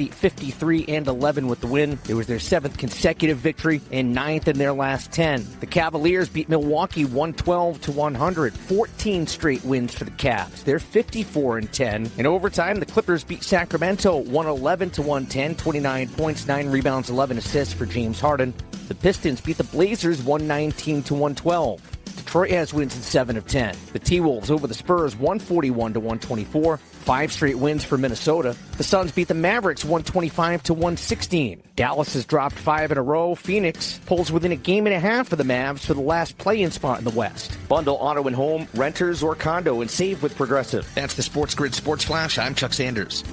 53-11 with the win. It was their 7th consecutive victory and 9th in their last 10. The Cavaliers beat Milwaukee 112-100. 14 straight wins for the Cavs. They're 54-10. In overtime, the Clippers beat Sacramento 111-110. 29 points, 9 rebounds, 11 assists for James Harden. The Pistons beat the Blazers 119-112. Detroit has wins in 7 of 10. The T-Wolves over the Spurs 141-124. 5 straight wins for Minnesota. The Suns beat the Mavericks 125-116. Dallas has dropped 5 in a row. Phoenix pulls within a game and a half of the Mavs for the last play-in spot in the West. Bundle auto and home, renters, or condo and save with Progressive. That's the Sports Grid Sports Flash. I'm Chuck Sanders.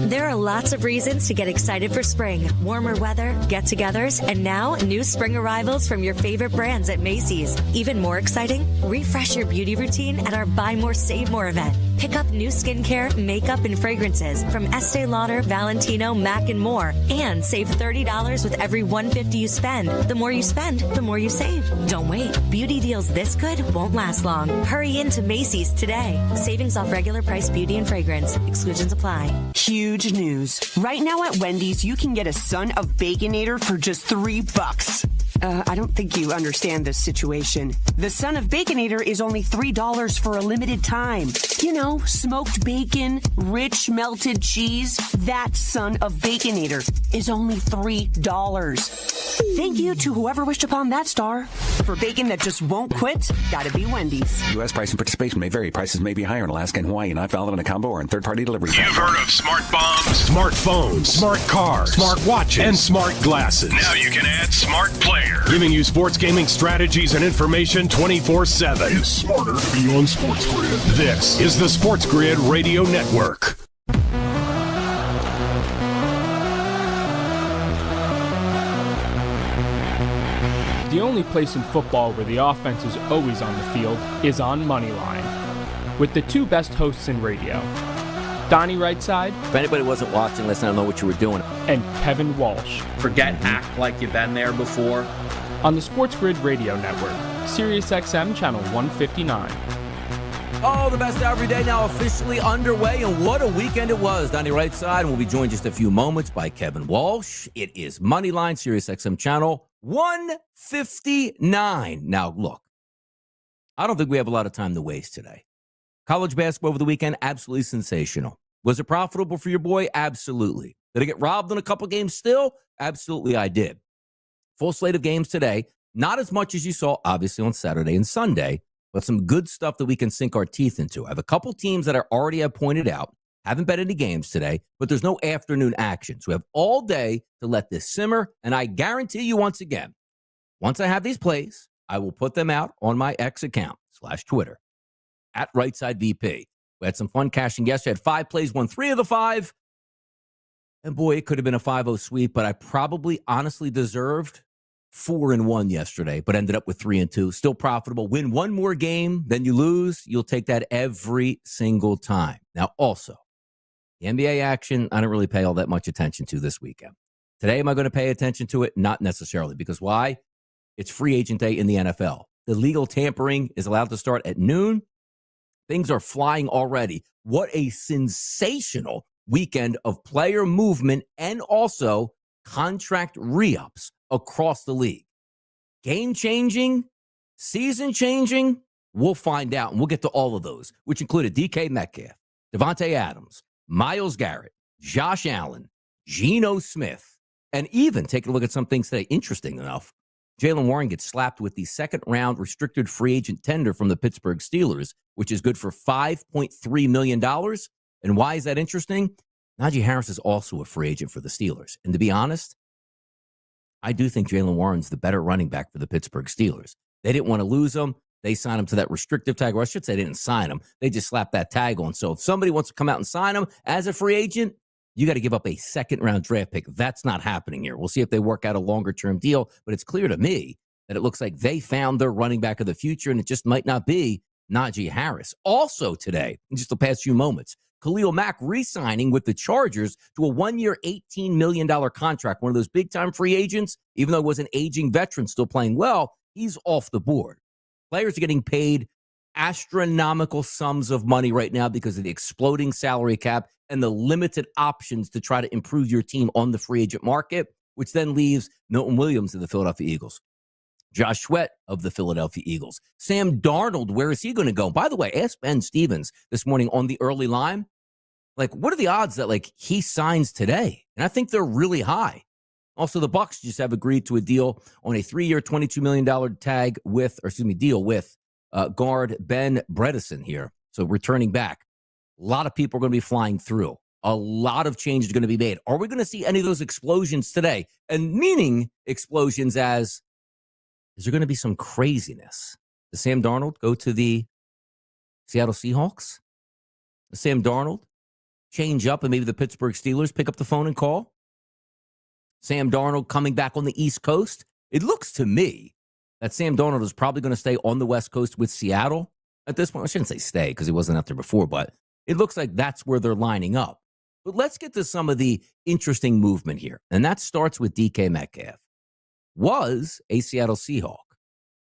There are lots of reasons to get excited for spring. Warmer weather, get-togethers, and now new spring arrivals from your favorite brands at Macy's. Even more exciting, refresh your beauty routine at our Buy More, Save More event. Pick up new skincare, makeup, and fragrances from Estee Lauder, Valentino, MAC, and more. And save $30 with every $150 you spend. The more you spend, the more you save. Don't wait. Beauty deals this good won't last long. Hurry into Macy's today. Savings off regular price beauty and fragrance. Exclusions apply. Huge news. Right now at Wendy's, you can get a Son of Baconator for just $3. I don't think you understand this situation. The Son of Baconator is only $3 for a limited time. You know, smoked bacon, rich melted cheese. That Son of Baconator is only $3. Thank you to whoever wished upon that star. For bacon that just won't quit, gotta be Wendy's. U.S. price and participation may vary. Prices may be higher in Alaska and Hawaii, not valid in a combo or in third-party delivery. You've heard of smart bombs, smartphones, smart cars, smart watches, and smart glasses. Now you can add smart player, giving you sports gaming strategies and information 24/7. It's smarter to be on Sports Grid. This is the Sports Grid Radio Network. The only place in football where the offense is always on the field is on Moneyline. With the two best hosts in radio, Donnie Rightside. If anybody wasn't watching, let's not know what you were doing. And Kevin Walsh. Forget act like you've been there before. On the Sports Grid Radio Network, Sirius XM Channel 159. Oh, the best every day now officially underway, and what a weekend it was. Donnie Rightside, and we'll be joined just a few moments by Kevin Walsh. It is Moneyline, Sirius XM Channel 159. Now, look, I don't think we have a lot of time to waste today. College basketball over the weekend, absolutely sensational. Was it profitable for your boy? Absolutely. Did I get robbed in a couple games still? Absolutely, I did. Full slate of games today. Not as much as you saw, obviously, on Saturday and Sunday, but some good stuff that we can sink our teeth into. I have a couple teams that I already have pointed out. Haven't bet any games today, but there's no afternoon action. So we have all day to let this simmer, and I guarantee you once again, once I have these plays, I will put them out on my X account /Twitter at RightSideVP. We had some fun cashing yesterday. Had 5 plays, won 3 of the 5. And boy, it could have been a 5-0 sweep, but I probably honestly deserved 4-1 yesterday, but ended up with 3-2. Still profitable. Win one more game, then you lose. You'll take that every single time. Now, also, the NBA action, I don't really pay all that much attention to this weekend. Today, am I going to pay attention to it? Not necessarily. Because why? It's free agent day in the NFL. The legal tampering is allowed to start at noon. Things are flying already. What a sensational weekend of player movement and also contract re-ups across the league. Game-changing, season-changing, we'll find out, and we'll get to all of those, which included DK Metcalf, Devontae Adams, Myles Garrett, Josh Allen, Geno Smith, and even taking a look at some things today. Interesting enough, Jaylen Warren gets slapped with the second-round restricted free agent tender from the Pittsburgh Steelers, which is good for $5.3 million. And why is that interesting? Najee Harris is also a free agent for the Steelers. And to be honest, I do think Jaylen Warren's the better running back for the Pittsburgh Steelers. They didn't want to lose him. They signed him to that restrictive tag. Or I should say they didn't sign him. They just slapped that tag on. So if somebody wants to come out and sign him as a free agent, you got to give up a second-round draft pick. That's not happening here. We'll see if they work out a longer-term deal. But it's clear to me that it looks like they found their running back of the future, and it just might not be Najee Harris. Also today, in just the past few moments, Khalil Mack re-signing with the Chargers to a 1-year, $18 million contract. One of those big-time free agents, even though he was an aging veteran still playing well, he's off the board. Players are getting paid astronomical sums of money right now because of the exploding salary cap and the limited options to try to improve your team on the free agent market, which then leaves Milton Williams of the Philadelphia Eagles, Josh Sweat of the Philadelphia Eagles, Sam Darnold, where is he going to go? By the way, ask Ben Stevens this morning on the early line, like, what are the odds that, like, he signs today? And I think they're really high. Also, the Bucs just have agreed to a deal on a 3-year, $22 million deal with guard Ben Bredesen here. So returning back, a lot of people are going to be flying through. A lot of change is going to be made. Are we going to see any of those explosions today? And meaning explosions as, is there going to be some craziness? Does Sam Darnold go to the Seattle Seahawks? Does Sam Darnold change up and maybe the Pittsburgh Steelers pick up the phone and call? Sam Darnold coming back on the East Coast? It looks to me that Sam Darnold is probably going to stay on the West Coast with Seattle at this point. I shouldn't say stay because he wasn't out there before, but it looks like that's where they're lining up. But let's get to some of the interesting movement here. And that starts with DK Metcalf. Was a Seattle Seahawk.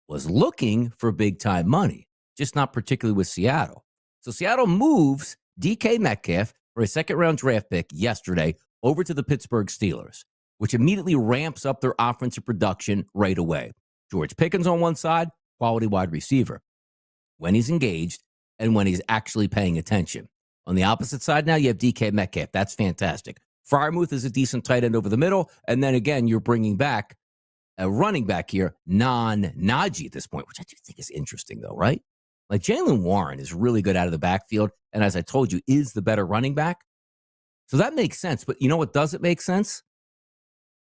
Was looking for big-time money, just not particularly with Seattle. So Seattle moves DK Metcalf for a second-round draft pick yesterday over to the Pittsburgh Steelers, which immediately ramps up their offensive production right away. George Pickens on one side, quality wide receiver, when he's engaged and when he's actually paying attention. On the opposite side now, you have DK Metcalf. That's fantastic. Freiermuth is a decent tight end over the middle, and then again, you're bringing back a running back here, non-Najee at this point, which I do think is interesting, though, right? Like, Jaylen Warren is really good out of the backfield, and as I told you, is the better running back. So that makes sense. But you know what doesn't make sense?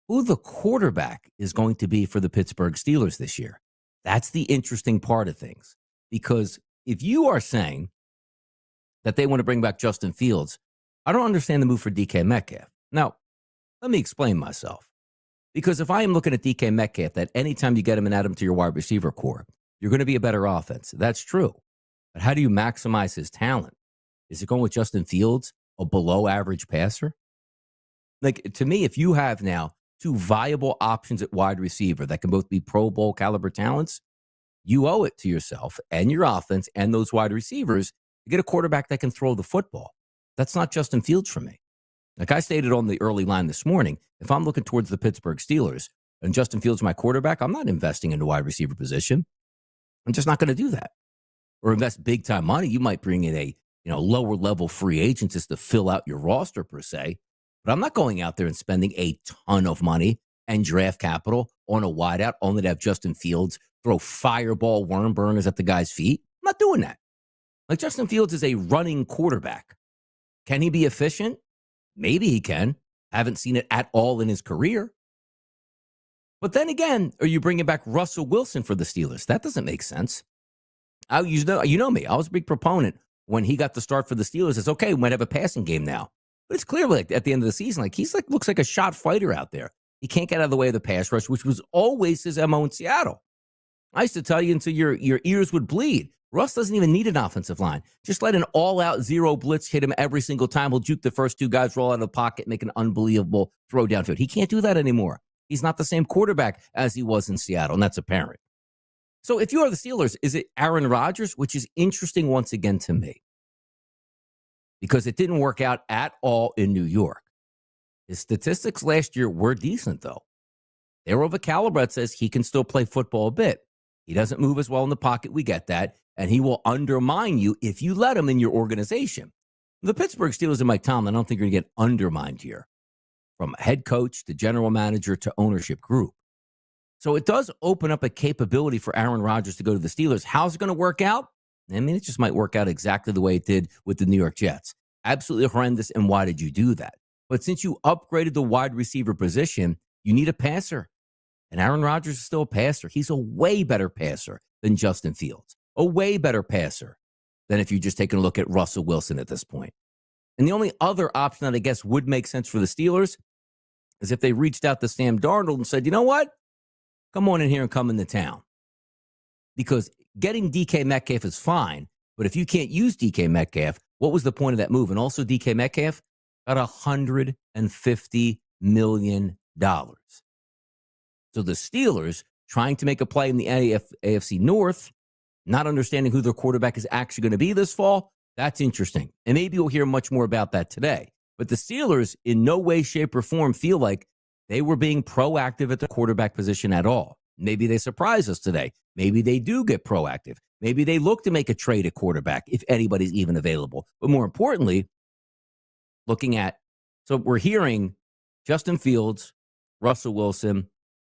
Who the quarterback is going to be for the Pittsburgh Steelers this year. That's the interesting part of things. Because if you are saying that they want to bring back Justin Fields, I don't understand the move for DK Metcalf. Now, let me explain myself. Because if I am looking at DK Metcalf, that anytime you get him and add him to your wide receiver core, you're going to be a better offense. That's true. But how do you maximize his talent? Is it going with Justin Fields, a below-average passer? Like, to me, if you have now two viable options at wide receiver that can both be Pro Bowl caliber talents, you owe it to yourself and your offense and those wide receivers to get a quarterback that can throw the football. That's not Justin Fields for me. Like I stated on the early line this morning, if I'm looking towards the Pittsburgh Steelers and Justin Fields my quarterback, I'm not investing in the wide receiver position. I'm just not going to do that. Or invest big time money. You might bring in a lower level free agent just to fill out your roster per se. But I'm not going out there and spending a ton of money and draft capital on a wideout only to have Justin Fields throw fireball worm burners at the guy's feet. I'm not doing that. Like, Justin Fields is a running quarterback. Can he be efficient? Maybe he can. Haven't seen it at all in his career. But then again, are you bringing back Russell Wilson for the Steelers? That doesn't make sense. You know me. I was a big proponent when he got the start for the Steelers. It's okay, we might have a passing game now. But it's clearly like at the end of the season, like he's like looks like a shot fighter out there. He can't get out of the way of the pass rush, which was always his MO in Seattle. I used to tell you until your ears would bleed. Russ doesn't even need an offensive line. Just let an all-out zero blitz hit him every single time. He'll juke the first two guys, roll out of the pocket, make an unbelievable throw downfield. He can't do that anymore. He's not the same quarterback as he was in Seattle, and that's apparent. So if you are the Steelers, is it Aaron Rodgers, which is interesting once again to me, because it didn't work out at all in New York. His statistics last year were decent, though. They were of a caliber that says he can still play football a bit. He doesn't move as well in the pocket. We get that. And he will undermine you if you let him in your organization. The Pittsburgh Steelers and Mike Tomlin, I don't think you're going to get undermined here, from head coach to general manager to ownership group. So it does open up a capability for Aaron Rodgers to go to the Steelers. How's it going to work out? I mean, it just might work out exactly the way it did with the New York Jets. Absolutely horrendous, and why did you do that? But since you upgraded the wide receiver position, you need a passer. And Aaron Rodgers is still a passer. He's a way better passer than Justin Fields. A way better passer than if you're just taking a look at Russell Wilson at this point. And the only other option that I guess would make sense for the Steelers is if they reached out to Sam Darnold and said, you know what? Come on in here and come into town. Because getting DK Metcalf is fine, but if you can't use DK Metcalf, what was the point of that move? And also DK Metcalf got $150 million. So the Steelers, trying to make a play in the AFC North, not understanding who their quarterback is actually going to be this fall. That's interesting. And maybe we'll hear much more about that today. But the Steelers, in no way, shape, or form, feel like they were being proactive at the quarterback position at all. Maybe they surprise us today. Maybe they do get proactive. Maybe they look to make a trade at quarterback if anybody's even available. But more importantly, so we're hearing Justin Fields, Russell Wilson,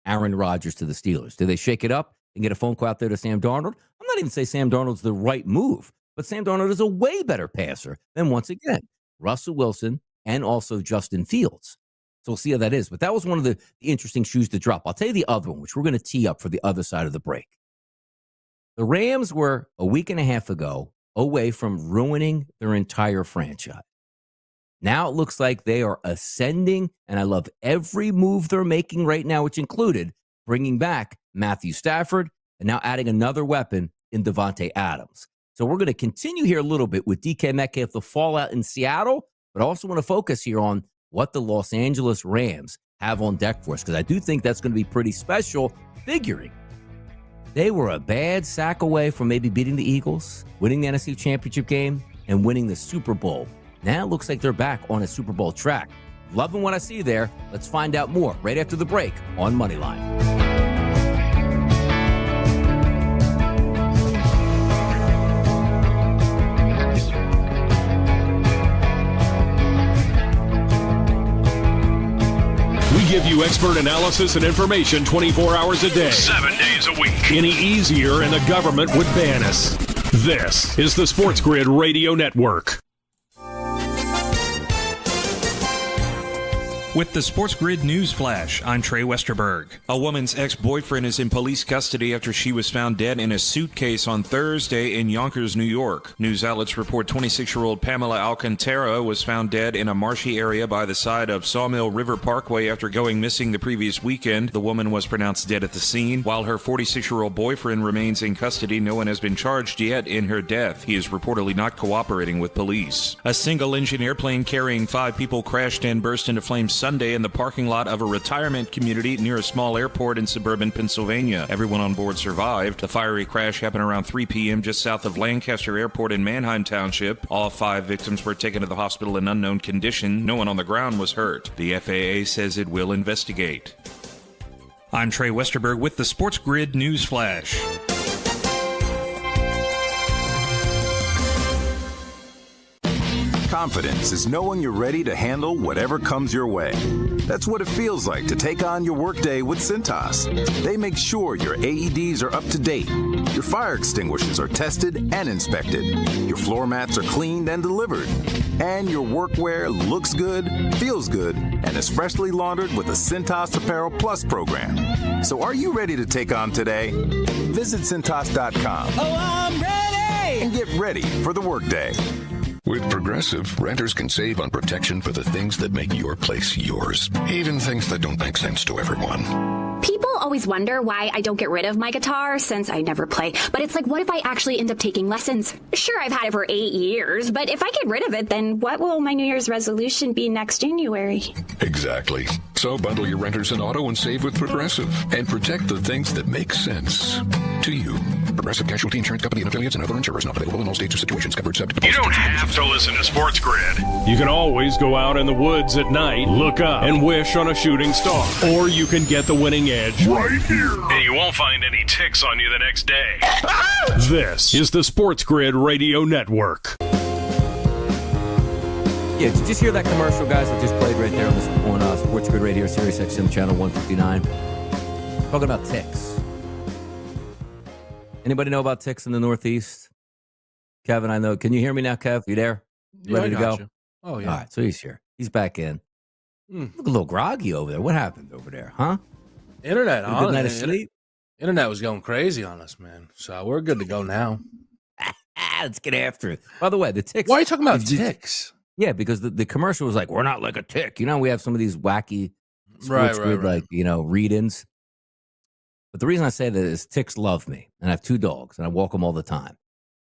Aaron Rodgers to the Steelers. Do they shake it up and get a phone call out there to Sam Darnold? I'm not even saying Sam Darnold's the right move, but Sam Darnold is a way better passer than, once again, Russell Wilson and also Justin Fields. So we'll see how that is. But that was one of the interesting shoes to drop. I'll tell you the other one, which we're going to tee up for the other side of the break. The Rams were a week and a half ago away from ruining their entire franchise. Now it looks like they are ascending, and I love every move they're making right now, which included bringing back Matthew Stafford and now adding another weapon in Devontae Adams. So we're going to continue here a little bit with DK Metcalf, the fallout in Seattle, but I also want to focus here on what the Los Angeles Rams have on deck for us, because I do think that's going to be pretty special, figuring they were a bad sack away from maybe beating the Eagles, winning the NFC Championship game, and winning the Super Bowl. Now it looks like they're back on a Super Bowl track. Loving what I see there. Let's find out more right after the break on Moneyline. We give you expert analysis and information 24 hours a day, 7 days a week. Any easier and the government would ban us. This is the Sports Grid Radio Network. With the Sports Grid News Flash, I'm Trey Westerberg. A woman's ex-boyfriend is in police custody after she was found dead in a suitcase on Thursday in Yonkers, New York. News outlets report 26-year-old Pamela Alcantara was found dead in a marshy area by the side of Sawmill River Parkway after going missing the previous weekend. The woman was pronounced dead at the scene. While her 46-year-old boyfriend remains in custody, no one has been charged yet in her death. He is reportedly not cooperating with police. A single-engine airplane carrying 5 people crashed and burst into flames Sunday in the parking lot of a retirement community near a small airport in suburban Pennsylvania. Everyone on board survived. The fiery crash happened around 3 p.m. just south of Lancaster Airport in Manheim Township. All 5 victims were taken to the hospital in unknown condition. No one on the ground was hurt. The FAA says it will investigate. I'm Trey Westerberg with the Sports Grid News Flash. Confidence is knowing you're ready to handle whatever comes your way. That's what it feels like to take on your workday with Cintas. They make sure your AEDs are up to date, your fire extinguishers are tested and inspected, your floor mats are cleaned and delivered, and your workwear looks good, feels good, and is freshly laundered with the Cintas Apparel Plus program. So are you ready to take on today? Visit Cintas.com. Oh, I'm ready! And get ready for the workday. With Progressive, renters can save on protection for the things that make your place yours, even things that don't make sense to everyone. People always wonder why I don't get rid of my guitar since I never play. But it's like, what if I actually end up taking lessons? Sure, I've had it for 8 years, but if I get rid of it, then what will my New Year's resolution be next January? Exactly. So bundle your renters and auto and save with Progressive and protect the things that make sense to you. Progressive Casualty Insurance Company and affiliates and other insurers not available in all states or situations covered subject to You don't have to listen to Sports Grid. You can always go out in the woods at night, look up, and wish on a shooting star. Or you can get the winning edge right here. And you won't find any ticks on you the next day. This is the Sports Grid Radio Network. Yeah, did you just hear that commercial, guys, that just played right there on Sports Grid Radio, Sirius XM Channel 159? Talking about ticks. Anybody know about ticks in the Northeast? Kevin, I know. Can you hear me now, Kev? You there? Yeah, Ready to go? you. Oh, yeah. All right, so he's here. He's back in. Look a little groggy over there. What happened over there, huh? Internet, huh? Good night of sleep? Internet was going crazy on us, man. So we're good to go now. Let's get after it. By the way, the ticks. Why are you talking about ticks? Yeah, because the commercial was like, we're not like a tick. You know, we have some of these wacky Sports Grid, like, read-ins. But the reason I say that is ticks love me. And I have 2 dogs, and I walk them all the time.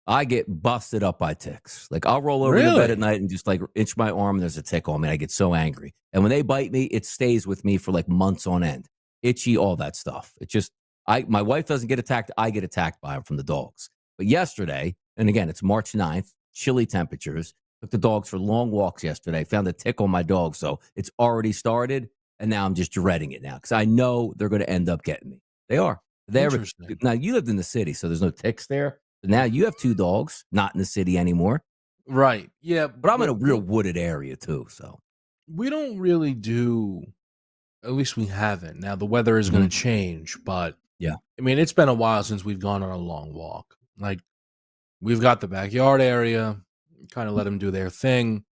I get busted up by ticks. Like, I'll roll over to bed at night and just, like, inch my arm, and there's a tick on me, and I get so angry. And when they bite me, it stays with me for, like, months on end. Itchy, all that stuff. It just, my wife doesn't get attacked. I get attacked by them from the dogs. But yesterday, and again, it's March 9th, chilly temperatures. Took the dogs for long walks yesterday. Found a tick on my dog, so it's already started. And now I'm just dreading it now because I know they're going to end up getting me. They are. Interesting. Now, you lived in the city, so there's no ticks there. But now you have 2 dogs, not in the city anymore. Right. Yeah. But I'm in a real wooded area, too. So we don't really do, at least we haven't. Now, the weather is going to change, but yeah. I mean, it's been a while since we've gone on a long walk. Like, we've got the backyard area, kind of let them do their thing.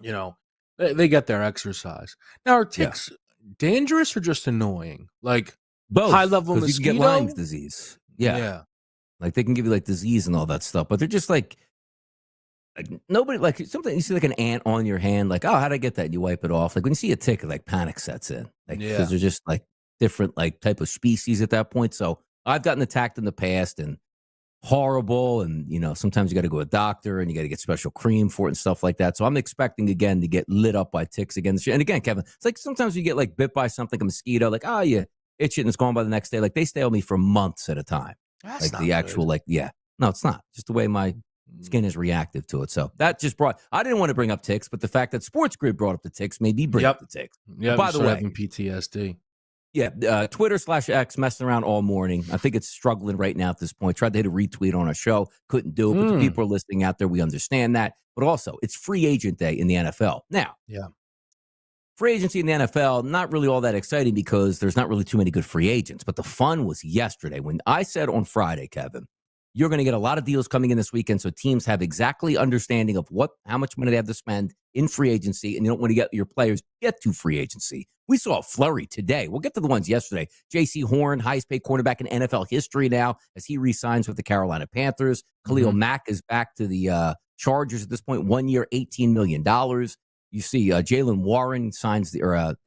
You know, they get their exercise. Now, are ticks dangerous or just annoying? Like, both. High level You mosquito? can get Lyme's disease. Yeah. Like, they can give you, like, disease and all that stuff. But they're just, like nobody, like, sometimes you see, like, an ant on your hand. Like, oh, how'd I get that? And you wipe it off. Like, when you see a tick, like, panic sets in. Like, because they're just, like, different, like, type of species at that point. So I've gotten attacked in the past and horrible. And, you know, sometimes you got to go to a doctor and you got to get special cream for it and stuff like that. So I'm expecting, again, to get lit up by ticks again. And again, Kevin, it's like sometimes you get, like, bit by something, a mosquito, like, oh, you itch it and it's gone by the next day. Like, they stay on me for months at a time. That's like, not the actual, good. like, no, it's not. Just the way my skin is reactive to it. So that just I didn't want to bring up ticks, but the fact that Sports Grid brought up the ticks made me bring up the ticks. Yeah. By the way, having PTSD. Yeah, Twitter/X messing around all morning. I think it's struggling right now at this point. Tried to hit a retweet on our show, couldn't do it. But the people are listening out there. We understand that. But also, it's free agent day in the NFL. Now, free agency in the NFL, not really all that exciting because there's not really too many good free agents. But the fun was yesterday when I said on Friday, Kevin, you're going to get a lot of deals coming in this weekend, so teams have exactly understanding of how much money they have to spend in free agency, and you don't want to get your players get to free agency. We saw a flurry today. We'll get to the ones yesterday. J.C. Horn, highest paid cornerback in NFL history now, as he re-signs with the Carolina Panthers. Khalil Mack is back to the Chargers at this point, 1 year, $18 million. You see Jalen Warren signs they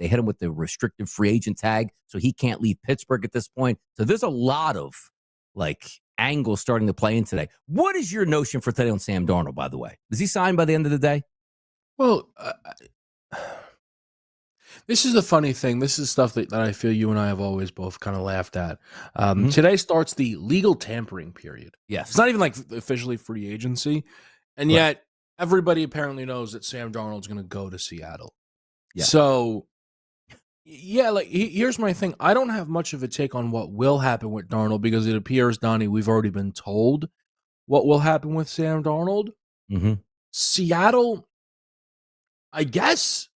hit him with the restricted free agent tag, so he can't leave Pittsburgh at this point. So there's a lot of, like, angles starting to play in today. What is your notion for today on Sam Darnold, by the way? Is he signed by the end of the day? Well, this is the funny thing. This is stuff that I feel you and I have always both kind of laughed at. Today starts the legal tampering period. Yes. It's not even like officially free agency. And yet everybody apparently knows that Sam Darnold's going to go to Seattle. Yeah. So, yeah, like here's my thing. I don't have much of a take on what will happen with Darnold because it appears, Donnie, we've already been told what will happen with Sam Darnold. Seattle, I guess,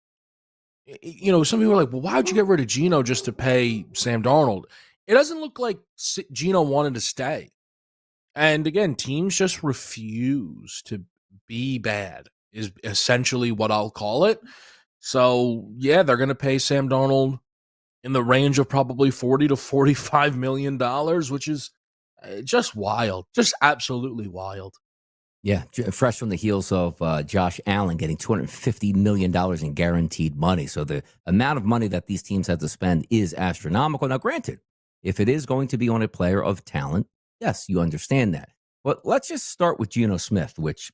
you know, some people are like, well, why would you get rid of Geno just to pay Sam Darnold? It doesn't look like Geno wanted to stay. And again, teams just refuse to be bad is essentially what I'll call it. So, yeah, they're going to pay Sam Darnold in the range of probably $40 to $45 million, which is just wild, just absolutely wild. Yeah, fresh from the heels of Josh Allen getting $250 million in guaranteed money. So the amount of money that these teams have to spend is astronomical. Now, granted, if it is going to be on a player of talent, yes, you understand that. But let's just start with Geno Smith, which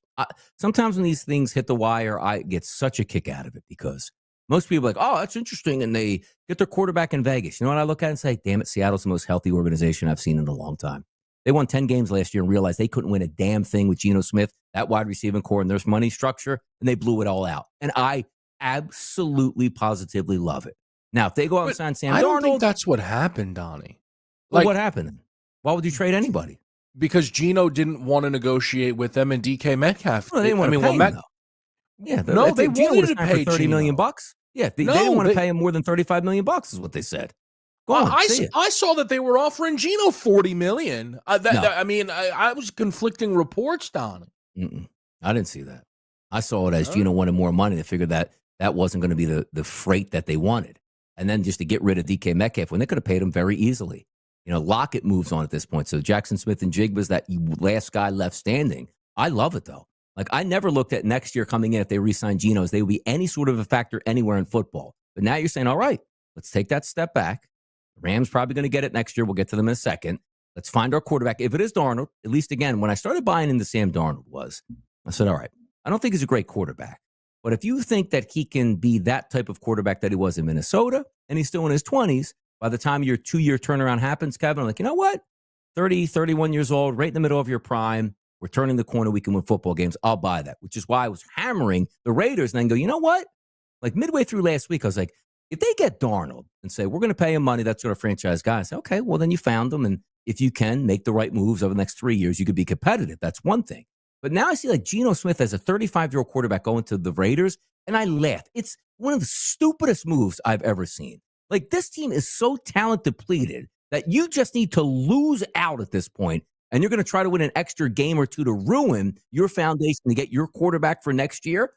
sometimes when these things hit the wire, I get such a kick out of it because most people are like, oh, that's interesting, and they get their quarterback in Vegas. You know what I look at and say, damn it, Seattle's the most healthy organization I've seen in a long time. They won 10 games last year and realized they couldn't win a damn thing with Geno Smith, that wide receiving core, and their money structure, and they blew it all out. And I absolutely, positively love it. Now, if they go out and sign Sam Darnold... I don't think that's what happened, Donnie. Well, what happened? Why would you trade anybody? Because Geno didn't want to negotiate with them, and DK Metcalf. Well, they didn't want to pay him, though. Yeah, no, they wanted to pay $30 million. Yeah, they didn't want to pay him more than $35 million, is what they said. Go on, I saw that they were offering Geno $40 million. I mean, I was conflicting reports, Don. I didn't see that. I saw it as Geno wanted more money. They figured that wasn't going to be the freight that they wanted. And then just to get rid of DK Metcalf when they could have paid him very easily. You know, Lockett moves on at this point. So Jackson Smith and Jigba's that last guy left standing. I love it, though. Like, I never looked at next year coming in if they re-sign Geno as they would be any sort of a factor anywhere in football. But now you're saying, all right, let's take that step back. The Rams probably going to get it next year. We'll get to them in a second. Let's find our quarterback. If it is Darnold, at least, again, when I started buying into Sam Darnold I said, all right, I don't think he's a great quarterback. But if you think that he can be that type of quarterback that he was in Minnesota, and he's still in his 20s, by the time your 2-year turnaround happens, Kevin, I'm like, you know what? 30, 31 years old, right in the middle of your prime. We're turning the corner. We can win football games. I'll buy that, which is why I was hammering the Raiders and then go, you know what? Like midway through last week, I was like, if they get Darnold and say, we're going to pay him money, that's sort of franchise guy. I say, okay, well, then you found him. And if you can make the right moves over the next 3 years, you could be competitive. That's one thing. But now I see like Geno Smith as a 35-year-old quarterback going to the Raiders, and I laugh. It's one of the stupidest moves I've ever seen. Like, this team is so talent depleted that you just need to lose out at this point, and you're going to try to win an extra game or two to ruin your foundation to get your quarterback for next year.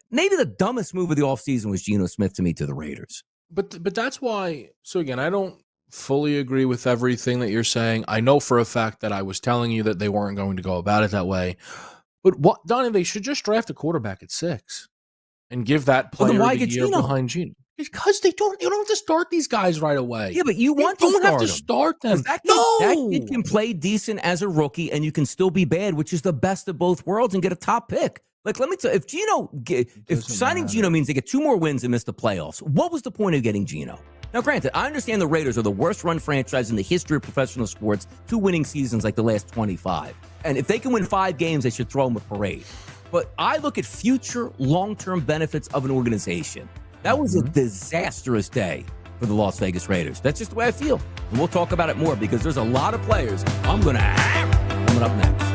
Maybe the dumbest move of the offseason was Geno Smith to me to the Raiders. But that's why. So again, I don't fully agree with everything that you're saying. I know for a fact that I was telling you that they weren't going to go about it that way. But what, Donnie? They should just draft a quarterback at 6 and give that player then why the get year Geno? behind Geno. Because you don't have to start these guys right away. Yeah, but you want to don't start have to start them. That No, kid can play decent as a rookie, and you can still be bad, which is the best of both worlds, and get a top pick. Like, let me tell you, if signing Geno means they get 2 more wins and miss the playoffs, what was the point of getting Geno? Now, granted, I understand the Raiders are the worst run franchise in the history of professional sports, 2 winning seasons like the last 25. And if they can win 5 games, they should throw them a parade. But I look at future long-term benefits of an organization. That was a disastrous day for the Las Vegas Raiders. That's just the way I feel. And we'll talk about it more because there's a lot of players I'm going to hammer coming up next.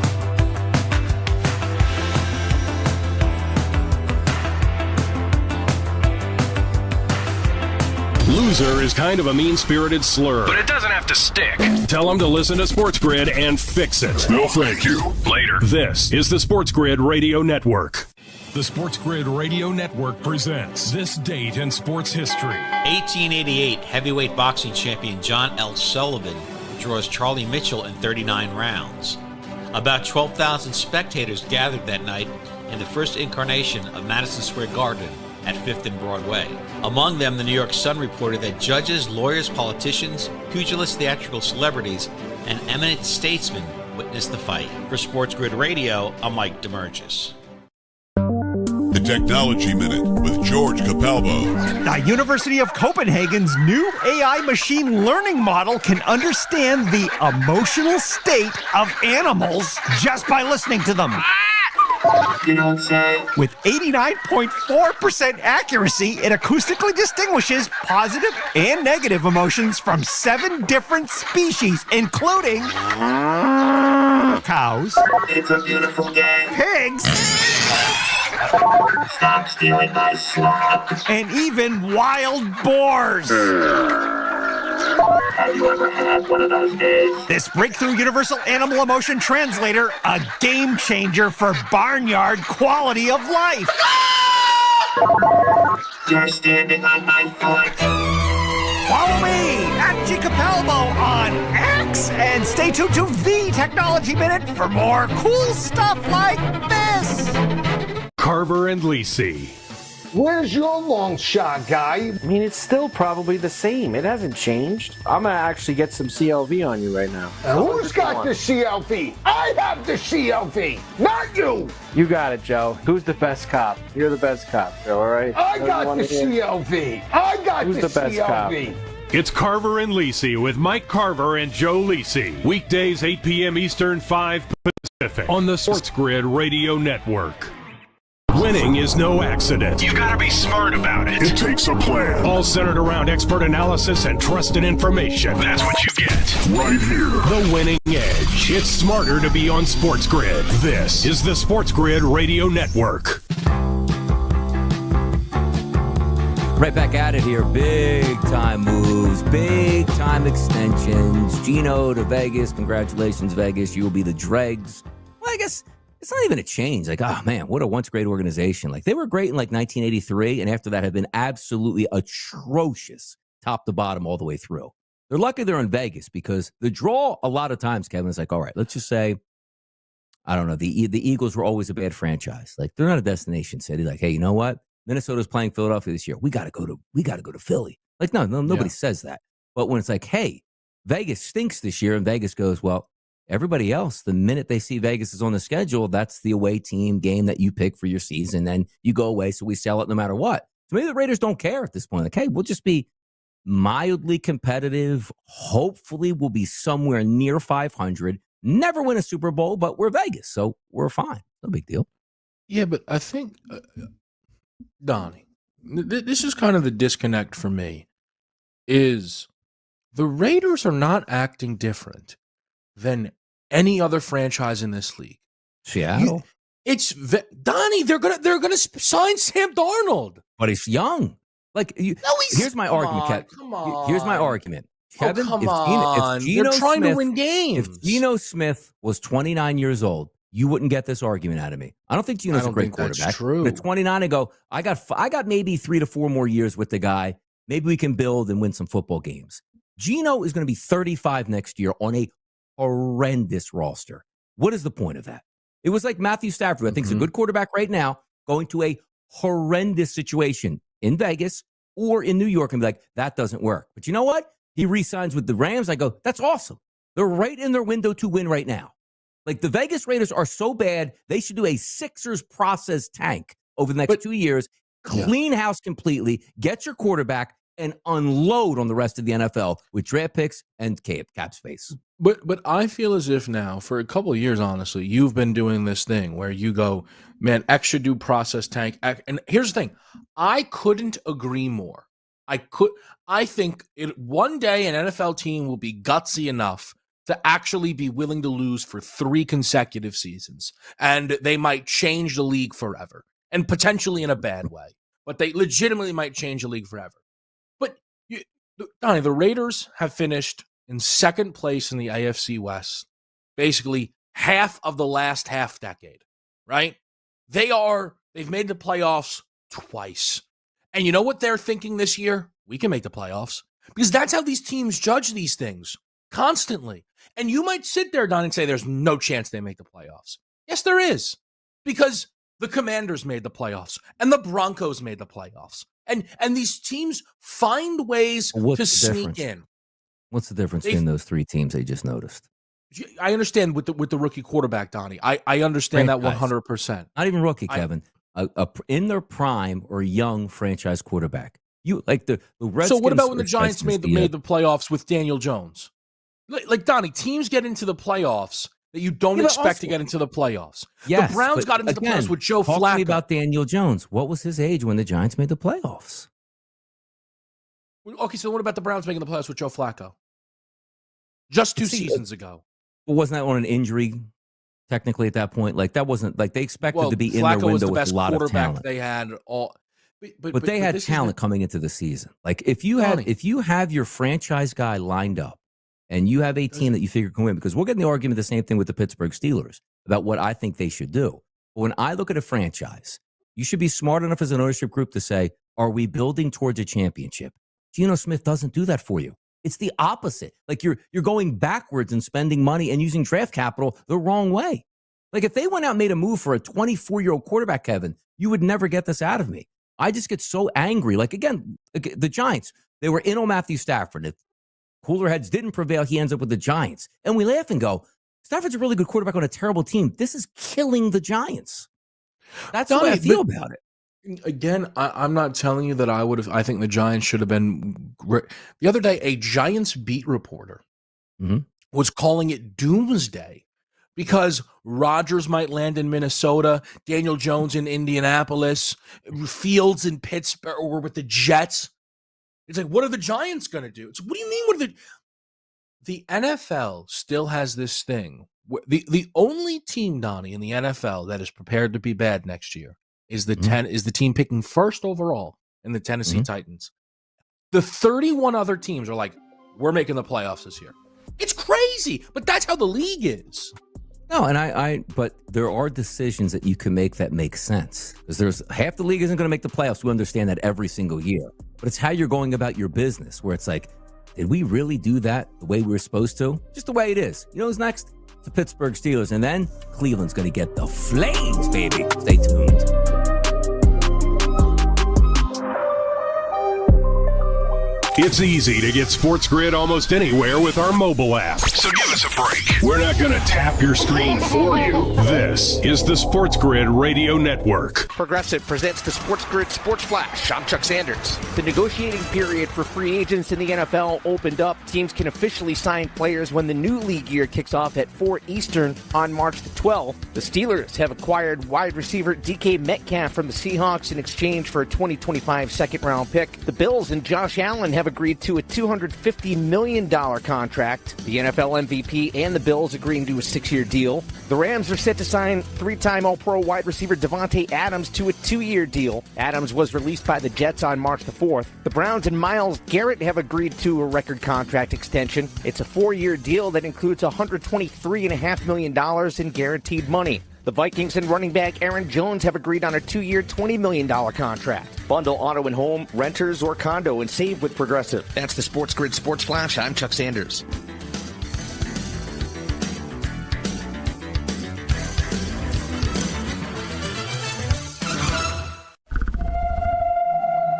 Loser is kind of a mean-spirited slur. But it doesn't have to stick. Tell them to listen to Sports Grid and fix it. No, thank you. Later. This is the Sports Grid Radio Network. The Sports Grid Radio Network presents This Date in Sports History. 1888 heavyweight boxing champion John L. Sullivan draws Charlie Mitchell in 39 rounds. About 12,000 spectators gathered that night in the first incarnation of Madison Square Garden at 5th and Broadway. Among them, the New York Sun reported that judges, lawyers, politicians, pugilists, theatrical celebrities, and eminent statesmen witnessed the fight. For Sports Grid Radio, I'm Mike DeMurgis. The Technology Minute with George Capalbo. The University of Copenhagen's new AI machine learning model can understand the emotional state of animals just by listening to them. With 89.4% accuracy, it acoustically distinguishes positive and negative emotions from 7 different species, including cows, it's a beautiful game, pigs, stop stealing my slop, and even wild boars. Have you ever had one of those days? This breakthrough universal animal emotion translator, a game changer for barnyard quality of life. You're standing on my foot. Follow me at G Capalbo on X and stay tuned to the Technology Minute for more cool stuff like this. Carver and Lisi. Where's your long shot, guy? I mean, it's still probably the same. It hasn't changed. I'm going to actually get some CLV on you right now. Who's got the CLV? I have the CLV, not you. You got it, Joe. Who's the best cop? You're the best cop, Joe, all right? I got the CLV. I got Who's the best CLV. cop? It's Carver and Lisi with Mike Carver and Joe Lisi. Weekdays, 8 p.m. Eastern, 5 Pacific. On the Sports Grid Radio Network. Winning is no accident. You've got to be smart about it. It takes a plan. All centered around expert analysis and trusted information. That's what you get. Right here. The winning edge. It's smarter to be on Sports Grid. This is the Sports Grid Radio Network. Right back at it here. Big time moves, big time extensions. Geno to Vegas. Congratulations, Vegas. You will be the dregs. Well, I guess it's not even a change. Like, oh man, what a once great organization. Like, they were great in like 1983, and after that have been absolutely atrocious, top to bottom, all the way through. They're lucky they're in Vegas because the draw a lot of times, Kevin, is like, all right, let's just say, I don't know, the Eagles were always a bad franchise. Like, they're not a destination city. Like, hey, you know what? Minnesota's playing Philadelphia this year. We got to go to Philly. Like, no, nobody says that. But when it's like, hey, Vegas stinks this year, and Vegas goes, well, everybody else, the minute they see Vegas is on the schedule, that's the away team game that you pick for your season, and you go away, so we sell it no matter what. So maybe the Raiders don't care at this point. Like, hey, we'll just be mildly competitive. Hopefully, we'll be somewhere near 500. Never win a Super Bowl, but we're Vegas, so we're fine. No big deal. Yeah, but I think, Donnie, this is kind of the disconnect for me, is the Raiders are not acting different than any other franchise in this league. Seattle. Donnie, they're gonna sign Sam Darnold. But he's young. Here's my argument, Kevin. Come on. Here's my argument. Kevin, come on. They're trying to win games. If Geno Smith was 29 years old, you wouldn't get this argument out of me. I don't think Geno's a great quarterback. That's true. But at 29, I go, I got maybe 3 to 4 more years with the guy. Maybe we can build and win some football games. Geno is going to be 35 next year on a horrendous roster. What is the point of that? It was like Matthew Stafford, I think he's a good quarterback right now, going to a horrendous situation in Vegas or in New York and be like, that doesn't work. But you know what? He re-signs with the Rams. I go, that's awesome. They're right in their window to win right now. Like, the Vegas Raiders are so bad, they should do a Sixers process tank over the next 2 years, clean house completely, get your quarterback, and unload on the rest of the NFL with draft picks and cap space. But I feel as if now, for a couple of years, honestly, you've been doing this thing where you go, man, X should do process tank. And here's the thing. I couldn't agree more. I think one day an NFL team will be gutsy enough to actually be willing to lose for 3 consecutive seasons. And they might change the league forever, and potentially in a bad way. But they legitimately might change the league forever. But, Donnie, the Raiders have finished in second place in the AFC West, basically half of the last half decade, right? They've made the playoffs twice. And you know what they're thinking this year? We can make the playoffs. Because that's how these teams judge these things constantly. And you might sit there, Don, and say there's no chance they make the playoffs. Yes, there is. Because the Commanders made the playoffs and the Broncos made the playoffs. And these teams find ways to sneak in. What's the difference between those 3 teams they just noticed? I understand with the rookie quarterback, Donnie. I understand that 100%. Not even rookie, Kevin. In their prime or young franchise quarterback. You like the Redskins. So what about when the Giants made the playoffs with Daniel Jones? Like Donnie, teams get into the playoffs that you don't expect to get into the playoffs. Yes, the Browns got into the playoffs with Joe Flacco. Talk to me about Daniel Jones. What was his age when the Giants made the playoffs? Okay, so what about the Browns making the playoffs with Joe Flacco? Just 2 seasons ago. Well, wasn't that on an injury? Technically, at that point, like that wasn't like they expected to be in Flacco their window was the with best a lot of quarterback talent. they had all. But they had talent coming into the season. Like if you have your franchise guy lined up and you have a team that you figure can win, because we'll get in the argument the same thing with the Pittsburgh Steelers about what I think they should do. But when I look at a franchise, you should be smart enough as an ownership group to say, are we building towards a championship? Geno Smith doesn't do that for you. It's the opposite. Like you're going backwards and spending money and using draft capital the wrong way. Like if they went out and made a move for a 24-year-old quarterback, Kevin, you would never get this out of me. I just get so angry. Like, again, the Giants, they were in on Matthew Stafford. If cooler heads didn't prevail, he ends up with the Giants. And we laugh and go, Stafford's a really good quarterback on a terrible team. This is killing the Giants. That's the way I feel about it. Again, I'm not telling you that I think the Giants should have been. The other day, a Giants beat reporter was calling it doomsday because Rodgers might land in Minnesota, Daniel Jones in Indianapolis, Fields in Pittsburgh, or with the Jets. It's like, what are the Giants going to do? It's what do you mean? What are the NFL still has this thing. The only team, Donnie, in the NFL that is prepared to be bad next year is the team picking first overall in the Tennessee Titans. The 31 other teams are like, we're making the playoffs this year. It's crazy, but that's how the league is. No, and but there are decisions that you can make that make sense. Because there's half the league isn't going to make the playoffs. We understand that every single year. But it's how you're going about your business, where it's like, did we really do that the way we were supposed to? Just the way it is. You know who's next? The Pittsburgh Steelers. And then Cleveland's going to get the flames, baby. Stay tuned. It's easy to get Sports Grid almost anywhere with our mobile app. So give us a break. We're not going to tap your screen for you. This is the Sports Grid Radio Network. Progressive presents the Sports Grid Sports Flash. I'm Chuck Sanders. The negotiating period for free agents in the NFL opened up. Teams can officially sign players when the new league year kicks off at 4 Eastern on March the 12th. The Steelers have acquired wide receiver DK Metcalf from the Seahawks in exchange for a 2025 second-round pick. The Bills and Josh Allen have agreed to a $250 million contract. The NFL MVP and the Bills agreeing to a 6-year deal. The Rams are set to sign three-time All-Pro wide receiver Devontae Adams to a 2-year deal. Adams was released by the Jets on March the 4th. The Browns and Myles Garrett have agreed to a record contract extension. It's a 4-year deal that includes $123.5 million in guaranteed money. The Vikings and running back Aaron Jones have agreed on a 2-year, $20 million contract. Bundle auto and home, renters, or condo and save with Progressive. That's the Sports Grid Sports Flash. I'm Chuck Sanders.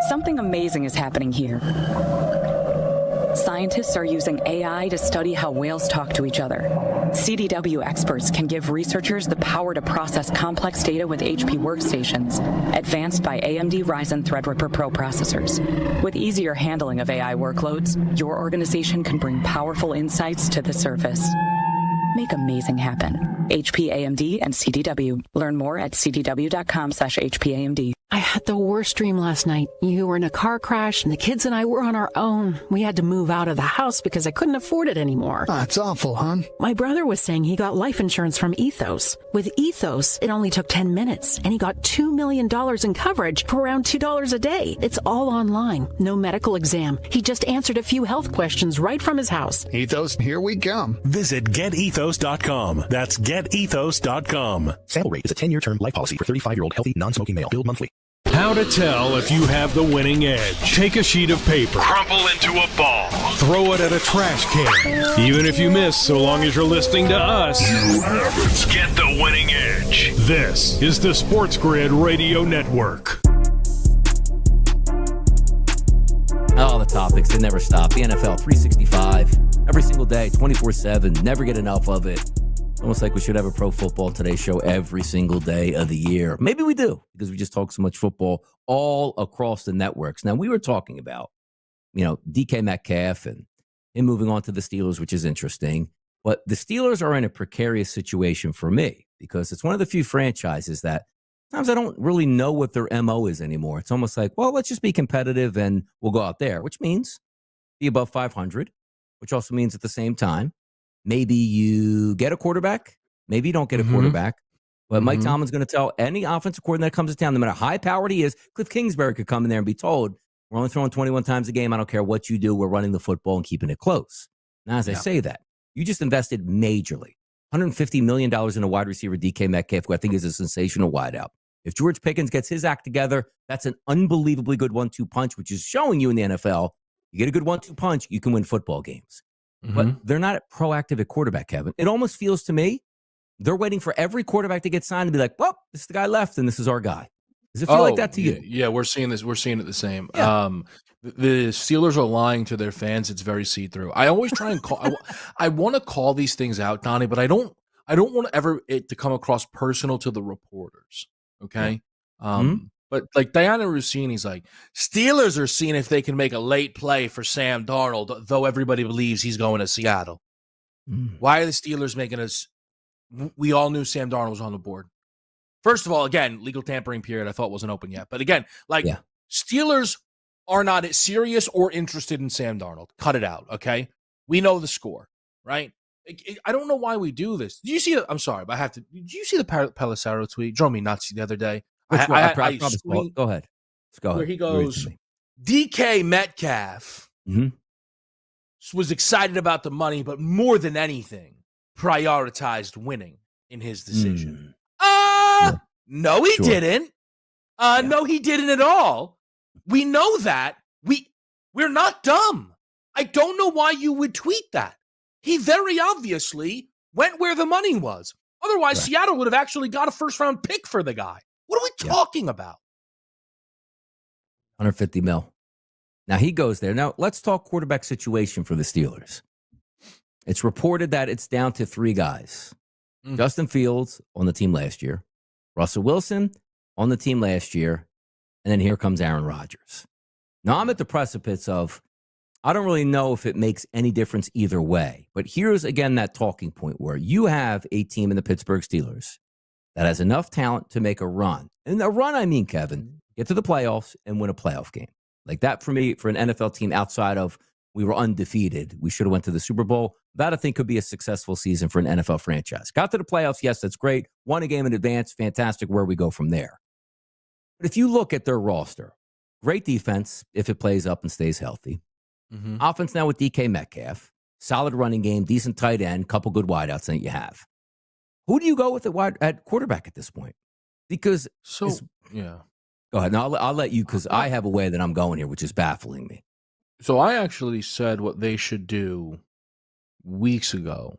Something amazing is happening here. Scientists are using AI to study how whales talk to each other. CDW experts can give researchers the power to process complex data with HP workstations, advanced by AMD Ryzen Threadripper Pro processors. With easier handling of AI workloads, your organization can bring powerful insights to the surface. Make amazing happen. HP, AMD, and CDW. Learn more at cdw.com/HPAMD. I had the worst dream last night. You were in a car crash, and the kids and I were on our own. We had to move out of the house because I couldn't afford it anymore. That's awful, hon. My brother was saying he got life insurance from Ethos. With Ethos, it only took 10 minutes, and he got $2 million in coverage for around $2 a day. It's all online. No medical exam. He just answered a few health questions right from his house. Ethos, here we come. Visit GetEthos.com. That's GetEthos.com. Sample rate is a 10-year term life policy for 35-year-old healthy, non-smoking male. Billed monthly. How to tell if you have the winning edge. Take a sheet of paper. Crumple into a ball. Throw it at a trash can. Even if you miss, so long as you're listening to us, you have it. Get the winning edge. This is the Sports Grid Radio Network. Oh, the topics, they never stop. The NFL 365, every single day, 24/7. Never get enough of it. Almost like we should have a Pro Football Today show every single day of the year. Maybe we do, because we just talk so much football all across the networks. Now, we were talking about, DK Metcalf and him moving on to the Steelers, which is interesting. But the Steelers are in a precarious situation for me, because it's one of the few franchises that sometimes I don't really know what their MO is anymore. It's almost like, well, let's just be competitive and we'll go out there, which means be above 500, which also means at the same time, maybe you get a quarterback. Maybe you don't get a quarterback. But Mike Tomlin's going to tell any offensive coordinator that comes to town, no matter how high-powered he is, Cliff Kingsbury could come in there and be told, we're only throwing 21 times a game. I don't care what you do. We're running the football and keeping it close. Now, as I say that, you just invested majorly. $150 million in a wide receiver, DK Metcalf, who I think is a sensational wideout. If George Pickens gets his act together, that's an unbelievably good 1-2 punch, which is showing you in the NFL, you get a good 1-2 punch, you can win football games. But they're not proactive at quarterback, Kevin. It almost feels to me they're waiting for every quarterback to get signed and be like, well, this is the guy left and this is our guy. Does it feel like that to you? Yeah, we're seeing this. We're seeing it the same. Yeah. The Steelers are lying to their fans. It's very see-through. I always try and call. I want to call these things out, Donnie, but I don't want it to come across personal to the reporters. Okay. Yeah. But like Diana Rossini's like, Steelers are seeing if they can make a late play for Sam Darnold, though everybody believes he's going to Seattle. Why are the Steelers making us? We all knew Sam Darnold was on the board. First of all, again, legal tampering period I thought wasn't open yet. But again, Steelers are not serious or interested in Sam Darnold. Cut it out, okay? We know the score, right? I don't know why we do this. Did you see I'm sorry, but I have to. Did you see the Pelissero tweet? Drove me nuts the other day. Go ahead. Where he goes, DK Metcalf was excited about the money, but more than anything, prioritized winning in his decision. No, he didn't. No, he didn't at all. We know that. We're not dumb. I don't know why you would tweet that. He very obviously went where the money was. Otherwise, Seattle would have actually got a first-round pick for the guy. What are we talking about? 150 mil. Now he goes there. Now let's talk quarterback situation for the Steelers. It's reported that it's down to 3 guys. Justin Fields on the team last year, Russell Wilson on the team last year, and then here comes Aaron Rodgers. Now I'm at the precipice of, I don't really know if it makes any difference either way. But here's, again, that talking point where you have a team in the Pittsburgh Steelers that has enough talent to make a run. And a run, I mean, Kevin, get to the playoffs and win a playoff game. Like that for me, for an NFL team outside of we were undefeated, we should have went to the Super Bowl. That I think could be a successful season for an NFL franchise. Got to the playoffs, yes, that's great. Won a game in advance, fantastic. Where we go from there. But if you look at their roster, great defense if it plays up and stays healthy. Offense now with DK Metcalf, solid running game, decent tight end, couple good wideouts that you have. Who do you go with at quarterback at this point? Because yeah. Go ahead. No, I'll let you because I have a way that I'm going here, which is baffling me. So I actually said what they should do weeks ago.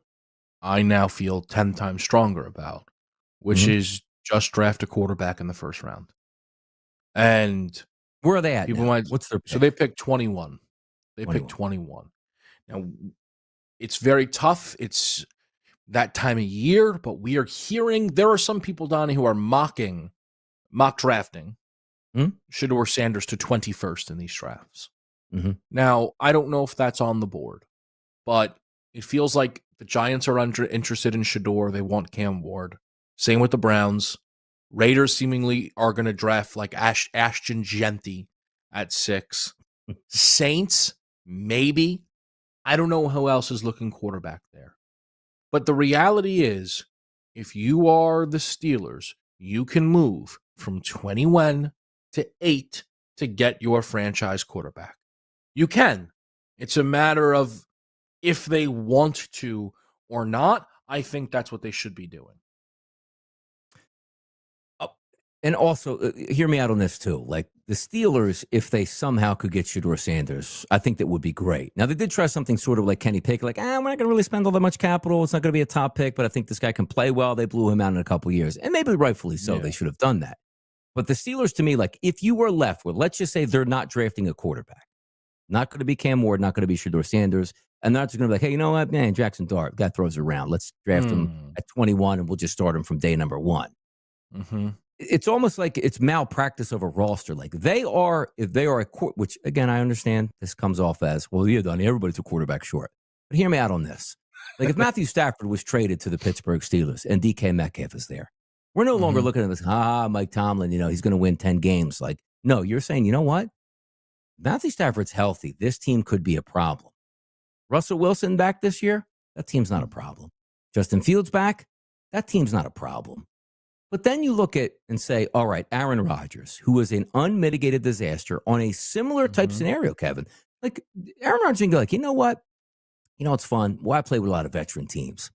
I now feel 10 times stronger about, which is just draft a quarterback in the first round. And where are they at? What's their pick? So they picked 21. They picked 21. Now it's very tough. It's that time of year, but we are hearing there are some people, Donnie, who are mock drafting Shedeur Sanders to 21st in these drafts. Now, I don't know if that's on the board, but it feels like the Giants are interested in Shedeur. They want Cam Ward. Same with the Browns. Raiders seemingly are going to draft like Ashton Genty at 6. Saints, maybe. I don't know who else is looking quarterback there. But the reality is, if you are the Steelers, you can move from 21 to 8 to get your franchise quarterback. You can. It's a matter of if they want to or not. I think that's what they should be doing. And also, hear me out on this too. Like the Steelers, if they somehow could get Shedeur Sanders, I think that would be great. Now, they did try something sort of like Kenny Pickett, like, we're not going to really spend all that much capital. It's not going to be a top pick, but I think this guy can play well. They blew him out in a couple years. And maybe rightfully so. They should have done that. But the Steelers, to me, like if you were left with, let's just say they're not drafting a quarterback. Not going to be Cam Ward, not going to be Shedeur Sanders. And they're not just going to be like, hey, you know what, man, Jackson Dart, guy throws it around. Let's draft him at 21 and we'll just start him from day number 1. It's almost like it's malpractice of a roster. Like if they are which again, I understand this comes off as, well, yeah, Donnie, everybody's a quarterback short. But hear me out on this. Like if Matthew Stafford was traded to the Pittsburgh Steelers and DK Metcalf is there, we're no longer looking at this, Mike Tomlin, he's going to win 10 games. Like, no, you're saying, you know what? Matthew Stafford's healthy. This team could be a problem. Russell Wilson back this year, that team's not a problem. Justin Fields back, that team's not a problem. But then you look at and say, all right, Aaron Rodgers, who was an unmitigated disaster on a similar type scenario, Kevin. Like Aaron Rodgers can go like, you know what? It's fun. Well, I play with a lot of veteran teams.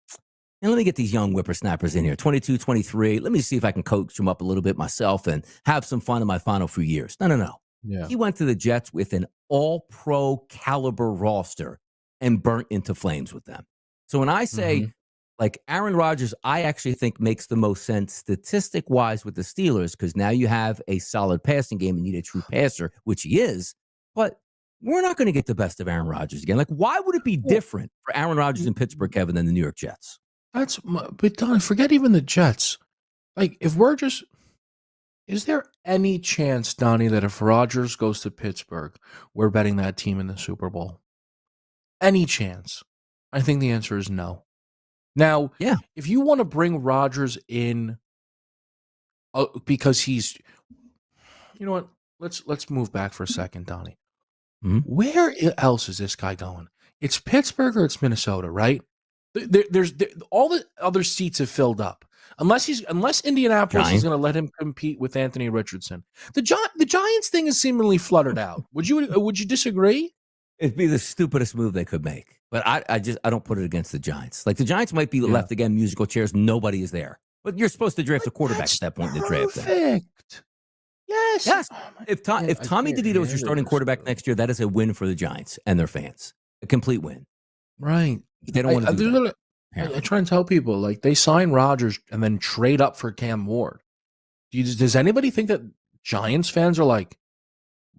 And let me get these young whippersnappers in here, 22, 23. Let me see if I can coach them up a little bit myself and have some fun in my final few years. No. Yeah. He went to the Jets with an all-pro caliber roster and burnt into flames with them. So when I say, like Aaron Rodgers, I actually think makes the most sense statistic-wise with the Steelers because now you have a solid passing game and you need a true passer, which he is. But we're not going to get the best of Aaron Rodgers again. Like, why would it be different for Aaron Rodgers in Pittsburgh, Kevin, than the New York Jets? But Don, forget even the Jets. Like, is there any chance, Donnie, that if Rodgers goes to Pittsburgh, we're betting that team in the Super Bowl? Any chance? I think the answer is no. Now, if you want to bring Rodgers in because he's, you know what? Let's move back for a second, Donnie. Where else is this guy going? It's Pittsburgh or it's Minnesota, right? There's all the other seats have filled up. Unless Indianapolis is going to let him compete with Anthony Richardson. The Giants thing is seemingly fluttered out. Would you disagree? It'd be the stupidest move they could make. But I don't put it against the Giants. Like the Giants might be left again, musical chairs. Nobody is there. But you're supposed to draft a quarterback at that point in the draft. Perfect. Yes. If Tommy DeVito is your starting quarterback next year, that is a win for the Giants and their fans. A complete win. Right. They don't want to do that. I try and tell people, like, they sign Rodgers and then trade up for Cam Ward. Does anybody think that Giants fans are like,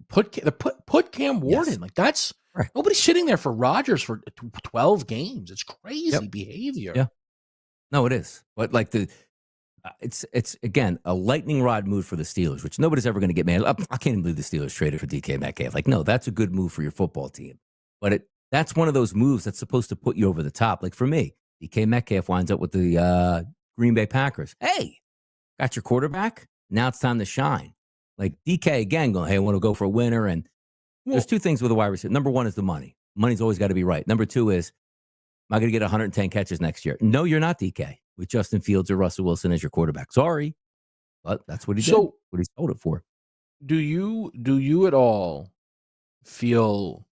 put Cam Ward in. Like that's nobody's sitting there for Rodgers for 12 games. It's crazy behavior. Yeah. No, it is. But like it's again a lightning rod move for the Steelers, which nobody's ever going to get mad. I can't even believe the Steelers traded for DK Metcalf. Like, no, that's a good move for your football team. But that's one of those moves that's supposed to put you over the top. Like for me, DK Metcalf winds up with the Green Bay Packers. Hey, got your quarterback. Now it's time to shine. Like DK again going, hey, I want to go for a winner. And there's two things with a wide receiver. Number one is the money. Money's always got to be right. Number two is, am I going to get 110 catches next year? No, you're not, DK. With Justin Fields or Russell Wilson as your quarterback. Sorry. But that's what he did. What he sold it for. Do you at all feel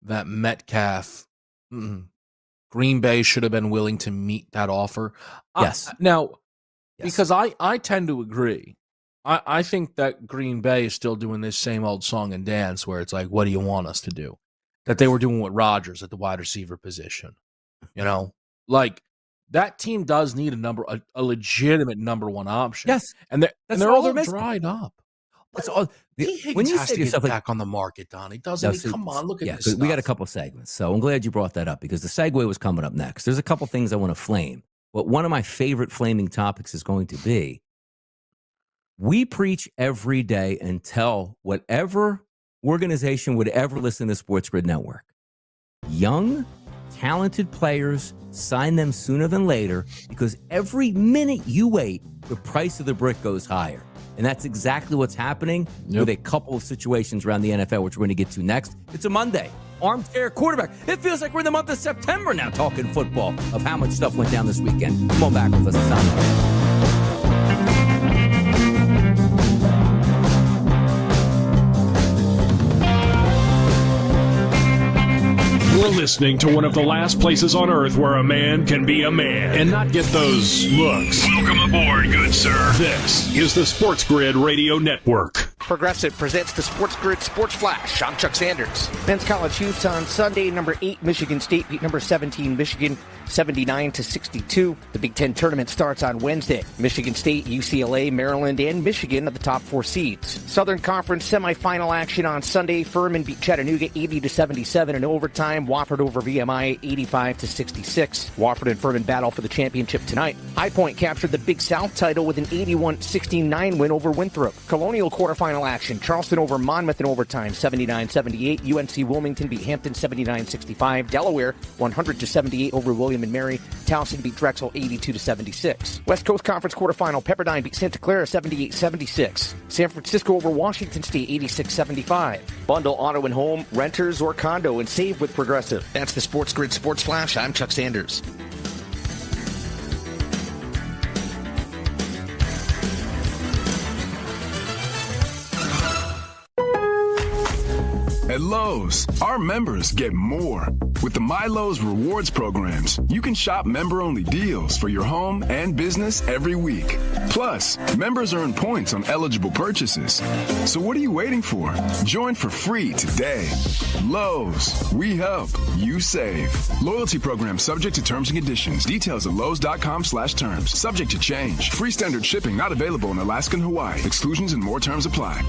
that Metcalf, Green Bay should have been willing to meet that offer? Yes. Because I tend to agree. I think that Green Bay is still doing this same old song and dance where it's like, what do you want us to do? That they were doing with Rodgers at the wide receiver position. You know, like that team does need a legitimate number one option. Yes. And they're all dried up. That's all. When you say to yourself, back on the market, Donnie, doesn't he? Come on, look at this. We got a couple segments. So I'm glad you brought that up because the segue was coming up next. There's a couple things I want to flame. But one of my favorite flaming topics is going to be, we preach every day and tell whatever organization would ever listen to Sports Grid Network. Young, talented players, sign them sooner than later because every minute you wait, the price of the brick goes higher. And that's exactly what's happening with a couple of situations around the NFL, which we're going to get to next. It's a Monday. Armchair quarterback. It feels like we're in the month of September now talking football of how much stuff went down this weekend. Come on back with us. It's on. You're listening to one of the last places on earth where a man can be a man and not get those looks. Welcome aboard, good sir. This is the Sports Grid Radio Network. Progressive presents the Sports Grid Sports Flash. I'm Chuck Sanders. Men's college hoops on Sunday. Number 8 Michigan State beat number 17 Michigan 79-62. The Big Ten tournament starts on Wednesday. Michigan State, UCLA, Maryland, and Michigan are the top 4 seeds. Southern Conference semifinal action on Sunday. Furman beat Chattanooga 80-77 in overtime. Wofford over VMI 85-66. Wofford and Furman battle for the championship tonight. High Point captured the Big South title with an 81-69 win over Winthrop. Colonial quarterfinal action. Charleston over Monmouth in overtime 79-78. UNC Wilmington beat Hampton 79-65. Delaware 100-78 over William and Mary. Towson beat Drexel 82-76. West Coast Conference quarterfinal. Pepperdine beat Santa Clara 78-76. San Francisco over Washington State 86-75. Bundle auto and home, renters or condo, and save with Progressive. That's the Sports Grid Sports Flash. I'm Chuck Sanders. At Lowe's, our members get more. With the My Lowe's Rewards programs, you can shop member-only deals for your home and business every week. Plus, members earn points on eligible purchases. So what are you waiting for? Join for free today. Lowe's, we help, you save. Loyalty program subject to terms and conditions. Details at lowes.com/terms. Subject to change. Free standard shipping not available in Alaska and Hawaii. Exclusions and more terms apply.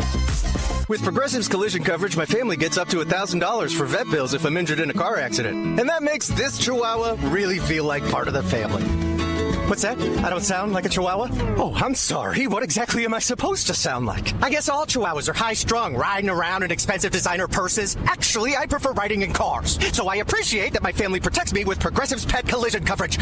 With Progressive's collision coverage, my family gets up to $1,000 for vet bills if I'm injured in a car accident. And that makes this Chihuahua really feel like part of the family. What's that? I don't sound like a Chihuahua? Oh, I'm sorry. What exactly am I supposed to sound like? I guess all Chihuahuas are high-strung, riding around in expensive designer purses. Actually, I prefer riding in cars. So I appreciate that my family protects me with Progressive's pet collision coverage.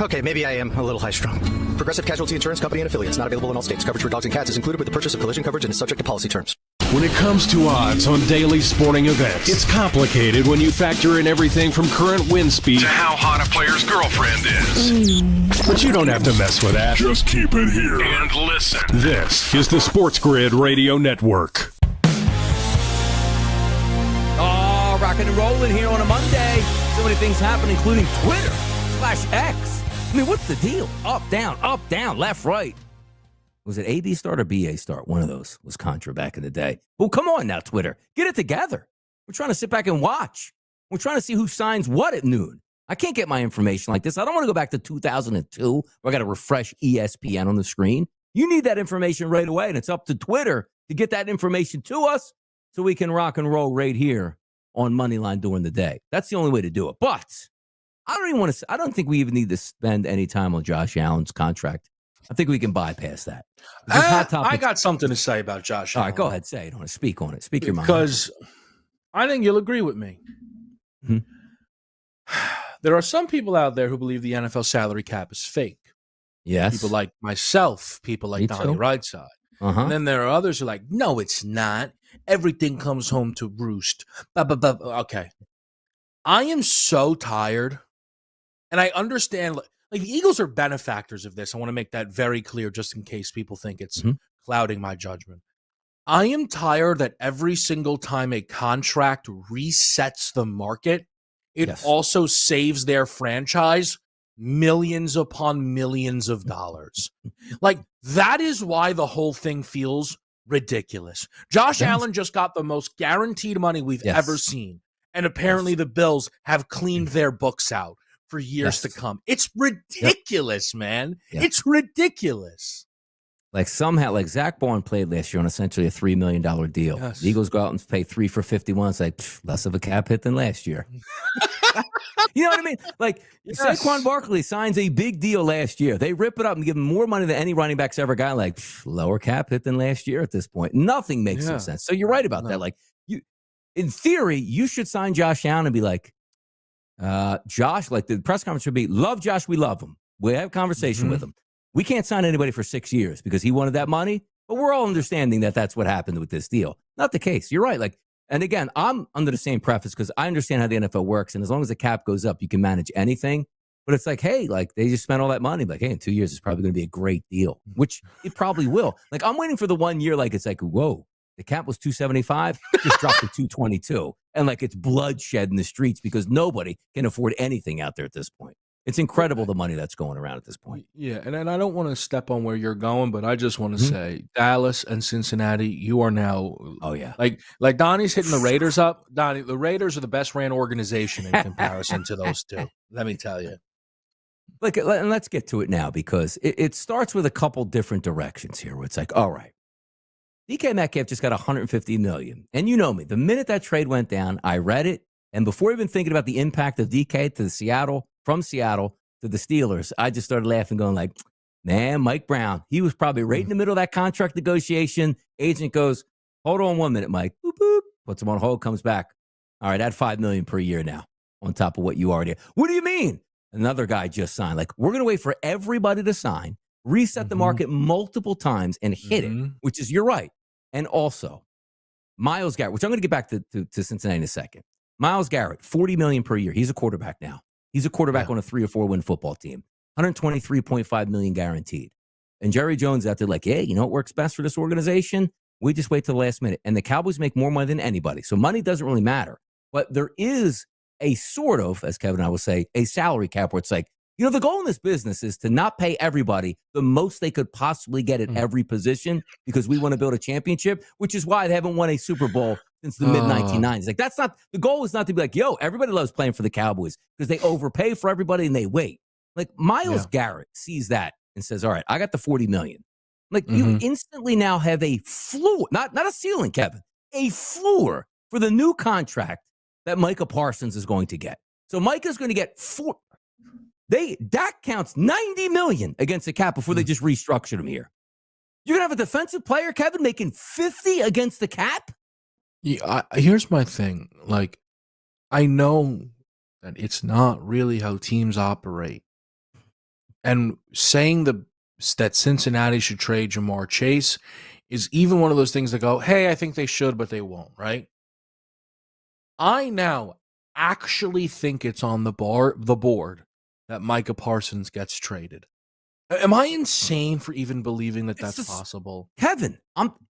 Okay, maybe I am a little high-strung. Progressive Casualty Insurance Company and Affiliates. Not available in all states. Coverage for dogs and cats is included with the purchase of collision coverage and is subject to policy terms. When it comes to odds on daily sporting events, it's complicated when you factor in everything from current wind speed to how hot a player's girlfriend is. But you don't have to mess with that. Just keep it here and listen. This is the Sports Grid Radio Network. Oh, rocking and rolling here on a Monday. So many things happen, including Twitter/X. I mean, what's the deal? Up, down, left, right. Was it AB start or BA start? One of those was Contra back in the day. Well, come on now, Twitter. Get it together. We're trying to sit back and watch. We're trying to see who signs what at noon. I can't get my information like this. I don't want to go back to 2002 where I got to refresh ESPN on the screen. You need that information right away, and it's up to Twitter to get that information to us so we can rock and roll right here on Moneyline during the day. That's the only way to do it. But I don't think we even need to spend any time on Josh Allen's contract. I think we can bypass that. I got something to say about Josh Allen. All right, go ahead. Say it. Speak on it. Speak your mind. Because I think you'll agree with me. Mm-hmm. There are some people out there who believe the NFL salary cap is fake. Yes. People like myself, people like Donnie Rightside. And then there are others who are like, no, it's not. Everything comes home to roost. Blah, blah, blah. Okay. I am so tired. And I understand, like the Eagles are benefactors of this. I want to make that very clear just in case people think it's clouding my judgment. I am tired that every single time a contract resets the market, it also saves their franchise millions upon millions of dollars. Like, that is why the whole thing feels ridiculous. Josh Allen just got the most guaranteed money we've ever seen. And apparently the Bills have cleaned their books out for years to come. It's ridiculous, man. It's ridiculous. Like somehow, like Zach Bourne played last year on essentially a $3 million deal. Yes. The Eagles go out and pay 3 for 51. It's like less of a cap hit than last year. You know what I mean? Like Saquon Barkley signs a big deal last year. They rip it up and give him more money than any running back's ever got. Like lower cap hit than last year at this point. Nothing makes some sense. So you're right about that. Like in theory, you should sign Josh Allen and be like, Josh, like the press conference should be, love Josh, we love him. We have a conversation with him. We can't sign anybody for 6 years because he wanted that money, but we're all understanding that that's what happened with this deal. Not the case. You're right. Like, and again, I'm under the same preface because I understand how the NFL works, and as long as the cap goes up, you can manage anything. But it's like, hey, like they just spent all that money. Like, hey, in 2 years, it's probably going to be a great deal, which it probably will. Like, I'm waiting for the 1 year. Like, it's like, whoa, the cap was 275, just dropped to 222, and like it's bloodshed in the streets because nobody can afford anything out there at this point. It's incredible the money that's going around at this point. Yeah, and I don't want to step on where you're going, but I just want to say Dallas and Cincinnati, you are now like Donnie's hitting the Raiders up. Donnie, the Raiders are the best ran organization in comparison to those two. Let me tell you. Like, and let's get to it now because it starts with a couple different directions here where it's like, all right, DK Metcalf just got $150 million. And you know me, the minute that trade went down, I read it. And before even thinking about the impact of DK from Seattle to the Steelers, I just started laughing, going like, man, Mike Brown, he was probably right in the middle of that contract negotiation. Agent goes, hold on 1 minute, Mike. Boop, boop. Puts him on hold, comes back. All right, add $5 million per year now on top of what you already have. What do you mean? Another guy just signed. Like, we're going to wait for everybody to sign, reset the market multiple times and hit it, which is, you're right. And also, Myles Garrett, which I'm going to get back to Cincinnati in a second. Myles Garrett, $40 million per year. He's a quarterback now. He's a quarterback on a 3 or 4 win football team. $123.5 million guaranteed. And Jerry Jones out there like, hey, you know what works best for this organization? We just wait till the last minute. And the Cowboys make more money than anybody. So money doesn't really matter. But there is a sort of, as Kevin and I will say, a salary cap where it's like, you know, the goal in this business is to not pay everybody the most they could possibly get at every position because we want to build a championship, which is why they haven't won a Super Bowl since the mid-1990s. Like, that's not, the goal is not to be like, yo, everybody loves playing for the Cowboys because they overpay for everybody and they wait. Like, Myles Garrett sees that and says, all right, I got the $40 million. Like, you instantly now have a floor, not a ceiling, Kevin, a floor for the new contract that Micah Parsons is going to get. So Micah's going to get Dak counts $90 million against the cap before they just restructured him here. You're going to have a defensive player, Kevin, making $50 against the cap? Yeah, here's my thing. Like, I know that it's not really how teams operate. And saying that Cincinnati should trade Jamar Chase is even one of those things that go, hey, I think they should, but they won't, right? I now actually think it's on the board that Micah Parsons gets traded. Am I insane for even believing that that's possible? Kevin,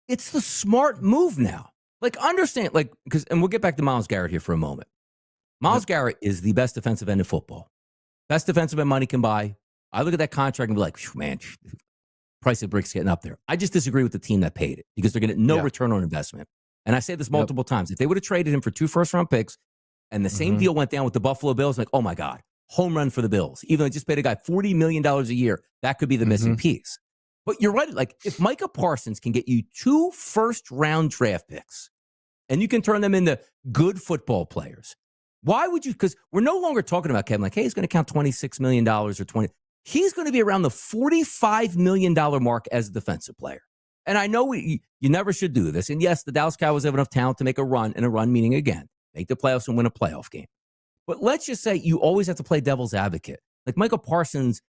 it's the smart move now. Like, understand, like, because, and we'll get back to Myles Garrett here for a moment. Myles Garrett is the best defensive end in football. Best defensive end money can buy. I look at that contract and be like, man, price of bricks getting up there. I just disagree with the team that paid it because they're getting no return on investment. And I say this multiple times. If they would have traded him for 2 first-round picks and the same deal went down with the Buffalo Bills, like, oh my God, home run for the Bills. Even though they just paid a guy $40 million a year, that could be the missing piece. But you're right. Like, if Micah Parsons can get you 2 first-round draft picks and you can turn them into good football players, why would you? Because we're no longer talking about Kevin like, hey, he's going to count $26 million or 20. He's going to be around the $45 million mark as a defensive player. And I know you never should do this. And yes, the Dallas Cowboys have enough talent to make a run, and a run meaning, again, make the playoffs and win a playoff game. But let's just say you always have to play devil's advocate. Like, Michael Parsons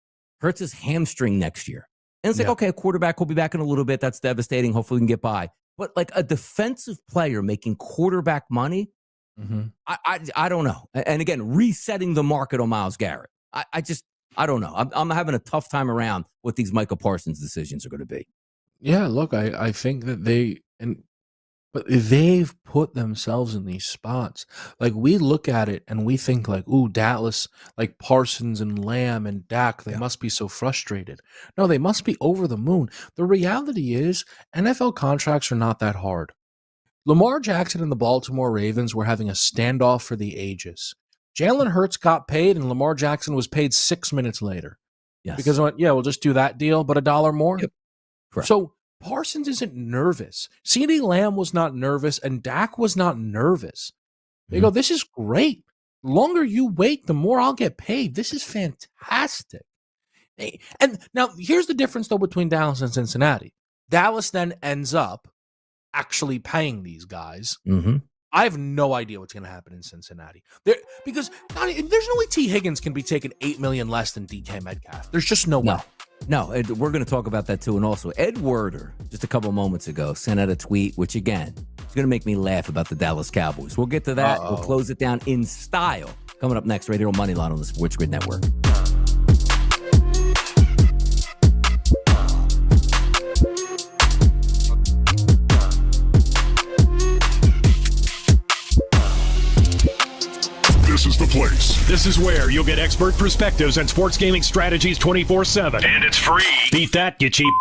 hurts his hamstring next year. And it's like, okay, a quarterback will be back in a little bit. That's devastating. Hopefully we can get by. But like a defensive player making quarterback money, I don't know. And again, resetting the market on Myles Garrett. I don't know. I'm having a tough time around what these Michael Parsons decisions are going to be. Yeah, look, I think that but they've put themselves in these spots. Like, we look at it and we think like, ooh, Dallas, like Parsons and Lamb and Dak, they must be so frustrated. No, they must be over the moon. The reality is NFL contracts are not that hard. Lamar Jackson and the Baltimore Ravens were having a standoff for the ages. Jalen Hurts got paid and Lamar Jackson was paid 6 minutes later. Yes. Because, we'll just do that deal, but $1 more. Yep. Correct. So Parsons isn't nervous. CeeDee Lamb was not nervous, and Dak was not nervous. They go, this is great. The longer you wait, the more I'll get paid. This is fantastic. And now here's the difference, though, between Dallas and Cincinnati. Dallas then ends up actually paying these guys. I have no idea what's going to happen in Cincinnati. Because there's no way T. Higgins can be taking $8 million less than DK Metcalf. There's just no way. No, we're going to talk about that too. And also, Ed Werder, just a couple moments ago, sent out a tweet, which again, is going to make me laugh about the Dallas Cowboys. We'll get to that. We'll close it down in style. Coming up next, Radio Moneyline on the Sports Grid Network. This is the place. This is where you'll get expert perspectives and sports gaming strategies 24/7. And it's free. Beat that, you cheap.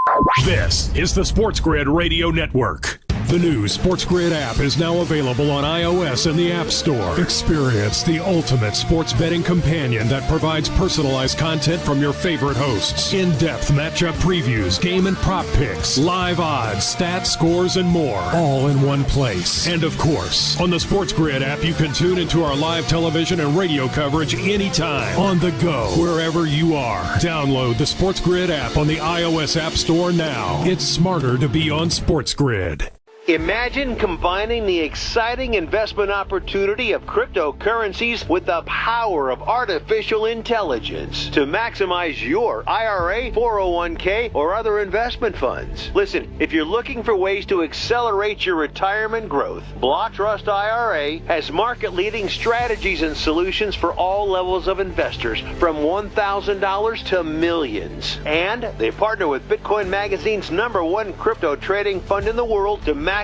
This is the Sports Grid Radio Network. The new Sports Grid app is now available on iOS and the App Store. Experience the ultimate sports betting companion that provides personalized content from your favorite hosts. In-depth matchup previews, game and prop picks, live odds, stats, scores, and more. All in one place. And of course, on the Sports Grid app, you can tune into our live television and radio coverage anytime. On the go, wherever you are. Download the Sports Grid app on the iOS App Store now. It's smarter to be on Sports Grid. Imagine combining the exciting investment opportunity of cryptocurrencies with the power of artificial intelligence to maximize your IRA, 401k, or other investment funds. Listen, if you're looking for ways to accelerate your retirement growth, Block Trust IRA has market-leading strategies and solutions for all levels of investors, from $1,000 to millions. And they partner with Bitcoin Magazine's #1 crypto trading fund in the world to maximize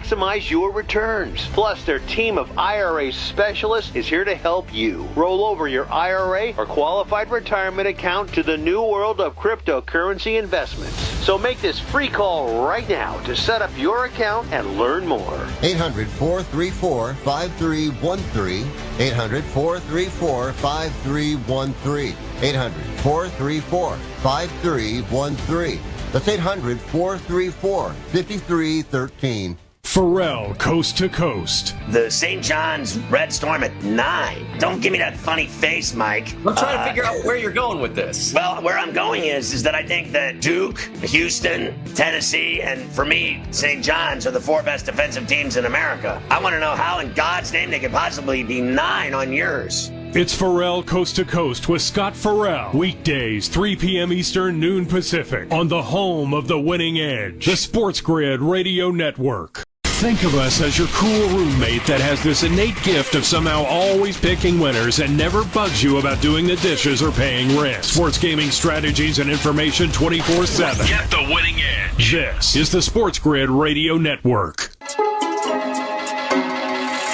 your returns. Plus, their team of IRA specialists is here to help you roll over your IRA or qualified retirement account to the new world of cryptocurrency investments. So make this free call right now to set up your account and learn more. 800-434-5313. 800-434-5313. 800-434-5313. That's 800-434-5313. Pharrell, Coast to Coast. The St. John's Red Storm at 9. Don't give me that funny face, Mike. I'm trying to figure out where you're going with this. Well, where I'm going is that I think that Duke, Houston, Tennessee, and for me, St. John's are the 4 best defensive teams in America. I want to know how in God's name they could possibly be 9 on yours. It's Pharrell Coast to Coast with Scott Pharrell. Weekdays, 3 p.m. Eastern, noon Pacific. On the home of the winning edge. The Sports Grid Radio Network. Think of us as your cool roommate that has this innate gift of somehow always picking winners and never bugs you about doing the dishes or paying rent. Sports gaming strategies and information 24/7. Get the winning edge. This is the Sports Grid Radio Network.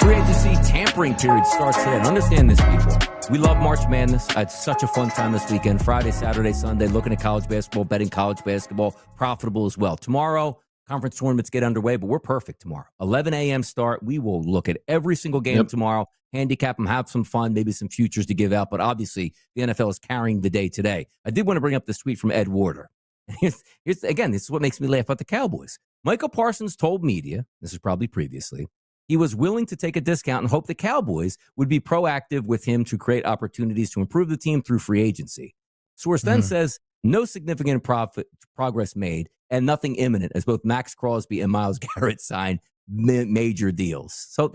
Free agency tampering period starts today. And understand this, people. We love March Madness. I had such a fun time this weekend. Friday, Saturday, Sunday, looking at college basketball, betting college basketball, profitable as well. Tomorrow, conference tournaments get underway, but we're perfect tomorrow. 11 a.m. start. We will look at every single game tomorrow, handicap them, have some fun, maybe some futures to give out. But obviously, the NFL is carrying the day today. I did want to bring up this tweet from Ed Werder. Here's again, this is what makes me laugh about the Cowboys. Micah Parsons told media, this is probably previously, he was willing to take a discount and hope the Cowboys would be proactive with him to create opportunities to improve the team through free agency. Source then says no significant progress made and nothing imminent as both Max Crosby and Myles Garrett signed major deals. So,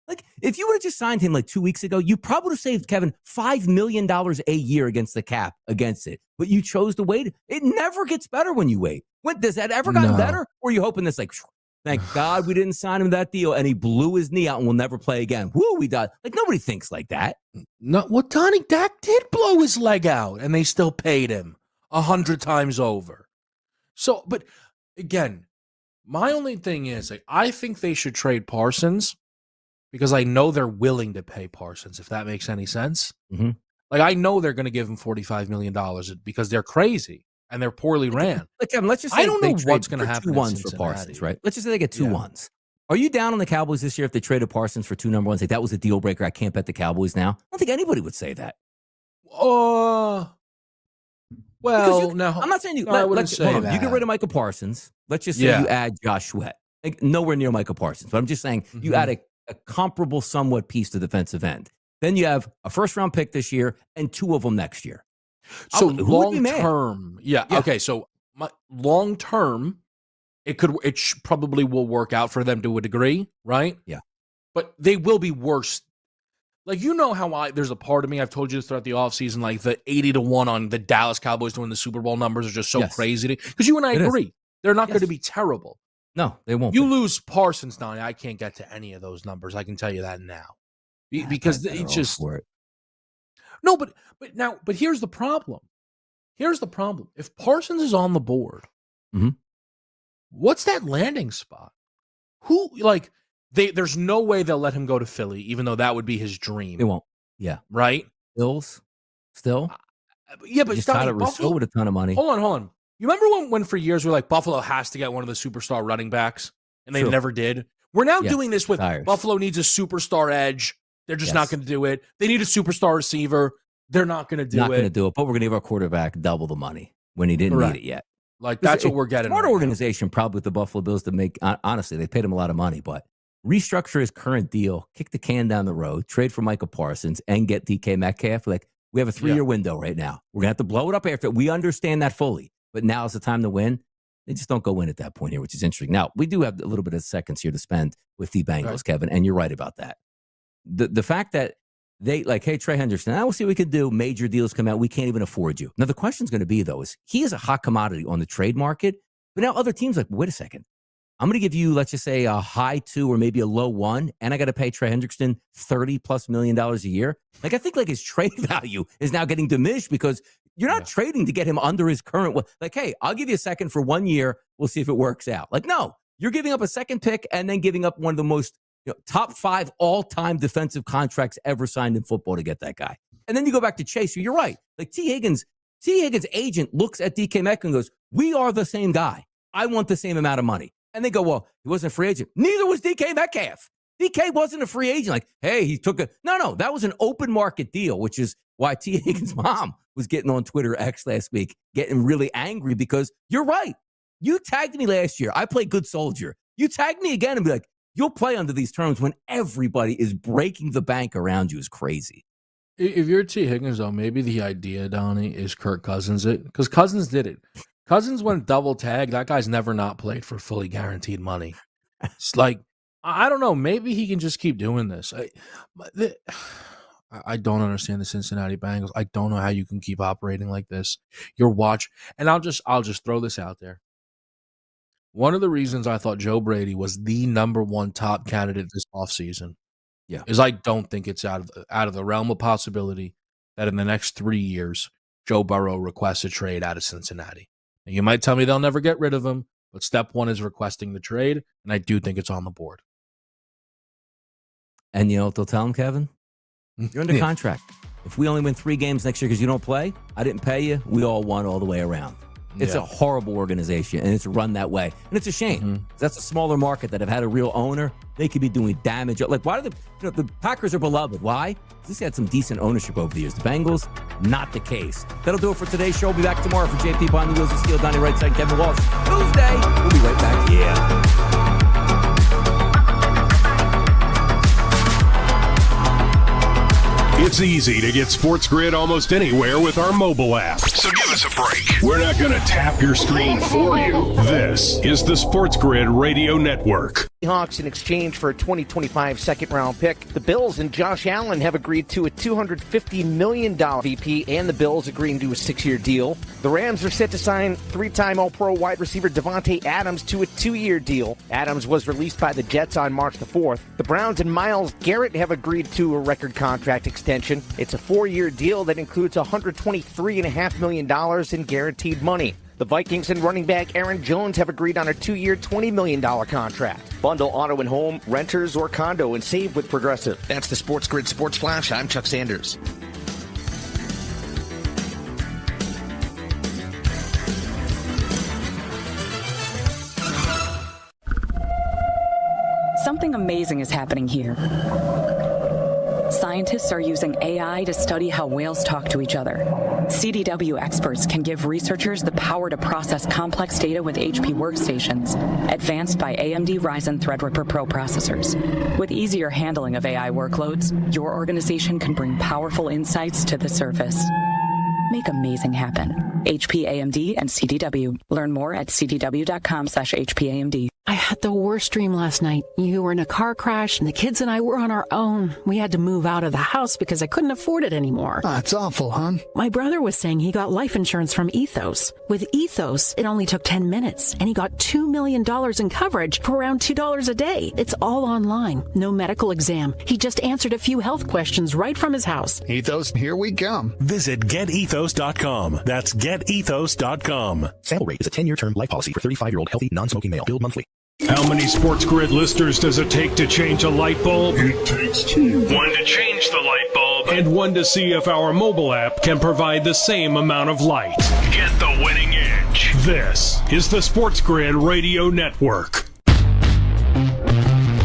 like, if you would have just signed him like 2 weeks ago, you probably would have saved Kevin $5 million a year against the cap against it. But you chose to wait. It never gets better when you wait. Does that ever gotten better? Or are you hoping this like, thank God we didn't sign him that deal and he blew his knee out and will never play again. Woo, we died. Like, nobody thinks like that. No, well, Donnie, Dak did blow his leg out and they still paid him 100 times over. So, but again, my only thing is, like, I think they should trade Parsons because I know they're willing to pay Parsons, if that makes any sense. Mm-hmm. Like, I know they're going to give him $45 million because they're crazy and they're poorly ran. Like, Kevin, let's just say I don't know what's going to happen. 2 ones for Parsons, right? Let's just say they get 2 ones. Are you down on the Cowboys this year if they traded Parsons for 2 number ones? Like, that was a deal breaker. I can't bet the Cowboys now. I don't think anybody would say that. Well, no. I'm not saying you. I wouldn't say that. You get rid of Micah Parsons. Let's just say you add Josh Sweat. Like, nowhere near Micah Parsons. But I'm just saying you add a comparable, somewhat piece to defensive end. Then you have a first-round pick this year and 2 of them next year. So long-term, okay. So long-term, it probably will work out for them to a degree, right? Yeah. But they will be worse. Like, you know how there's a part of me, I've told you this throughout the offseason, like the 80-1 on the Dallas Cowboys to win the Super Bowl numbers are just so crazy. Because you and I agree. They're not going to be terrible. No, they won't. You lose Parsons, Donnie, I can't get to any of those numbers. I can tell you that now. Because it's just... No, but here's the problem. If Parsons is on the board, what's that landing spot? There's no way they'll let him go to Philly, even though that would be his dream. They won't. Yeah. Right? Bills? Still? Yeah, but just Donnie, Buffalo with a ton of money. Hold on. You remember when for years we were like, Buffalo has to get one of the superstar running backs, and they never did? We're now doing this with Buffalo needs a superstar edge. They're just not going to do it. They need a superstar receiver. They're not going to do it. Not going to do it, but we're going to give our quarterback double the money when he didn't need it yet. Like, that's what we're getting. Smart organization probably with the Buffalo Bills to make, honestly, they paid him a lot of money, but restructure his current deal, kick the can down the road, trade for Micah Parsons, and get DK Metcalf. Like, we have a 3-year window right now. We're going to have to blow it up after. We understand that fully, but now is the time to win. They just don't go in at that point here, which is interesting. Now, we do have a little bit of seconds here to spend with the Bengals, Kevin, and you're right about that. The fact that they like, hey, Trey Hendrickson, we'll see what we can do. Major deals come out. We can't even afford you. Now, the question's going to be, though, is he is a hot commodity on the trade market, but now other teams like, wait a second. I'm going to give you, let's just say, a high 2 or maybe a low 1, and I got to pay Trey Hendrickson $30+ million a year. Like, I think like his trade value is now getting diminished because you're not trading to get him under his current. Like, hey, I'll give you a second for 1 year. We'll see if it works out. Like, no, you're giving up a second pick and then giving up one of the most top 5 all-time defensive contracts ever signed in football to get that guy. And then you go back to Chase. You're right. Like T. Higgins' agent looks at DK Metcalf and goes, we are the same guy. I want the same amount of money. And they go, well, he wasn't a free agent. Neither was DK Metcalf. DK wasn't a free agent. Like, hey, he took No, that was an open market deal, which is why T. Higgins' mom was getting on Twitter X last week, getting really angry because you're right. You tagged me last year. I played good soldier. You tag me again and be like, you'll play under these terms when everybody is breaking the bank around you is crazy. If you're T. Higgins, though, maybe the idea, Donnie, is Kirk Cousins it. Because Cousins did it. Cousins went double tag. That guy's never not played for fully guaranteed money. It's like, I don't know. Maybe he can just keep doing this. I don't understand the Cincinnati Bengals. I don't know how you can keep operating like this. And I'll just throw this out there. One of the reasons I thought Joe Brady was the number 1 top candidate this offseason is I don't think it's out of the realm of possibility that in the next 3 years, Joe Burrow requests a trade out of Cincinnati. And you might tell me they'll never get rid of him, but step 1 is requesting the trade, and I do think it's on the board. And you know what they'll tell him, Kevin? You're under contract. If we only win 3 games next year because you don't play, I didn't pay you, we all won all the way around. It's a horrible organization, and it's run that way. And it's a shame. That's a smaller market that have had a real owner. They could be doing damage. Like, why do the Packers are beloved? Why? Because they had some decent ownership over the years. The Bengals, not the case. That'll do it for today's show. We'll be back tomorrow for JP Bond, the Wheels of Steel, Donnie right side, Kevin Walsh. Tuesday, we'll be right back. Yeah. It's easy to get Sports Grid almost anywhere with our mobile app. So give us a break. We're not going to tap your screen for you. This is the Sports Grid Radio Network. Hawks in exchange for a 2025 second-round pick. The Bills and Josh Allen have agreed to a $250 million VP, and the Bills agreeing to a 6-year deal. The Rams are set to sign three-time All-Pro wide receiver Davante Adams to a 2-year deal. Adams was released by the Jets on March the 4th. The Browns and Myles Garrett have agreed to a record contract extension. It's a 4-year deal that includes $123.5 million in guaranteed money. The Vikings and running back Aaron Jones have agreed on a 2-year, $20 million contract. Bundle auto and home, renters, or condo and save with Progressive. That's the Sports Grid Sports Flash. I'm Chuck Sanders. Something amazing is happening here. Scientists are using AI to study how whales talk to each other. CDW experts can give researchers the power to process complex data with HP workstations, advanced by AMD Ryzen Threadripper Pro processors. With easier handling of AI workloads, your organization can bring powerful insights to the surface. Make amazing happen. HP, AMD, and CDW. Learn more at cdw.com/HPAMD. I had the worst dream last night. You were in a car crash, and the kids and I were on our own. We had to move out of the house because I couldn't afford it anymore. That's awful, hon. My brother was saying he got life insurance from Ethos. With Ethos, it only took 10 minutes, and he got $2 million in coverage for around $2 a day. It's all online. No medical exam. He just answered a few health questions right from his house. Ethos, here we come. Visit getethos.com. That's getethos.com. Sample rate is a 10-year term life policy for 35-year-old healthy, non-smoking male. Billed monthly. How many Sports Grid listeners does it take to change a light bulb? It takes two. One to change the light bulb. And one to see if our mobile app can provide the same amount of light. Get the winning edge. This is the Sports Grid Radio Network.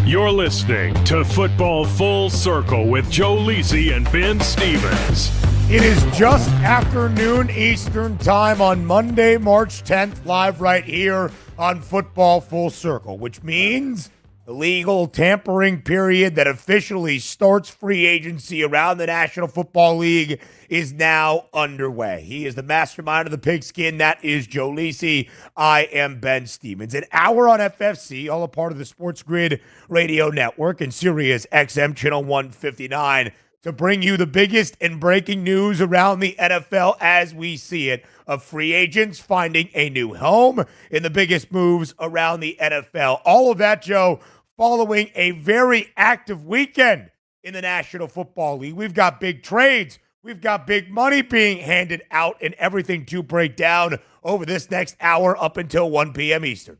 You're listening to Football Full Circle with Joe Lisi and Ben Stevens. It is just after noon Eastern time on Monday, March 10th, live right here on Football Full Circle, which means the legal tampering period that officially starts free agency around the National Football League is now underway. He is the mastermind of the pigskin. That is Joe Lisi. I am Ben Stevens. An hour on FFC, all a part of the Sports Grid Radio Network and Sirius XM Channel 159 to bring you the biggest and breaking news around the NFL as we see it, of free agents finding a new home in the biggest moves around the NFL. All of that, Joe, following a very active weekend in the National Football League. We've got big trades. We've got big money being handed out and everything to break down over this next hour up until 1 p.m. Eastern.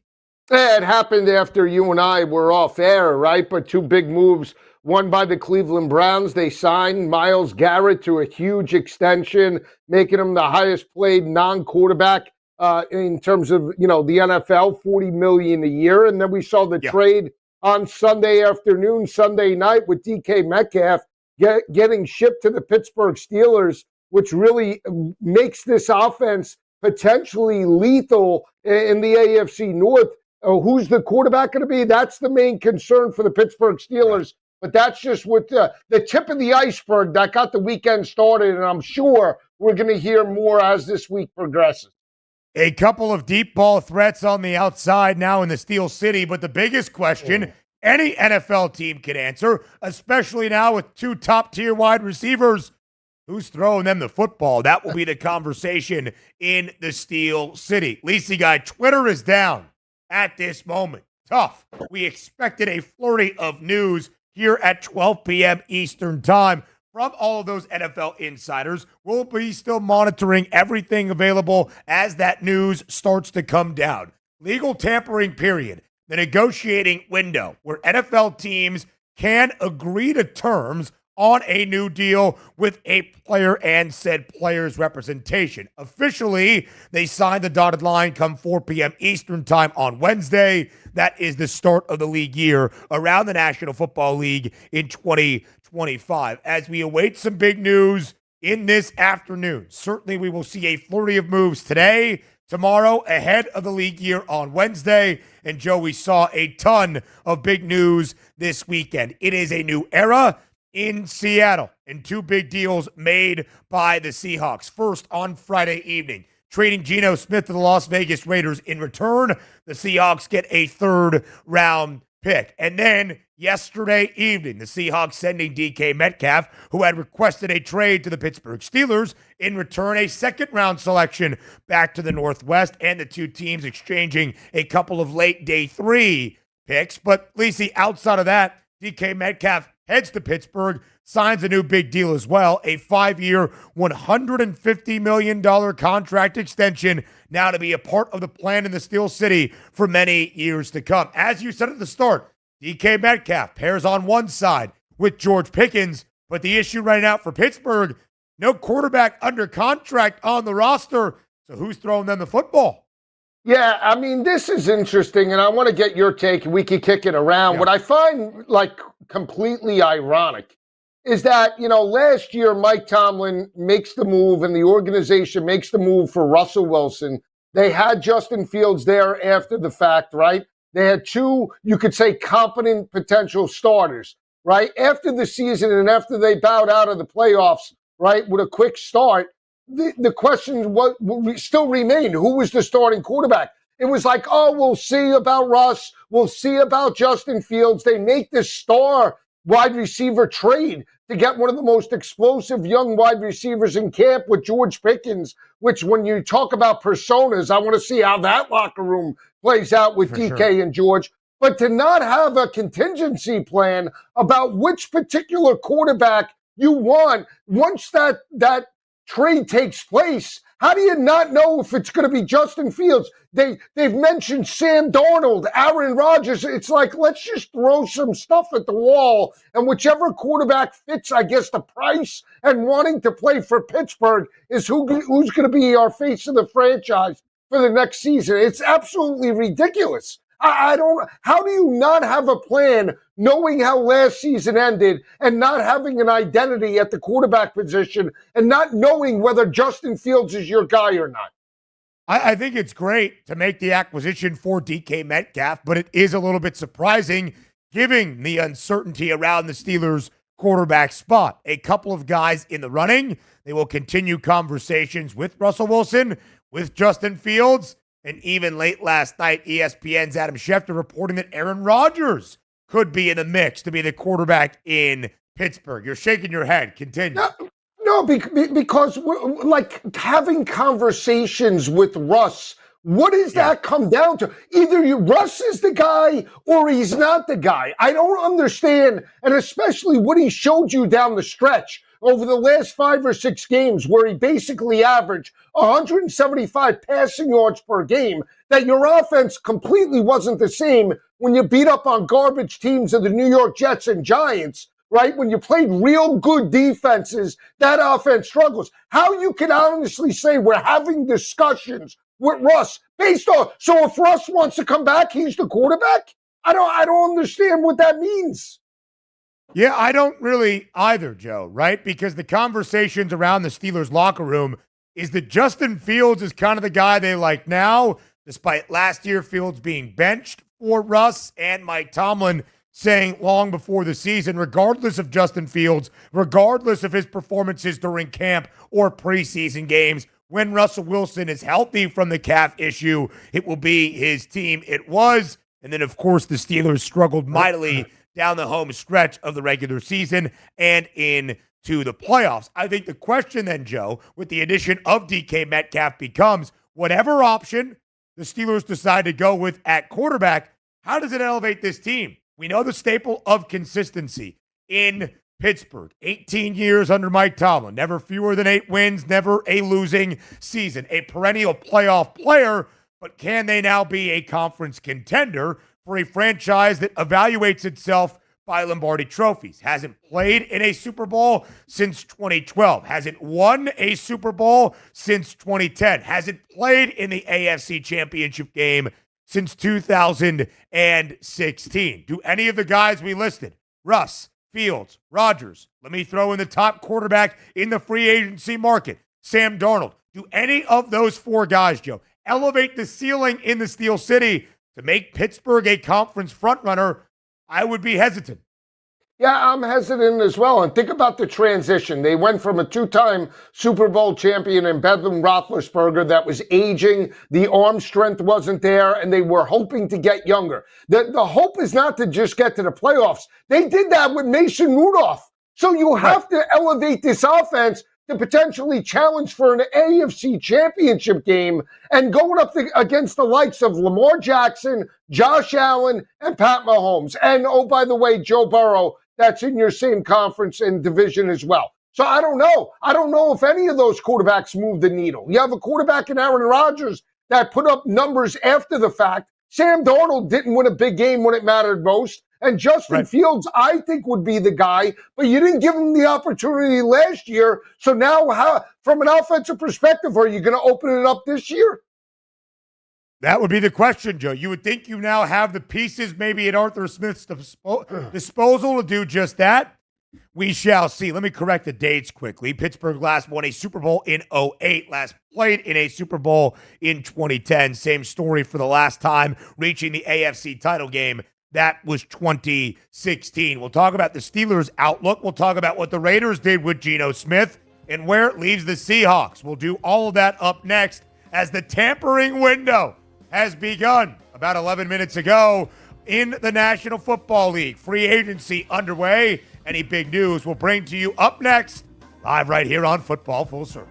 Yeah, it happened after you and I were off air, right? But two big moves. One by the Cleveland Browns. They signed Myles Garrett to a huge extension, making him the highest paid non-quarterback in terms of, the NFL, $40 million a year. And then we saw the trade on Sunday afternoon, Sunday night with DK Metcalf getting shipped to the Pittsburgh Steelers, which really makes this offense potentially lethal in the AFC North. Who's the quarterback going to be? That's the main concern for the Pittsburgh Steelers. But that's just what the tip of the iceberg that got the weekend started, and I'm sure we're going to hear more as this week progresses. A couple of deep ball threats on the outside now in the Steel City, but the biggest question any NFL team can answer, especially now with two top-tier wide receivers, who's throwing them the football? That will be the conversation in the Steel City. Lisi Guy, Twitter is down at this moment. Tough. We expected a flurry of news here at 12 p.m. Eastern time from all of those NFL insiders. We'll be still monitoring everything available as that news starts to come down. Legal tampering period, the negotiating window where NFL teams can agree to terms on a new deal with a player and said player's representation. Officially, they signed the dotted line come 4 p.m. Eastern time on Wednesday. That is the start of the league year around the National Football League in 2025. As we await some big news in this afternoon. Certainly we will see a flurry of moves today, tomorrow, ahead of the league year on Wednesday. And Joe, we saw a ton of big news this weekend. It is a new era in Seattle and two big deals made by the Seahawks. First, on Friday evening, trading Geno Smith to the Las Vegas Raiders. In return, the Seahawks get a third-round pick. And then yesterday evening, the Seahawks sending DK Metcalf, who had requested a trade to the Pittsburgh Steelers, in return a second-round selection back to the Northwest, and the two teams exchanging a couple of late day 3 picks. But, Lisi, outside of that, DK Metcalf heads to Pittsburgh, signs a new big deal as well, a 5-year, $150 million contract extension, now to be a part of the plan in the Steel City for many years to come. As you said at the start, DK Metcalf pairs on one side with George Pickens, but the issue right now for Pittsburgh, no quarterback under contract on the roster, so who's throwing them the football? Yeah, I mean, this is interesting, and I want to get your take. We could kick it around. Yeah. What I find, completely ironic is that, last year Mike Tomlin makes the move and the organization makes the move for Russell Wilson. They had Justin Fields there after the fact, right? They had two, you could say, competent potential starters, right? After the season and after they bowed out of the playoffs, right, with a quick start, the question still remained, who was the starting quarterback? It was like, we'll see about Russ. We'll see about Justin Fields. They make this star wide receiver trade to get one of the most explosive young wide receivers in camp with George Pickens, which when you talk about personas, I want to see how that locker room plays out with DK and George. But to not have a contingency plan about which particular quarterback you want once that trade takes place, how do you not know if it's going to be Justin Fields? They've mentioned Sam Darnold, Aaron Rodgers. It's like, let's just throw some stuff at the wall, and whichever quarterback fits, I guess, the price and wanting to play for Pittsburgh is who's going to be our face of the franchise for the next season. It's absolutely ridiculous. I don't. How do you not have a plan knowing how last season ended and not having an identity at the quarterback position and not knowing whether Justin Fields is your guy or not? I think it's great to make the acquisition for DK Metcalf, but it is a little bit surprising given the uncertainty around the Steelers' quarterback spot. A couple of guys in the running. They will continue conversations with Russell Wilson, with Justin Fields, and even late last night, ESPN's Adam Schefter reporting that Aaron Rodgers could be in the mix to be the quarterback in Pittsburgh. You're shaking your head. Continue. No, because having conversations with Russ, what does that come down to? Either Russ is the guy or he's not the guy. I don't understand, and especially what he showed you down the stretch over the last 5 or 6 games where he basically averaged 175 passing yards per game, that your offense completely wasn't the same when you beat up on garbage teams of the New York Jets and Giants, right? When you played real good defenses, that offense struggles. How you can honestly say we're having discussions with Russ based on, so if Russ wants to come back, he's the quarterback? I don't understand what that means. Yeah, I don't really either, Joe, right? Because the conversations around the Steelers locker room is that Justin Fields is kind of the guy they like now, despite last year Fields being benched for Russ, and Mike Tomlin saying long before the season, regardless of Justin Fields, regardless of his performances during camp or preseason games, when Russell Wilson is healthy from the calf issue, it will be his team. It was. And then, of course, the Steelers struggled mightily down the home stretch of the regular season and into the playoffs. I think the question then, Joe, with the addition of DK Metcalf becomes, whatever option the Steelers decide to go with at quarterback, how does it elevate this team? We know the staple of consistency in Pittsburgh. 18 years under Mike Tomlin, never fewer than 8 wins, never a losing season, a perennial playoff player, but can they now be a conference contender for a franchise that evaluates itself by Lombardi trophies? Hasn't played in a Super Bowl since 2012. Hasn't won a Super Bowl since 2010. Hasn't played in the AFC Championship game since 2016. Do any of the guys we listed, Russ, Fields, Rodgers. Let me throw in the top quarterback in the free agency market, Sam Darnold. Do any of those four guys, Joe, elevate the ceiling in the Steel City to make Pittsburgh a conference frontrunner? I would be hesitant. Yeah, I'm hesitant as well. And think about the transition. They went from a two-time Super Bowl champion in Ben Roethlisberger that was aging. The arm strength wasn't there, and they were hoping to get younger. The hope is not to just get to the playoffs. They did that with Mason Rudolph. So you have to elevate this offense to potentially challenge for an AFC championship game and going up against the likes of Lamar Jackson, Josh Allen, and Pat Mahomes. And, oh, by the way, Joe Burrow, that's in your same conference and division as well. So I don't know. I don't know if any of those quarterbacks move the needle. You have a quarterback in Aaron Rodgers that put up numbers after the fact. Sam Darnold didn't win a big game when it mattered most. And Justin Fields, I think, would be the guy, but you didn't give him the opportunity last year. So now, from an offensive perspective, are you going to open it up this year? That would be the question, Joe. You would think you now have the pieces maybe at Arthur Smith's disposal to do just that. We shall see. Let me correct the dates quickly. Pittsburgh last won a Super Bowl in 2008, last played in a Super Bowl in 2010. Same story for the last time reaching the AFC title game. That was 2016. We'll talk about the Steelers' outlook. We'll talk about what the Raiders did with Geno Smith and where it leaves the Seahawks. We'll do all of that up next as the tampering window has begun about 11 minutes ago in the National Football League. Free agency underway. Any big news we'll bring to you up next, live right here on Football Full Circle.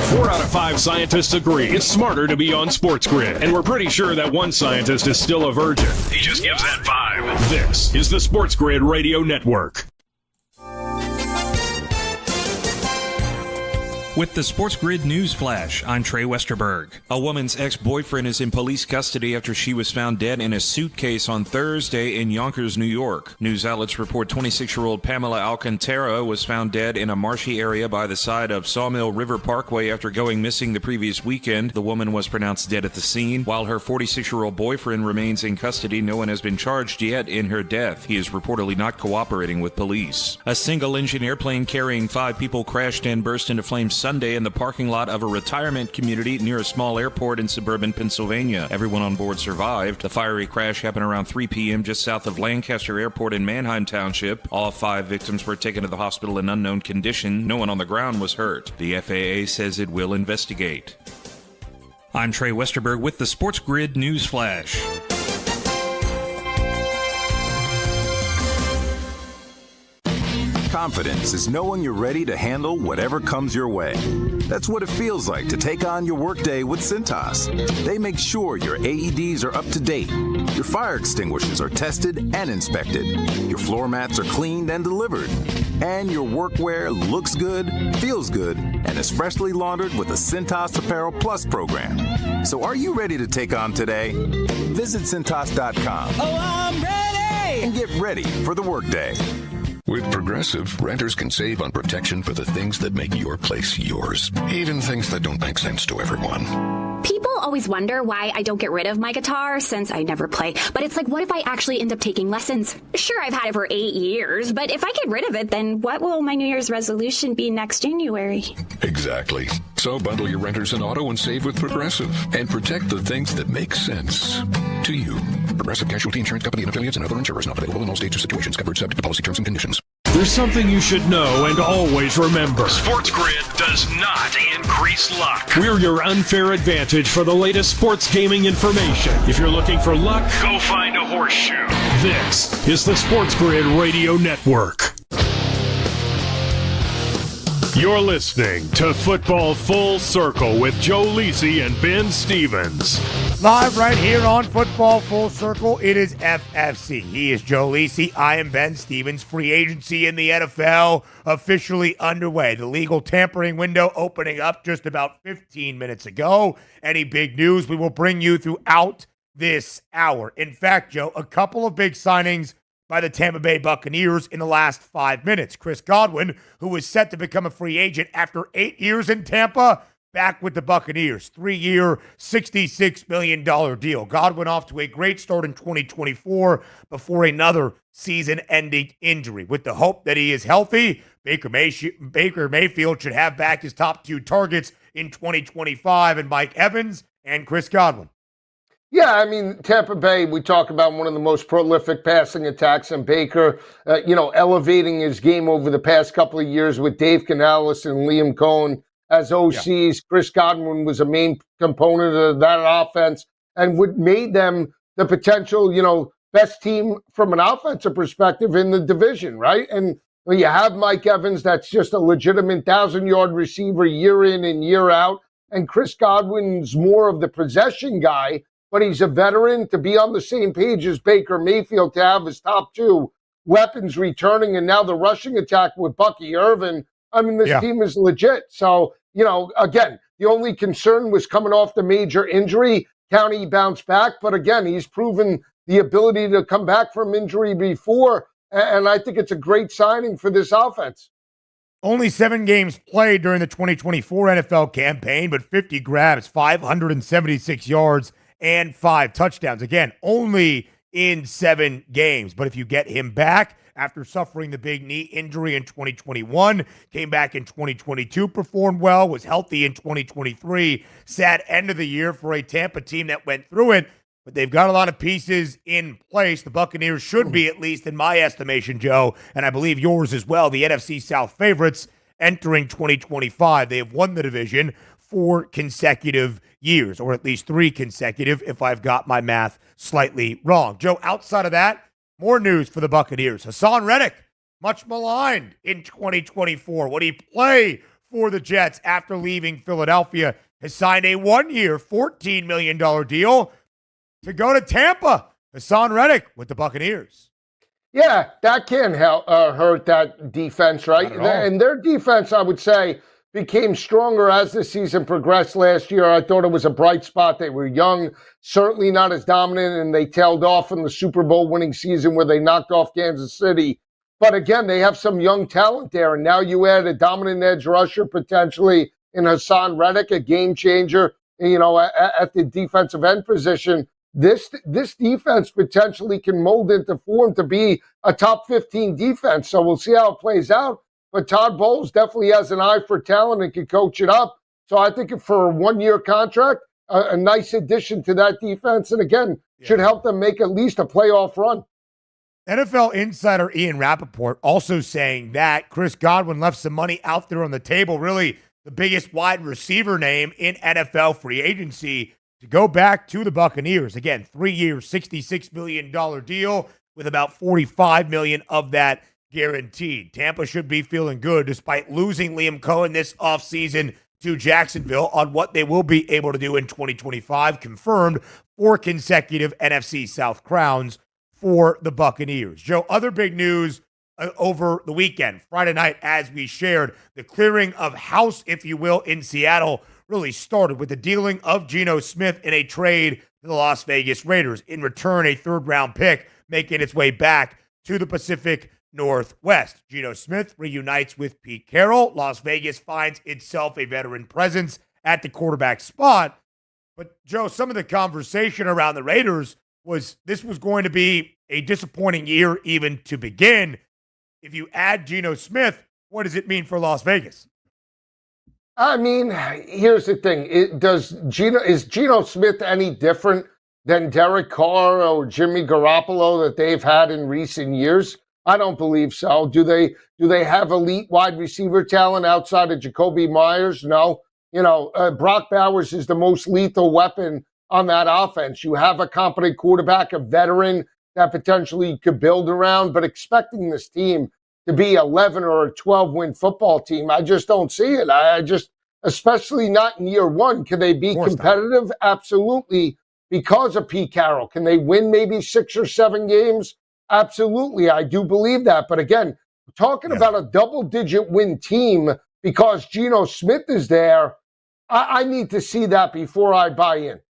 4 out of 5 scientists agree it's smarter to be on Sports Grid. And we're pretty sure that one scientist is still a virgin. He just gives that vibe. This is the Sports Grid Radio Network. With the Sports Grid News Flash, I'm Trey Westerberg. A woman's ex-boyfriend is in police custody after she was found dead in a suitcase on Thursday in Yonkers, New York. News outlets report 26-year-old Pamela Alcantara was found dead in a marshy area by the side of Sawmill River Parkway after going missing the previous weekend. The woman was pronounced dead at the scene. While her 46-year-old boyfriend remains in custody, no one has been charged yet in her death. He is reportedly not cooperating with police. A single-engine airplane carrying 5 people crashed and burst into flames Sunday in the parking lot of a retirement community near a small airport in suburban Pennsylvania. Everyone on board survived. The fiery crash happened around 3 p.m. just south of Lancaster Airport in Manheim Township. All 5 victims were taken to the hospital in unknown condition. No one on the ground was hurt. The FAA says it will investigate. I'm Trey Westerberg with the Sports Grid News Flash. Confidence is knowing you're ready to handle whatever comes your way. That's what it feels like to take on your workday with Cintas. They make sure your AEDs are up to date, your fire extinguishers are tested and inspected, your floor mats are cleaned and delivered, and your workwear looks good, feels good, and is freshly laundered with the Cintas Apparel Plus program. So are you ready to take on today? Visit Cintas.com. Oh, I'm ready! And get ready for the workday. With Progressive, renters can save on protection for the things that make your place yours, even things that don't make sense to everyone. People always wonder why I don't get rid of my guitar since I never play. But it's like, what if I actually end up taking lessons? Sure, I've had it for 8 years, but if I get rid of it, then what will my New Year's resolution be next January? Exactly. So bundle your renters and auto and save with Progressive and protect the things that make sense to you. Progressive Casualty Insurance Company and affiliates and other insurers not available in all states or situations. Covered subject to policy terms and conditions. There's something you should know and always remember. Sports Grid does not increase luck. We're your unfair advantage for the latest sports gaming information. If you're looking for luck, go find a horseshoe. This is the Sports Grid Radio Network. You're listening to Football Full Circle with Joe Lisi and Ben Stevens. Live right here on Football Full Circle, it is FFC. He is Joe Lisi. I am Ben Stevens. Free agency in the NFL officially underway. The legal tampering window opening up just about 15 minutes ago. Any big news we will bring you throughout this hour. In fact, Joe, a couple of big signings by the Tampa Bay Buccaneers in the last 5 minutes. Chris Godwin, who was set to become a free agent after 8 years in Tampa, back with the Buccaneers. 3-year, $66 million deal. Godwin off to a great start in 2024 before another season-ending injury. With the hope that he is healthy, Baker Mayfield should have back his top 2 targets in 2025 and Mike Evans and Chris Godwin. Yeah, I mean, Tampa Bay, we talk about one of the most prolific passing attacks, and Baker, elevating his game over the past couple of years with Dave Canales and Liam Cohen as OCs. Yeah. Chris Godwin was a main component of that offense and what made them the potential, best team from an offensive perspective in the division, right? And when you have Mike Evans, that's just a legitimate 1,000-yard receiver year in and year out, and Chris Godwin's more of the possession guy, but he's a veteran to be on the same page as Baker Mayfield, to have his top 2 weapons returning, and now the rushing attack with Bucky Irvin. I mean, this team is legit. So, again, the only concern was coming off the major injury. County bounced back, but again, he's proven the ability to come back from injury before, and I think it's a great signing for this offense. Only 7 games played during the 2024 NFL campaign, but 50 grabs, 576 yards, and 5 touchdowns. Again, only in 7 games. But if you get him back after suffering the big knee injury in 2021, came back in 2022, performed well, was healthy in 2023, sad end of the year for a Tampa team that went through it, but they've got a lot of pieces in place. The Buccaneers should be, at least in my estimation, Joe, and I believe yours as well, the NFC South favorites entering 2025. They have won the division 4 consecutive years, or at least 3 consecutive, if I've got my math slightly wrong. Joe, outside of that, more news for the Buccaneers. Hassan Reddick, much maligned in 2024. Would he play for the Jets after leaving Philadelphia? Has signed a 1-year, $14 million deal to go to Tampa. Hassan Reddick with the Buccaneers. Yeah, that can hurt that defense, right? And their defense, I would say, became stronger as the season progressed last year. I thought it was a bright spot. They were young, certainly not as dominant, and they tailed off in the Super Bowl winning season where they knocked off Kansas City. But again, they have some young talent there, and now you add a dominant edge rusher potentially in Hassan Reddick, a game changer, at the defensive end position. This defense potentially can mold into form to be a top 15 defense. So we'll see how it plays out. But Todd Bowles definitely has an eye for talent and can coach it up. So I think for a 1-year contract, a nice addition to that defense. And again, should help them make at least a playoff run. NFL insider Ian Rappaport also saying that Chris Godwin left some money out there on the table, really the biggest wide receiver name in NFL free agency, to go back to the Buccaneers. Again, 3 years, $66 million deal with about $45 million of that guaranteed. Tampa should be feeling good despite losing Liam Cohen this offseason to Jacksonville on what they will be able to do in 2025. Confirmed 4 consecutive NFC South crowns for the Buccaneers. Joe, other big news over the weekend, Friday night, as we shared, the clearing of house, if you will, in Seattle really started with the dealing of Geno Smith in a trade to the Las Vegas Raiders. In return, a 3rd-round pick making its way back to the Pacific Northwest. Geno Smith reunites with Pete Carroll. Las Vegas finds itself a veteran presence at the quarterback spot. But, Joe, some of the conversation around the Raiders was this was going to be a disappointing year even to begin. If you add Geno Smith, what does it mean for Las Vegas? I mean, here's the thing. Is Geno Smith any different than Derek Carr or Jimmy Garoppolo that they've had in recent years? I don't believe so. Do they have elite wide receiver talent outside of Jacoby Myers? No. Brock Bowers is the most lethal weapon on that offense. You have a competent quarterback, a veteran that potentially you could build around, but expecting this team to be 11 or a 12-win football team, I just don't see it. Especially not in year 1. Can they be competitive? Absolutely, because of Pete Carroll. Can they win maybe 6 or 7 games? Absolutely, I do believe that. But again, talking about a double-digit win team because Geno Smith is there, I need to see that before I buy in.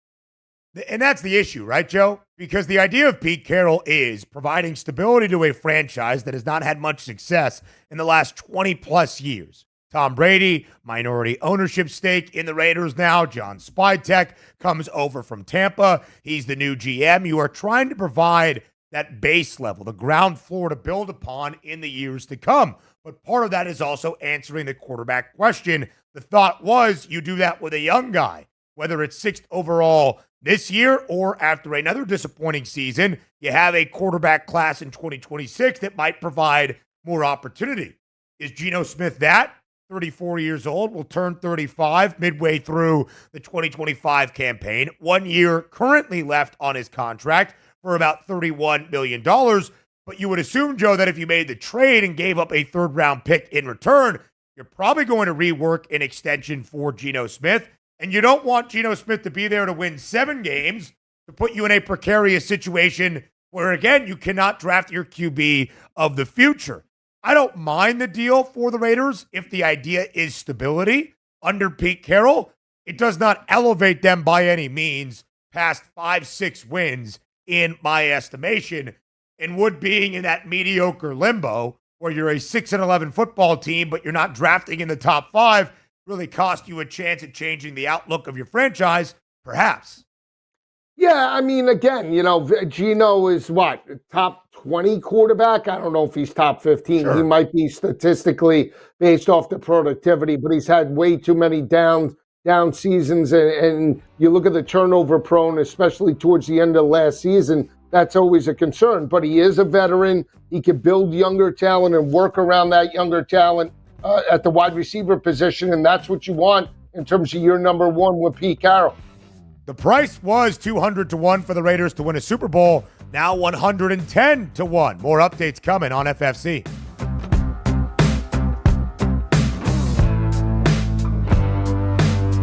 And that's the issue, right, Joe? Because the idea of Pete Carroll is providing stability to a franchise that has not had much success in the last 20-plus years. Tom Brady, minority ownership stake in the Raiders now. John Spytek comes over from Tampa. He's the new GM. You are trying to provide that base level, the ground floor to build upon in the years to come. But part of that is also answering the quarterback question. The thought was you do that with a young guy, whether it's 6th overall this year or after another disappointing season, you have a quarterback class in 2026 that might provide more opportunity. Is Geno Smith that? 34 years old, will turn 35 midway through the 2025 campaign. 1 year currently left on his contract for about $31 million. But you would assume, Joe, that if you made the trade and gave up a third-round pick in return, you're probably going to rework an extension for Geno Smith. And you don't want Geno Smith to be there to win 7 games, to put you in a precarious situation where, again, you cannot draft your QB of the future. I don't mind the deal for the Raiders if the idea is stability under Pete Carroll. It does not elevate them by any means past 5-6 wins in my estimation, and would being in that mediocre limbo where you're a 6-11 football team, but you're not drafting in the top 5, really cost you a chance at changing the outlook of your franchise, perhaps. Yeah, I mean, again, Geno is what, top 20 quarterback? I don't know if he's top 15. Sure. He might be statistically based off the productivity, but he's had way too many down seasons. And you look at the turnover prone, especially towards the end of last season, that's always a concern. But he is a veteran. He can build younger talent and work around that younger talent at the wide receiver position. And that's what you want in terms of your number one with Pete Carroll. The price was 200-1 for the Raiders to win a Super Bowl. Now 110-1. More updates coming on FFC.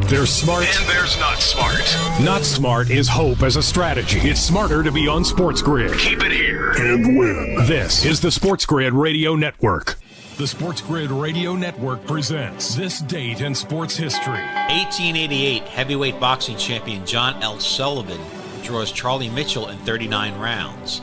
There's smart. And there's not smart. Not smart is hope as a strategy. It's smarter to be on Sports Grid. Keep it here. And win. This is the Sports Grid Radio Network. The Sports Grid Radio Network presents This Date in Sports History. 1888 heavyweight boxing champion John L. Sullivan draws Charlie Mitchell in 39 rounds.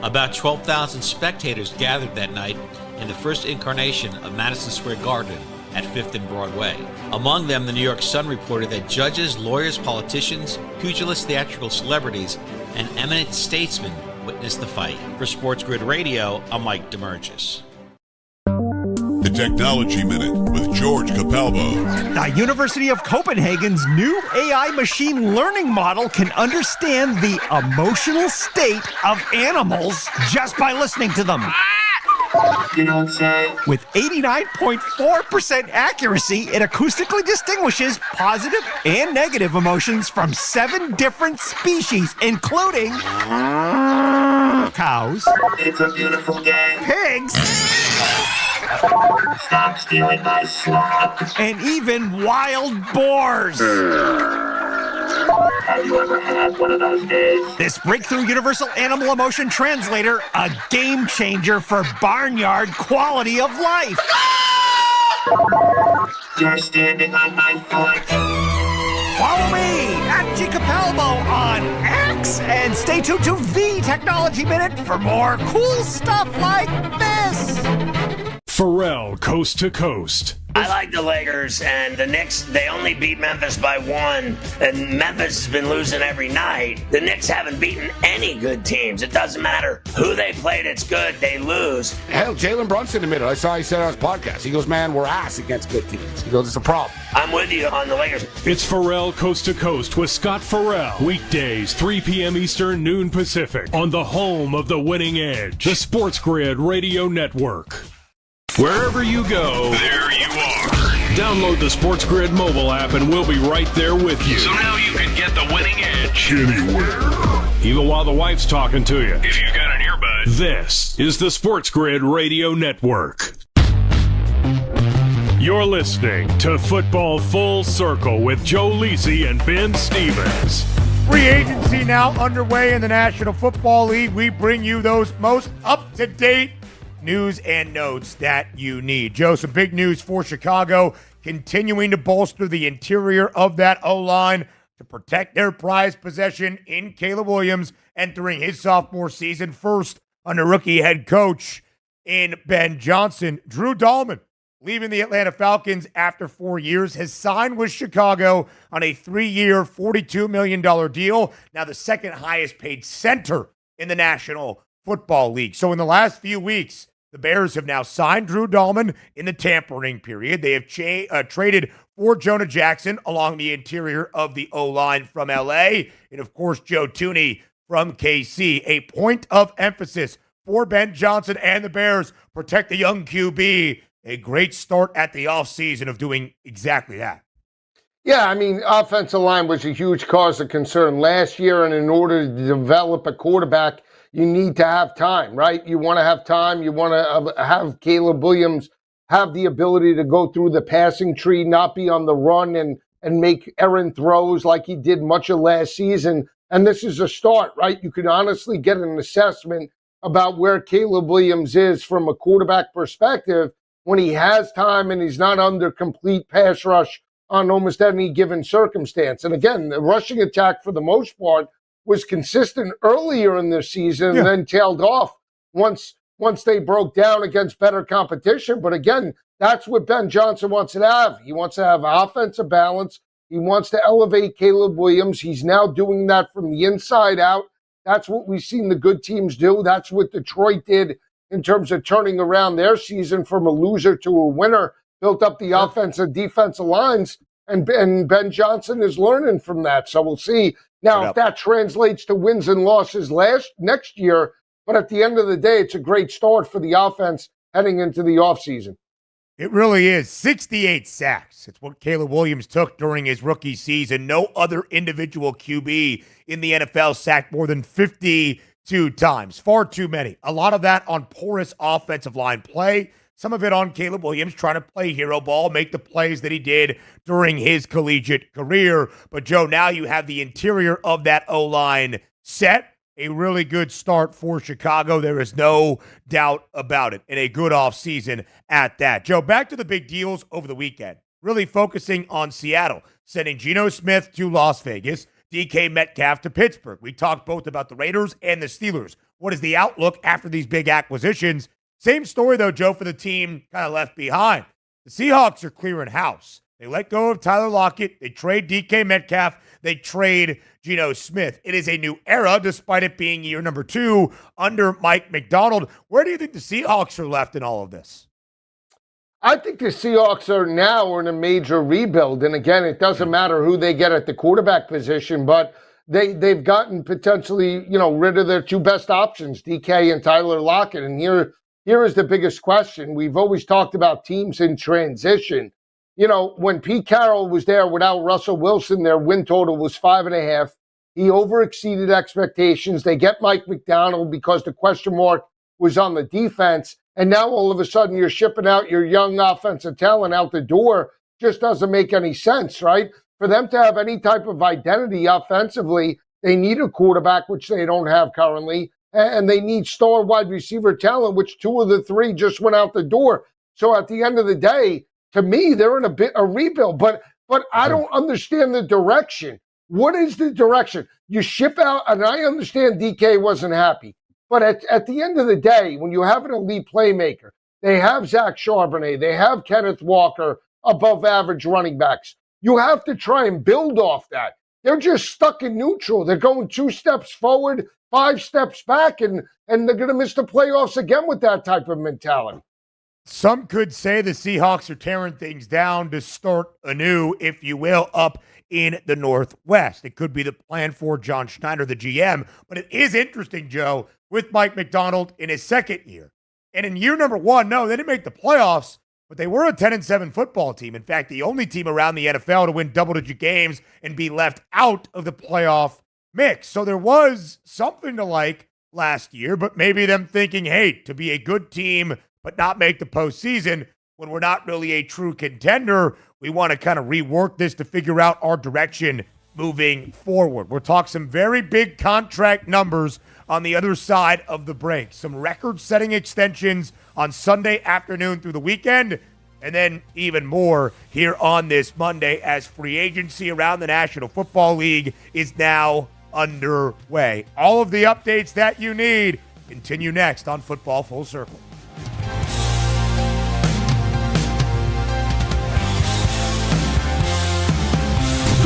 About 12,000 spectators gathered that night in the first incarnation of Madison Square Garden at 5th and Broadway. Among them, the New York Sun reported that judges, lawyers, politicians, pugilists, theatrical celebrities, and eminent statesmen witnessed the fight. For Sports Grid Radio, I'm Mike DeMurgis. The Technology Minute with George Capalbo. The University of Copenhagen's new AI machine learning model can understand the emotional state of animals just by listening to them. With 89.4% accuracy, it acoustically distinguishes positive and negative emotions from 7 different species, including cows, it's a beautiful day, pigs, stop stealing my slop, and even wild boars. Have you ever had one of those days? This breakthrough universal animal emotion translator, a game changer for barnyard quality of life. You're standing on my foot. Follow me at G Capalbo on X and stay tuned to The Technology Minute for more cool stuff like this. Pharrell, Coast to Coast. I like the Lakers, and the Knicks, they only beat Memphis by 1, and Memphis has been losing every night. The Knicks haven't beaten any good teams. It doesn't matter who they played, it's good, they lose. Hell, Jalen Brunson admitted, I saw he said on his podcast, he goes, man, we're ass against good teams. He goes, it's a problem. I'm with you on the Lakers. It's Pharrell, Coast to Coast with Scott Farrell. Weekdays, 3 p.m. Eastern, noon Pacific, on the home of the winning edge, the Sports Grid Radio Network. Wherever you go, there you are. Download the Sports Grid mobile app and we'll be right there with you. So now you can get the winning edge anywhere, even while the wife's talking to you. If you've got an earbud. This is the Sports Grid Radio Network. You're listening to Football Full Circle with Joe Lisi and Ben Stevens. Free agency now underway in the National Football League. We bring you those most up-to-date news and notes that you need. Joe, some big news for Chicago, continuing to bolster the interior of that O-line to protect their prized possession in Caleb Williams entering his sophomore season, first under rookie head coach in Ben Johnson. Drew Dahlman leaving the Atlanta Falcons after 4 years, has signed with Chicago on a 3-year, $42 million deal. Now the second highest paid center in the National Football League. So in the last few weeks, the Bears have now signed Drew Dahlman in the tampering period. They have traded for Jonah Jackson along the interior of the O-line from L.A. And, of course, Joe Thuney from KC. A point of emphasis for Ben Johnson and the Bears. Protect the young QB. A great start at the offseason of doing exactly that. Yeah, I mean, offensive line was a huge cause of concern last year, and in order to develop a quarterback, you need to have time, right? You want to have time. You want to have Caleb Williams have the ability to go through the passing tree, not be on the run and make errant throws like he did much of last season. And this is a start, right? You can honestly get an assessment about where Caleb Williams is from a quarterback perspective when he has time and he's not under complete pass rush on almost any given circumstance. And again, the rushing attack for the most part was consistent earlier in the season and then tailed off once they broke down against better competition. But again, that's what Ben Johnson wants to have. He wants to have offensive balance. He wants to elevate Caleb Williams. He's now doing that from the inside out. That's what we've seen the good teams do. That's what Detroit did in terms of turning around their season from a loser to a winner, built up the offensive defensive lines, and Ben Johnson is learning from that. So we'll see now if that translates to wins and losses next year. But at the end of the day, it's a great start for the offense heading into the offseason. It really is. 68 sacks. It's what Caleb Williams took during his rookie season. No other individual QB in the NFL sacked more than 52 times. Far too many. A lot of that on porous offensive line play. Some of it on Caleb Williams trying to play hero ball, make the plays that he did during his collegiate career. But, Joe, now you have the interior of that O-line set. A really good start for Chicago. There is no doubt about it. And a good offseason at that. Joe, back to the big deals over the weekend. Really focusing on Seattle. Sending Geno Smith to Las Vegas. DK Metcalf to Pittsburgh. We talked both about the Raiders and the Steelers. What is the outlook after these big acquisitions? Same story, though, Joe, for the team kind of left behind. The Seahawks are clearing house. They let go of Tyler Lockett. They trade DK Metcalf. They trade Geno Smith. It is a new era, despite it being year number 2 under Mike Macdonald. Where do you think the Seahawks are left in all of this? I think the Seahawks are now in a major rebuild. And again, it doesn't matter who they get at the quarterback position, but they've gotten potentially, rid of their two best options, DK and Tyler Lockett. And here is the biggest question. We've always talked about teams in transition. When Pete Carroll was there without Russell Wilson, their win total was 5.5. He overexceeded expectations. They get Mike Macdonald because the question mark was on the defense. And now all of a sudden you're shipping out your young offensive talent out the door. Just doesn't make any sense, right? For them to have any type of identity offensively, they need a quarterback, which they don't have currently. And they need star wide receiver talent, which 2 of the 3 just went out the door. So at the end of the day, to me, they're in a rebuild, but I don't understand the direction. What is the direction? You ship out, and I understand DK wasn't happy, but at the end of the day, when you have an elite playmaker, they have Zach Charbonnet, they have Kenneth Walker, above average running backs. You have to try and build off that. They're just stuck in neutral. They're going 2 steps forward, 5 steps back, and they're going to miss the playoffs again with that type of mentality. Some could say the Seahawks are tearing things down to start anew, if you will, up in the Northwest. It could be the plan for John Schneider, the GM. But it is interesting, Joe, with Mike Macdonald in his second year. And in year number 1, no, they didn't make the playoffs, but they were a 10-7 football team. In fact, the only team around the NFL to win double-digit games and be left out of the playoff mix. So there was something to like last year, but maybe them thinking, hey, to be a good team but not make the postseason when we're not really a true contender, we want to kind of rework this to figure out our direction moving forward. We'll talk some very big contract numbers on the other side of the break. Some record-setting extensions on Sunday afternoon through the weekend, and then even more here on this Monday as free agency around the National Football League is now underway. All of the updates that you need continue next on Football Full Circle.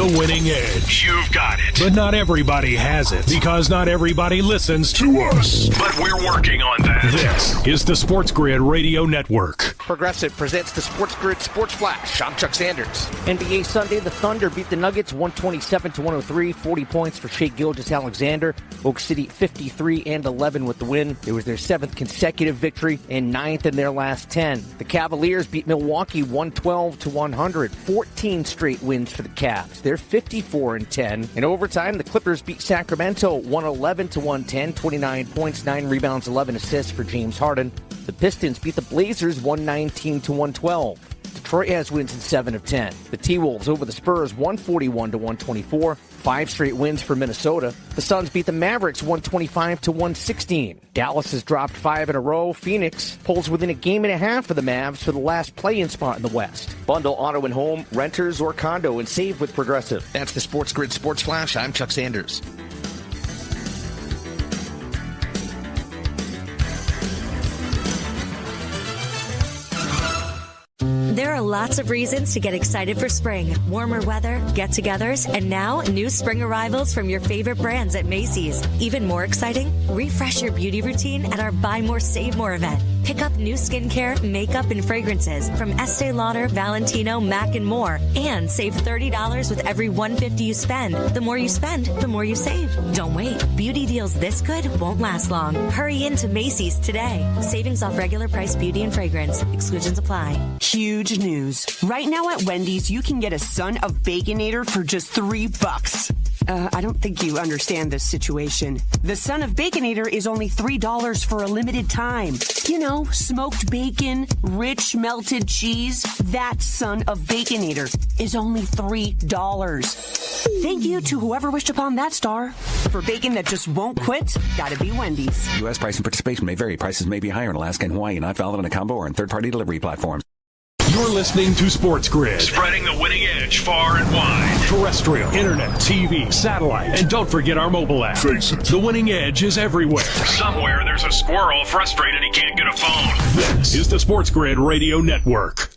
The Winning Edge. You've got it. But not everybody has it, because not everybody listens to us. But we're working on that. This is the Sports Grid Radio Network. Progressive presents the Sports Grid Sports Flash. I'm Chuck Sanders. NBA Sunday, the Thunder beat the Nuggets 127-103. 40 points for Shai Gilgeous-Alexander. Oak City 53-11 with the win. It was their 7th consecutive victory and 9th in their last 10. The Cavaliers beat Milwaukee 112-100. 14 straight wins for the Cavs. They're 54-10. In overtime, the Clippers beat Sacramento 111-110. 29 points, 9 rebounds, 11 assists for James Harden. The Pistons beat the Blazers 119-112. Detroit has wins in 7 of 10. The T-Wolves over the Spurs 141-124. 5 straight wins for Minnesota. The Suns beat the Mavericks 125-116. Dallas has dropped 5 in a row. Phoenix pulls within a game and a half for the Mavs for the last play-in spot in the West. Bundle auto and home, renters, or condo and save with Progressive. That's the Sports Grid Sports Flash. I'm Chuck Sanders. There are lots of reasons to get excited for spring. Warmer weather, get-togethers, and now new spring arrivals from your favorite brands at Macy's. Even more exciting, refresh your beauty routine at our Buy More, Save More event. Pick up new skincare, makeup, and fragrances from Estee Lauder, Valentino, MAC, and more. And save $30 with every $150 you spend. The more you spend, the more you save. Don't wait. Beauty deals this good won't last long. Hurry into Macy's today. Savings off regular price beauty and fragrance. Exclusions apply. Huge news. Right now at Wendy's, you can get a Son of Baconator for just $3. I don't think you understand this situation. The Son of Baconator is only $3 for a limited time. You know, smoked bacon, rich melted cheese. That Son of Baconator is only $3. Thank you to whoever wished upon that star. For bacon that just won't quit, gotta be Wendy's. U.S. price and participation may vary. Prices may be higher in Alaska and Hawaii, not valid on a combo or on third-party delivery platforms. You're listening to Sports Grid. Spreading the winning edge far and wide. Terrestrial, internet, TV, satellite, and don't forget our mobile app. Face it. The Winning Edge is everywhere. Somewhere there's a squirrel frustrated he can't get a phone. This is the Sports Grid Radio Network.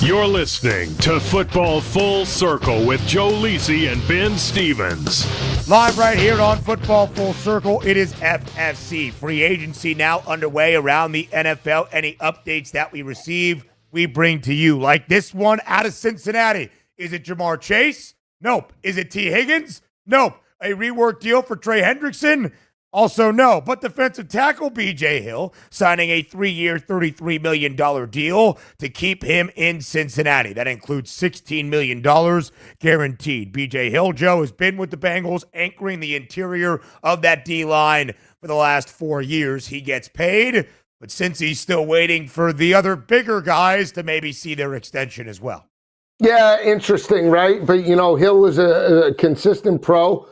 You're listening to Football Full Circle with Joe Lisi and Ben Stevens. Live right here on Football Full Circle, it is FFC. Free agency now underway around the NFL. Any updates that we receive, we bring to you. Like this one out of Cincinnati. Is it Jamar Chase? Nope. Is it T. Higgins? Nope. A reworked deal for Trey Hendrickson? Also no. But defensive tackle B.J. Hill signing a 3-year, $33 million deal to keep him in Cincinnati. That includes $16 million guaranteed. B.J. Hill, Joe, has been with the Bengals, anchoring the interior of that D-line for the last 4 years. He gets paid, but since he's still waiting for the other bigger guys to maybe see their extension as well. Yeah, interesting, right? But, you know, Hill is a consistent pro.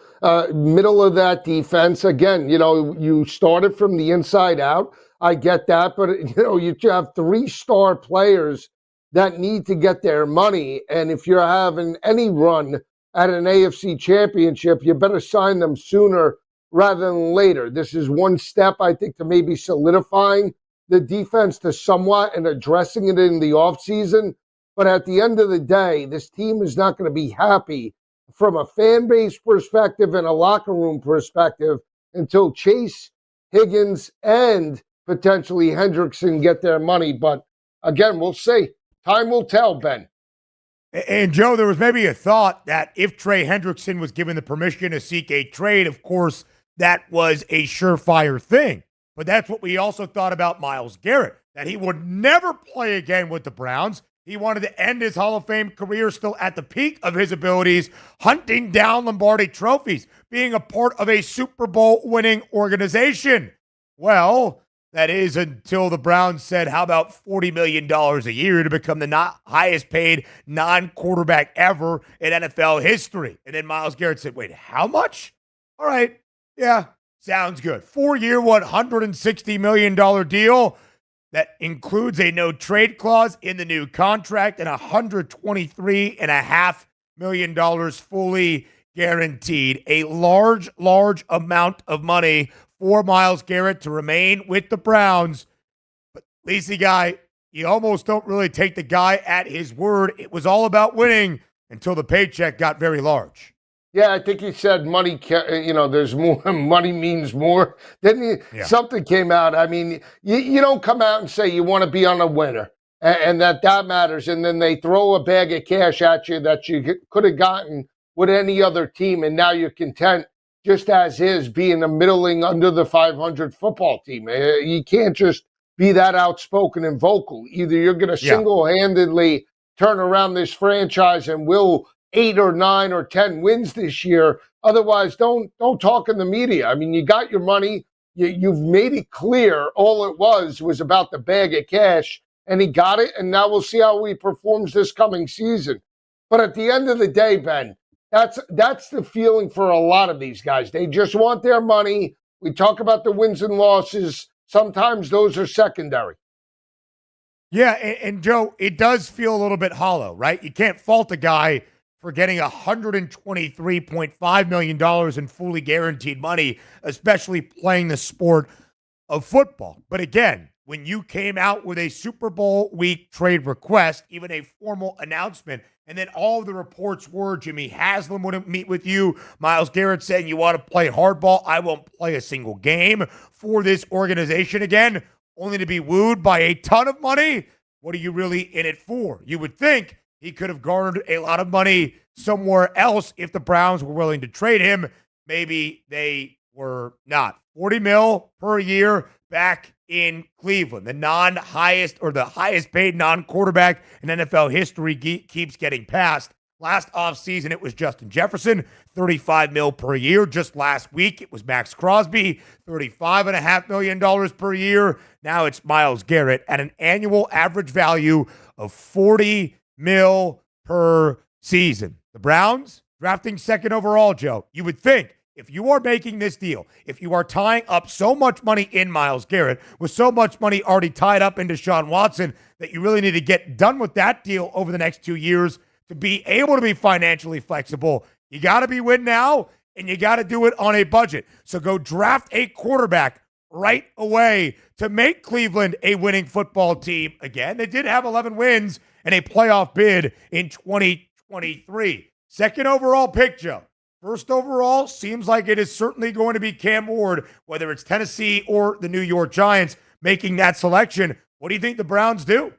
Middle of that defense. Again, you know, you started from the inside out. I get that. But, you know, you have 3-star players that need to get their money. And if you're having any run at an AFC championship, you better sign them sooner rather than later. This is one step, I think, to maybe solidifying the defense to somewhat and addressing it in the offseason. But at the end of the day, this team is not going to be happy from a fan base perspective and a locker room perspective until Chase, Higgins, and potentially Hendrickson get their money. But again, we'll see. Time will tell, Ben. And Joe, there was maybe a thought that if Trey Hendrickson was given the permission to seek a trade, of course, that was a surefire thing. But that's what we also thought about Myles Garrett, that he would never play again with the Browns. He wanted to end his Hall of Fame career still at the peak of his abilities, hunting down Lombardi trophies, being a part of a Super Bowl winning organization. Well, that is until the Browns said, how about $40 million a year to become the highest paid non-quarterback ever in NFL history. And then Myles Garrett said, wait, how much? All right, yeah, sounds good. 4-year, $160 million deal. That includes a no-trade clause in the new contract and $123.5 million fully guaranteed. A large, large amount of money for Myles Garrett to remain with the Browns. But Lacey guy, you almost don't really take the guy at his word. It was all about winning until the paycheck got very large. Yeah, I think he said money, there's more, money means more. Then something came out. I mean, you don't come out and say you want to be on a winner and that matters. And then they throw a bag of cash at you that you could have gotten with any other team. And now you're content just as is being a middling under the 500 football team. You can't just be that outspoken and vocal. Either you're going to single-handedly turn around this franchise and will 8 or 9 or 10 wins this year. Otherwise, don't talk in the media. I mean, you got your money. You've made it clear all it was about the bag of cash, and he got it, and now we'll see how he performs this coming season. But at the end of the day, Ben, that's the feeling for a lot of these guys. They just want their money. We talk about the wins and losses. Sometimes those are secondary. Yeah, and Joe, it does feel a little bit hollow, right? You can't fault a guy for getting $123.5 million in fully guaranteed money, especially playing the sport of football. But again, when you came out with a Super Bowl week trade request, even a formal announcement, and then all of the reports were Jimmy Haslam wouldn't meet with you, Myles Garrett saying you want to play hardball, I won't play a single game for this organization again, only to be wooed by a ton of money. What are you really in it for? You would think he could have garnered a lot of money somewhere else if the Browns were willing to trade him. Maybe they were not. $40 million per year back in Cleveland. The highest paid non-quarterback in NFL history keeps getting passed. Last offseason, it was Justin Jefferson, $35 million per year. Just last week, it was Max Crosby, $35.5 million per year. Now it's Myles Garrett at an annual average value of $40 million per season. The Browns drafting second overall, Joe. You would think if you are making this deal, if you are tying up so much money in Myles Garrett with so much money already tied up into Deshaun Watson, that you really need to get done with that deal over the next 2 years to be able to be financially flexible. You got to be win now, and you got to do it on a budget. So go draft a quarterback right away to make Cleveland a winning football team again. They did have 11 wins and a playoff bid in 2023. Second overall pick, Joe. First overall seems like it is certainly going to be Cam Ward, whether it's Tennessee or the New York Giants making that selection. What do you think the Browns do?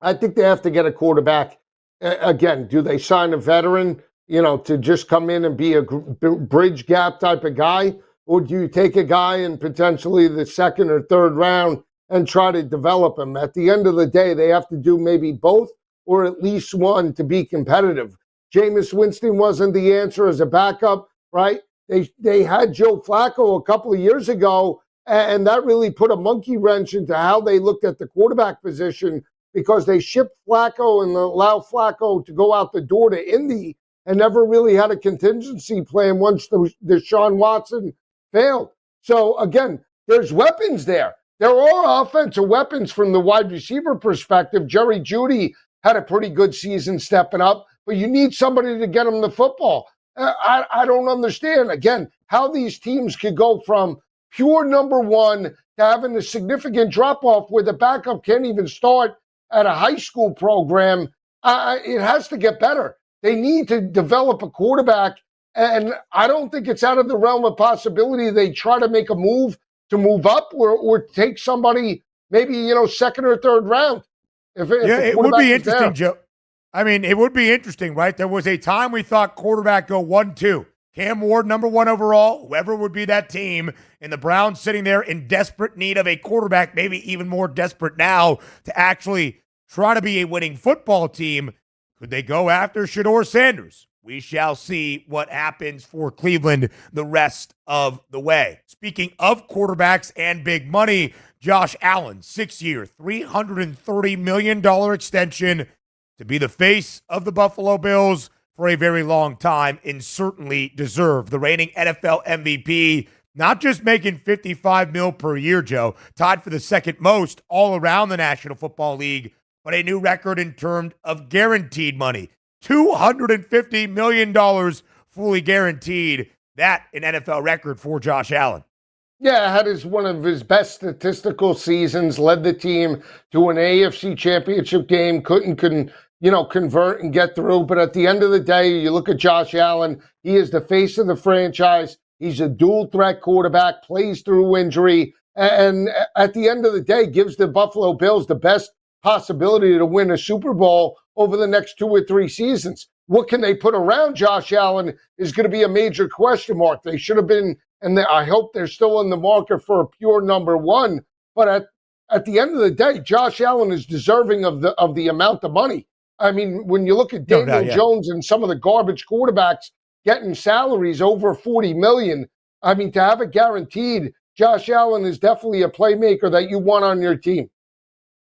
I think they have to get a quarterback. Again, do they sign a veteran, to just come in and be a bridge gap type of guy? Or do you take a guy in potentially the second or third round and try to develop him? At the end of the day, they have to do maybe both or at least one to be competitive. Jameis Winston wasn't the answer as a backup, right? They had Joe Flacco a couple of years ago, and that really put a monkey wrench into how they looked at the quarterback position, because they shipped Flacco and allowed Flacco to go out the door to Indy and never really had a contingency plan once the Deshaun Watson failed. So, again, there's weapons there. There are offensive weapons from the wide receiver perspective. Jerry Jeudy had a pretty good season stepping up, but you need somebody to get him the football. I don't understand, again, how these teams could go from pure number one to having a significant drop-off where the backup can't even start at a high school program. It has to get better. They need to develop a quarterback, and I don't think it's out of the realm of possibility they try to make a move to move up or take somebody maybe, second or third round. If it would be interesting, Joe. I mean, it would be interesting, right? There was a time we thought quarterback go 1-2. Cam Ward, number one overall, whoever would be that team, and the Browns sitting there in desperate need of a quarterback, maybe even more desperate now to actually try to be a winning football team. Could they go after Shedeur Sanders? We shall see what happens for Cleveland the rest of the way. Speaking of quarterbacks and big money, Josh Allen, 6-year, $330 million extension to be the face of the Buffalo Bills for a very long time, and certainly deserved. The reigning NFL MVP, not just making $55 million per year, Joe, tied for the second most all around the National Football League, but a new record in terms of guaranteed money. $250 million fully guaranteed. That an NFL record for Josh Allen. Yeah, had one of his best statistical seasons, led the team to an AFC championship game, couldn't convert and get through. But at the end of the day, you look at Josh Allen, he is the face of the franchise. He's a dual threat quarterback, plays through injury, and at the end of the day, gives the Buffalo Bills the best possibility to win a Super Bowl over the next 2 or 3 seasons. What can they put around Josh Allen is going to be a major question mark. They should have been, and I hope they're still in the market for a pure number one. But at the end of the day, Josh Allen is deserving of the amount of money. I mean, when you look at Daniel Jones and some of the garbage quarterbacks getting salaries over $40 million, I mean, to have it guaranteed, Josh Allen is definitely a playmaker that you want on your team.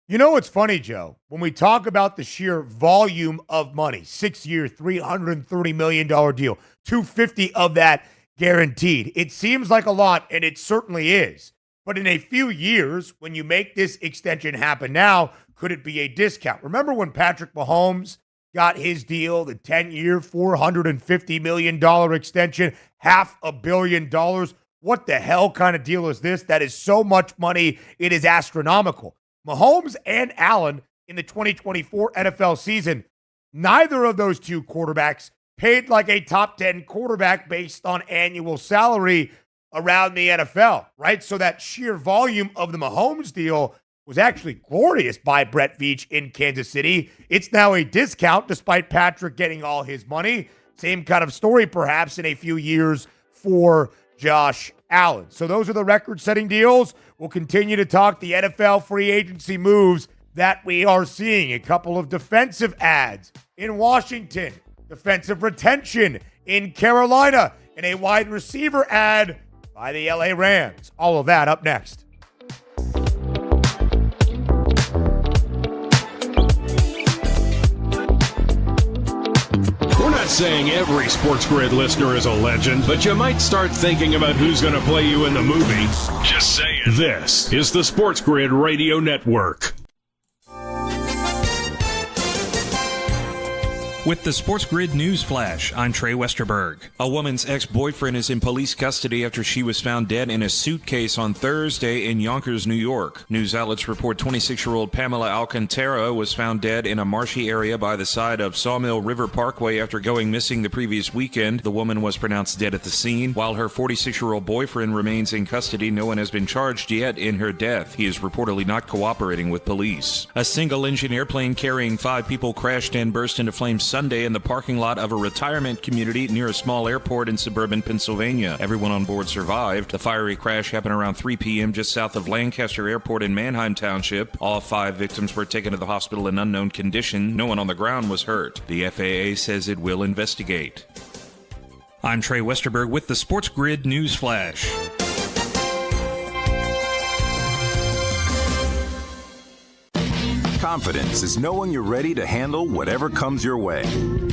You know what's funny, Joe? When we talk about the sheer volume of money, 6-year, $330 million deal, $250 of that guaranteed. It seems like a lot, and it certainly is. But in a few years, when you make this extension happen now, could it be a discount? Remember when Patrick Mahomes got his deal, the 10-year, $450 million extension, $500 million? What the hell kind of deal is this? That is so much money, it is astronomical. Mahomes and Allen in the 2024 NFL season, neither of those two quarterbacks paid like a top 10 quarterback based on annual salary around the NFL, right? So that sheer volume of the Mahomes deal was actually glorious by Brett Veach in Kansas City. It's now a discount despite Patrick getting all his money. Same kind of story perhaps in a few years for Josh Allen. So those are the record-setting deals. We'll continue to talk the NFL free agency moves that we are seeing. A couple of defensive ads in Washington, defensive retention in Carolina, and a wide receiver ad by the LA Rams. All of that up next. We're not saying every Sports Grid listener is a legend, but you might start thinking about who's going to play you in the movie. Just saying. This is the Sports Grid Radio Network. With the Sports Grid News Flash, I'm Trey Westerberg. A woman's ex-boyfriend is in police custody after she was found dead in a suitcase on Thursday in Yonkers, New York. News outlets report 26-year-old Pamela Alcantara was found dead in a marshy area by the side of Sawmill River Parkway after going missing the previous weekend. The woman was pronounced dead at the scene. While her 46-year-old boyfriend remains in custody, no one has been charged yet in her death. He is reportedly not cooperating with police. A single-engine airplane carrying 5 people crashed and burst into flames Sunday in the parking lot of a retirement community near a small airport in suburban Pennsylvania. Everyone on board survived. The fiery crash happened around 3 p.m. just south of Lancaster Airport in Manheim Township. All 5 victims were taken to the hospital in unknown condition. No one on the ground was hurt. The FAA says it will investigate. I'm Trey Westerberg with the Sports Grid News Flash. Confidence is knowing you're ready to handle whatever comes your way.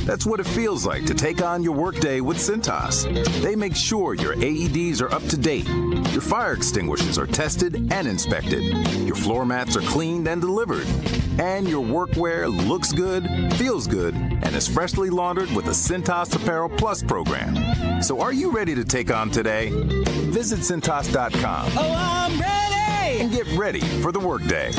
That's what it feels like to take on your workday with Cintas. They make sure your AEDs are up to date, your fire extinguishers are tested and inspected, your floor mats are cleaned and delivered, and your workwear looks good, feels good, and is freshly laundered with the Cintas Apparel Plus program. So are you ready to take on today? Visit Cintas.com. Oh, I'm ready! And get ready for the workday.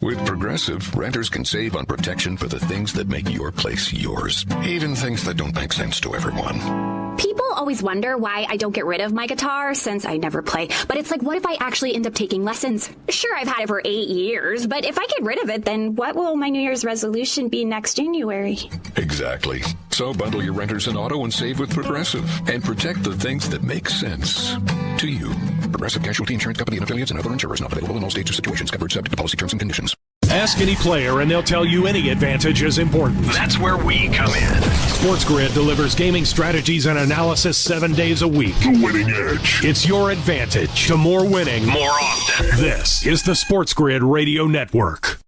With Progressive, renters can save on protection for the things that make your place yours, even things that don't make sense to everyone. People always wonder why I don't get rid of my guitar since I never play. But it's like, what if I actually end up taking lessons? Sure, I've had it for 8 years, but if I get rid of it, then what will my New Year's resolution be next January? Exactly. So bundle your renters and auto and save with Progressive and protect the things that make sense to you. Progressive Casualty Insurance Company and affiliates and other insurers not available in all states or situations. Covered subject to policy terms and conditions. Ask any player and they'll tell you any advantage is important. That's where we come in. Sports Grid delivers gaming strategies and analysis 7 days a week. The winning edge. It's your advantage to more winning more often. This is the Sports Grid Radio Network.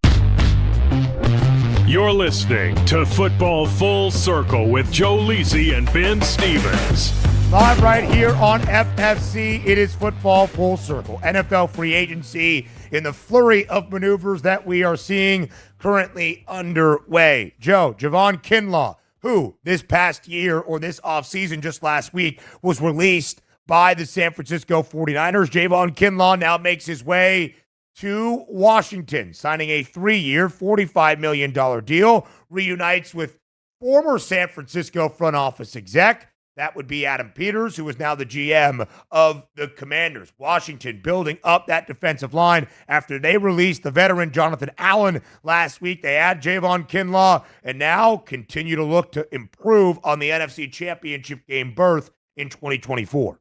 You're listening to Football Full Circle with Joe Lisi and Ben Stevens. Live right here on FFC, it is Football Full Circle. NFL free agency in the flurry of maneuvers that we are seeing currently underway. Joe, Javon Kinlaw, who this past year or this offseason just last week was released by the San Francisco 49ers. Javon Kinlaw now makes his way to Washington, signing a 3-year, $45 million deal, reunites with former San Francisco front office exec. That would be Adam Peters, who is now the GM of the Commanders. Washington building up that defensive line after they released the veteran Jonathan Allen last week. They add Javon Kinlaw and now continue to look to improve on the NFC Championship game berth in 2024.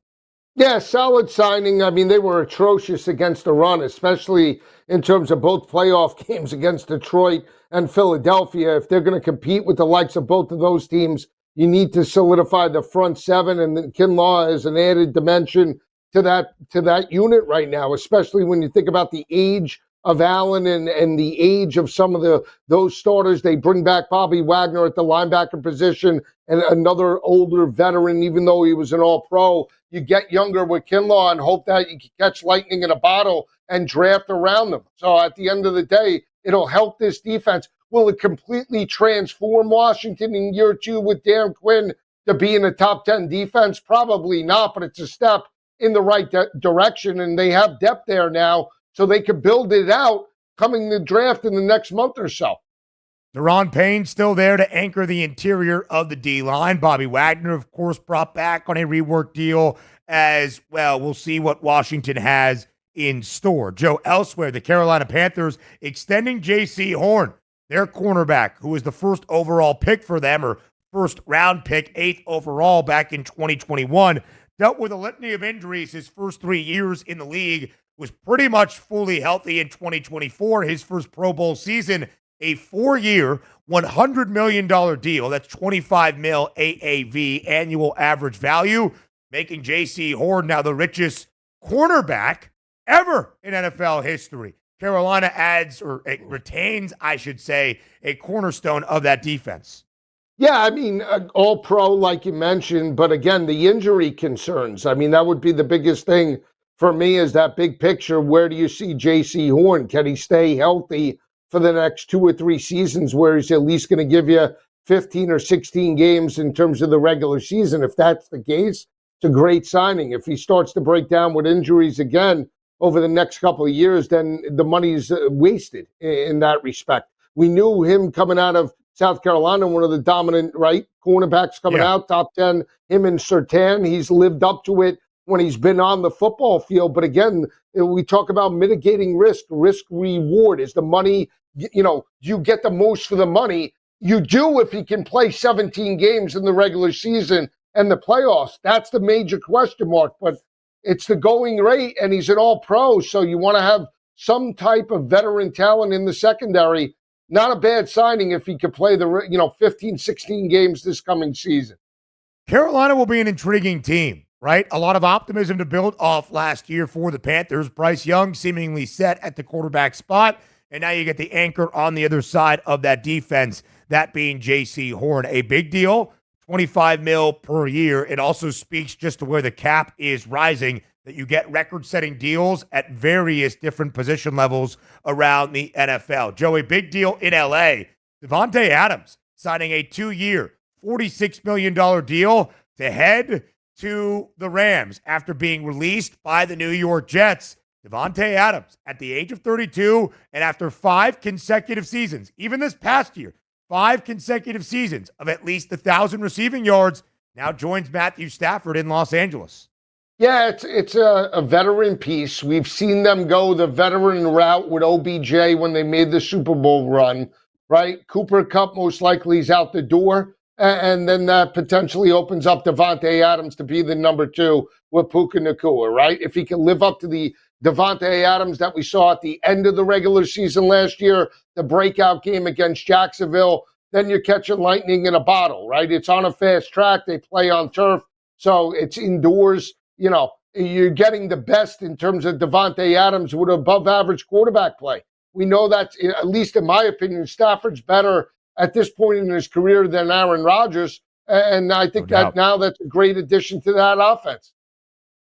Yeah, solid signing. I mean, they were atrocious against the run, especially in terms of both playoff games against Detroit and Philadelphia. If they're going to compete with the likes of both of those teams, you need to solidify the front seven, and then Kinlaw is an added dimension to that unit right now, especially when you think about the age of Allen and the age of some of those starters. They bring back Bobby Wagner at the linebacker position and another older veteran, even though he was an all-pro. You get younger with Kinlaw and hope that you can catch lightning in a bottle and draft around them. So at the end of the day, it'll help this defense. Will it completely transform Washington in year 2 with Dan Quinn to be in a top 10 defense? Probably not, but it's a step in the right direction, and they have depth there now, so they can build it out coming the draft in the next month or so. Deron Payne still there to anchor the interior of the D-line. Bobby Wagner, of course, brought back on a rework deal as well. We'll see what Washington has in store. Joe, elsewhere, the Carolina Panthers extending J.C. Horn, their cornerback, who was the first overall pick for them, or first round pick, 8th overall back in 2021, dealt with a litany of injuries his first 3 years in the league, was pretty much fully healthy in 2024, his first Pro Bowl season, a 4-year, $100 million deal. That's $25 million AAV, annual average value, making J.C. Horn now the richest cornerback ever in NFL history. Carolina adds, or retains, I should say, a cornerstone of that defense. Yeah, I mean, all pro, like you mentioned, but again, the injury concerns. I mean, that would be the biggest thing for me, is that big picture. Where do you see J.C. Horn? Can he stay healthy for the next 2 or 3 seasons, where he's at least going to give you 15 or 16 games in terms of the regular season? If that's the case, it's a great signing. If he starts to break down with injuries again over the next couple of years, then the money's wasted in that respect. We knew him coming out of South Carolina, one of the dominant cornerbacks coming out, top 10, him and Surtain. He's lived up to it when he's been on the football field. But again, we talk about mitigating risk reward. Is the money, you get the most for the money. You do if he can play 17 games in the regular season and the playoffs. That's the major question mark. But it's the going rate, and he's an all-pro, so you want to have some type of veteran talent in the secondary. Not a bad signing if he could play the 15, 16 games this coming season. Carolina will be an intriguing team, right? A lot of optimism to build off last year for the Panthers. Bryce Young seemingly set at the quarterback spot, and now you get the anchor on the other side of that defense, that being J.C. Horn. A big deal. $25 million per year. It also speaks just to where the cap is rising, that you get record-setting deals at various different position levels around the NFL. Joey, big deal in L.A. Davante Adams signing a 2-year, $46 million deal to head to the Rams after being released by the New York Jets. Davante Adams, at the age of 32, and after 5 consecutive seasons, even this past year, 5 consecutive seasons of at least 1,000 receiving yards, now joins Matthew Stafford in Los Angeles. Yeah, it's a veteran piece. We've seen them go the veteran route with OBJ when they made the Super Bowl run, right? Cooper Kupp most likely is out the door, and then that potentially opens up Davante Adams to be the number 2 with Puka Nacua, right? If he can live up to the Davante Adams that we saw at the end of the regular season last year, the breakout game against Jacksonville, then you're catching lightning in a bottle, right? It's on a fast track. They play on turf, so it's indoors. You're getting the best in terms of Davante Adams with above-average quarterback play. We know that, at least in my opinion, Stafford's better at this point in his career than Aaron Rodgers, and I think that now that's a great addition to that offense.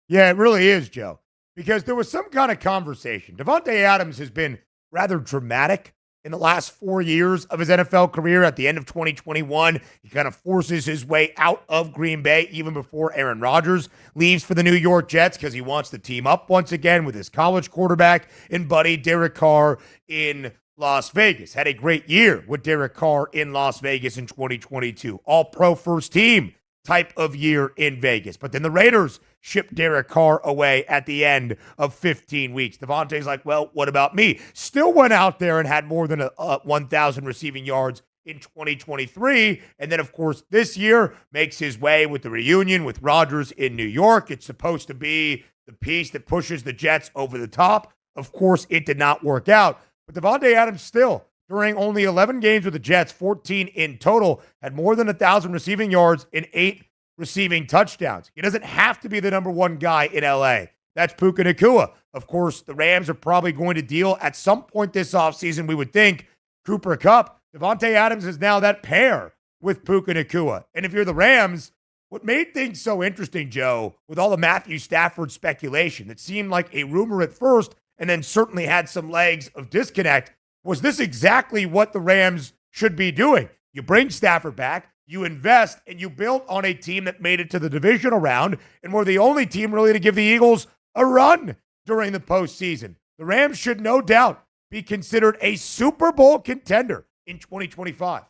Yeah, it really is, Joe, because there was some kind of conversation. Davante Adams has been rather dramatic in the last 4 years of his NFL career. At the end of 2021, he kind of forces his way out of Green Bay even before Aaron Rodgers leaves for the New York Jets because he wants to team up once again with his college quarterback and buddy Derek Carr in Las Vegas. Had a great year with Derek Carr in Las Vegas in 2022. All-pro first team type of year in Vegas. But then the Raiders shipped Derek Carr away at the end of 15 weeks. Davante's like, well, what about me? Still went out there and had more than 1,000 receiving yards in 2023. And then, of course, this year makes his way with the reunion with Rodgers in New York. It's supposed to be the piece that pushes the Jets over the top. Of course, it did not work out. But Davante Adams still, during only 11 games with the Jets, 14 in total, had more than 1,000 receiving yards and 8 receiving touchdowns. He doesn't have to be the number one guy in LA. That's Puka Nacua. Of course, the Rams are probably going to deal at some point this offseason, we would think, Cooper Kupp. Davante Adams is now that pair with Puka Nacua. And if you're the Rams, what made things so interesting, Joe, with all the Matthew Stafford speculation that seemed like a rumor at first and then certainly had some legs of disconnect, was this exactly what the Rams should be doing? You bring Stafford back, you invest, and you build on a team that made it to the divisional round and were the only team really to give the Eagles a run during the postseason. The Rams should no doubt be considered a Super Bowl contender in 2025.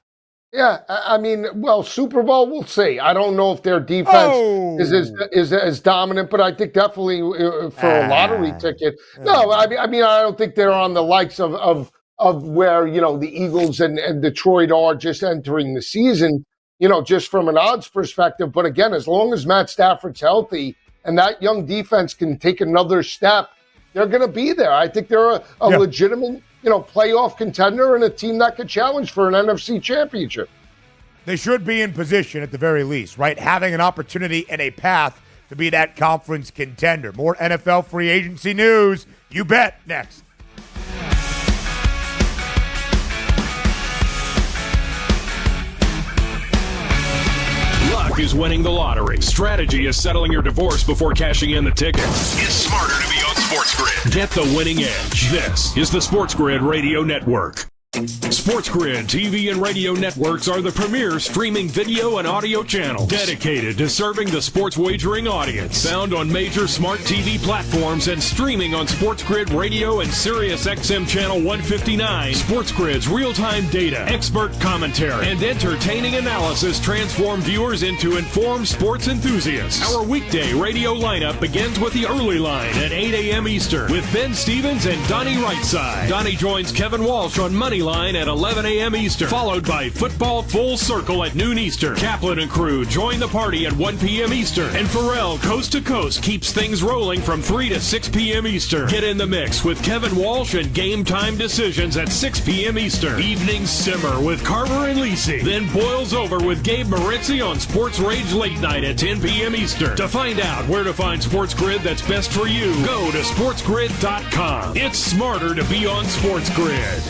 Yeah, I mean, well, Super Bowl, we'll see. I don't know if their defense is as dominant, but I think definitely for a lottery ticket. No, I mean, I don't think they're on the likes of where, you know, the Eagles and Detroit are just entering the season, you know, just from an odds perspective. But again, as long as Matt Stafford's healthy and that young defense can take another step, they're going to be there. I think they're a legitimate, you know, playoff contender and a team that could challenge for an NFC championship. They should be in position at the very least, right? Having an opportunity and a path to be that conference contender. More NFL free agency news, you bet, next. Luck is winning the lottery. Strategy is settling your divorce before cashing in the ticket. It's smarter to be on Sports Grid. Get the winning edge. This is the Sports Grid Radio Network. Sports Grid TV and radio networks are the premier streaming video and audio channels dedicated to serving the sports wagering audience. Found on major smart TV platforms and streaming on Sports Grid Radio and Sirius XM Channel 159. Sports Grid's real-time data, expert commentary, and entertaining analysis transform viewers into informed sports enthusiasts. Our weekday radio lineup begins with the early line at 8 a.m. Eastern with Ben Stevens and Donnie Rightside. Donnie joins Kevin Walsh on Moneyline at 11 a.m. Eastern, followed by Football Full Circle at noon Eastern. Kaplan and crew join the party at 1 p.m. Eastern, and Pharrell Coast to Coast keeps things rolling from 3 to 6 p.m. Eastern. Get in the mix with Kevin Walsh and Game Time Decisions at 6 p.m. Eastern. Evenings simmer with Carver and Lisi, then boils over with Gabe Moritzi on Sports Rage Late Night at 10 p.m. Eastern. To find out where to find Sports Grid that's best for you, go to sportsgrid.com. It's smarter to be on Sports Grid.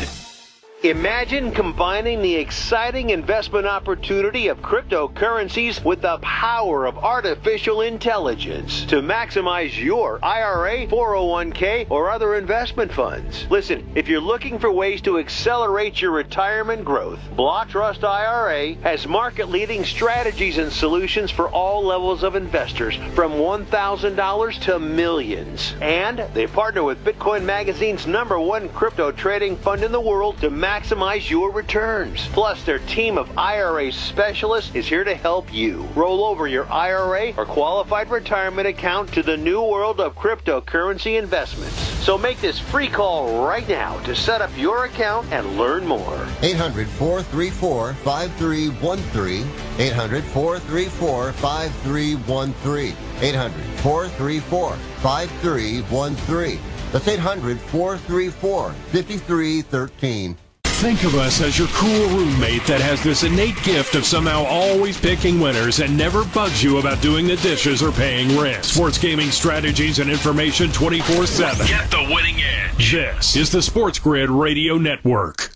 Imagine combining the exciting investment opportunity of cryptocurrencies with the power of artificial intelligence to maximize your IRA, 401k, or other investment funds. Listen, if you're looking for ways to accelerate your retirement growth, Block Trust IRA has market-leading strategies and solutions for all levels of investors, from $1,000 to millions. And they partner with Bitcoin Magazine's #1 crypto trading fund in the world to maximize your returns. Plus, their team of IRA specialists is here to help you roll over your IRA or qualified retirement account to the new world of cryptocurrency investments. So make this free call right now to set up your account and learn more. 800-434-5313. 800-434-5313. 800-434-5313. That's 800-434-5313. Think of us as your cool roommate that has this innate gift of somehow always picking winners and never bugs you about doing the dishes or paying rent. Sports gaming strategies and information 24/7. Get the winning edge. This is the Sports Grid Radio Network.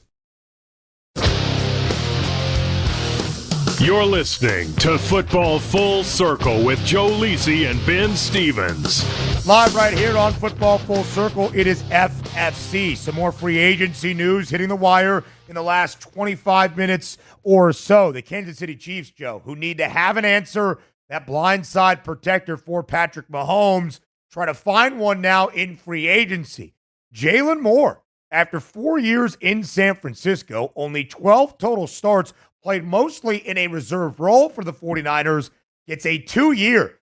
You're listening to Football Full Circle with Joe Lisi and Ben Stevens. Live right here on Football Full Circle, it is FFC. Some more free agency news hitting the wire in the last 25 minutes or so. The Kansas City Chiefs, Joe, who need to have an answer, that blindside protector for Patrick Mahomes, try to find one now in free agency. Jalen Moore, after 4 years in San Francisco, only 12 total starts, played mostly in a reserve role for the 49ers, gets a 2-year,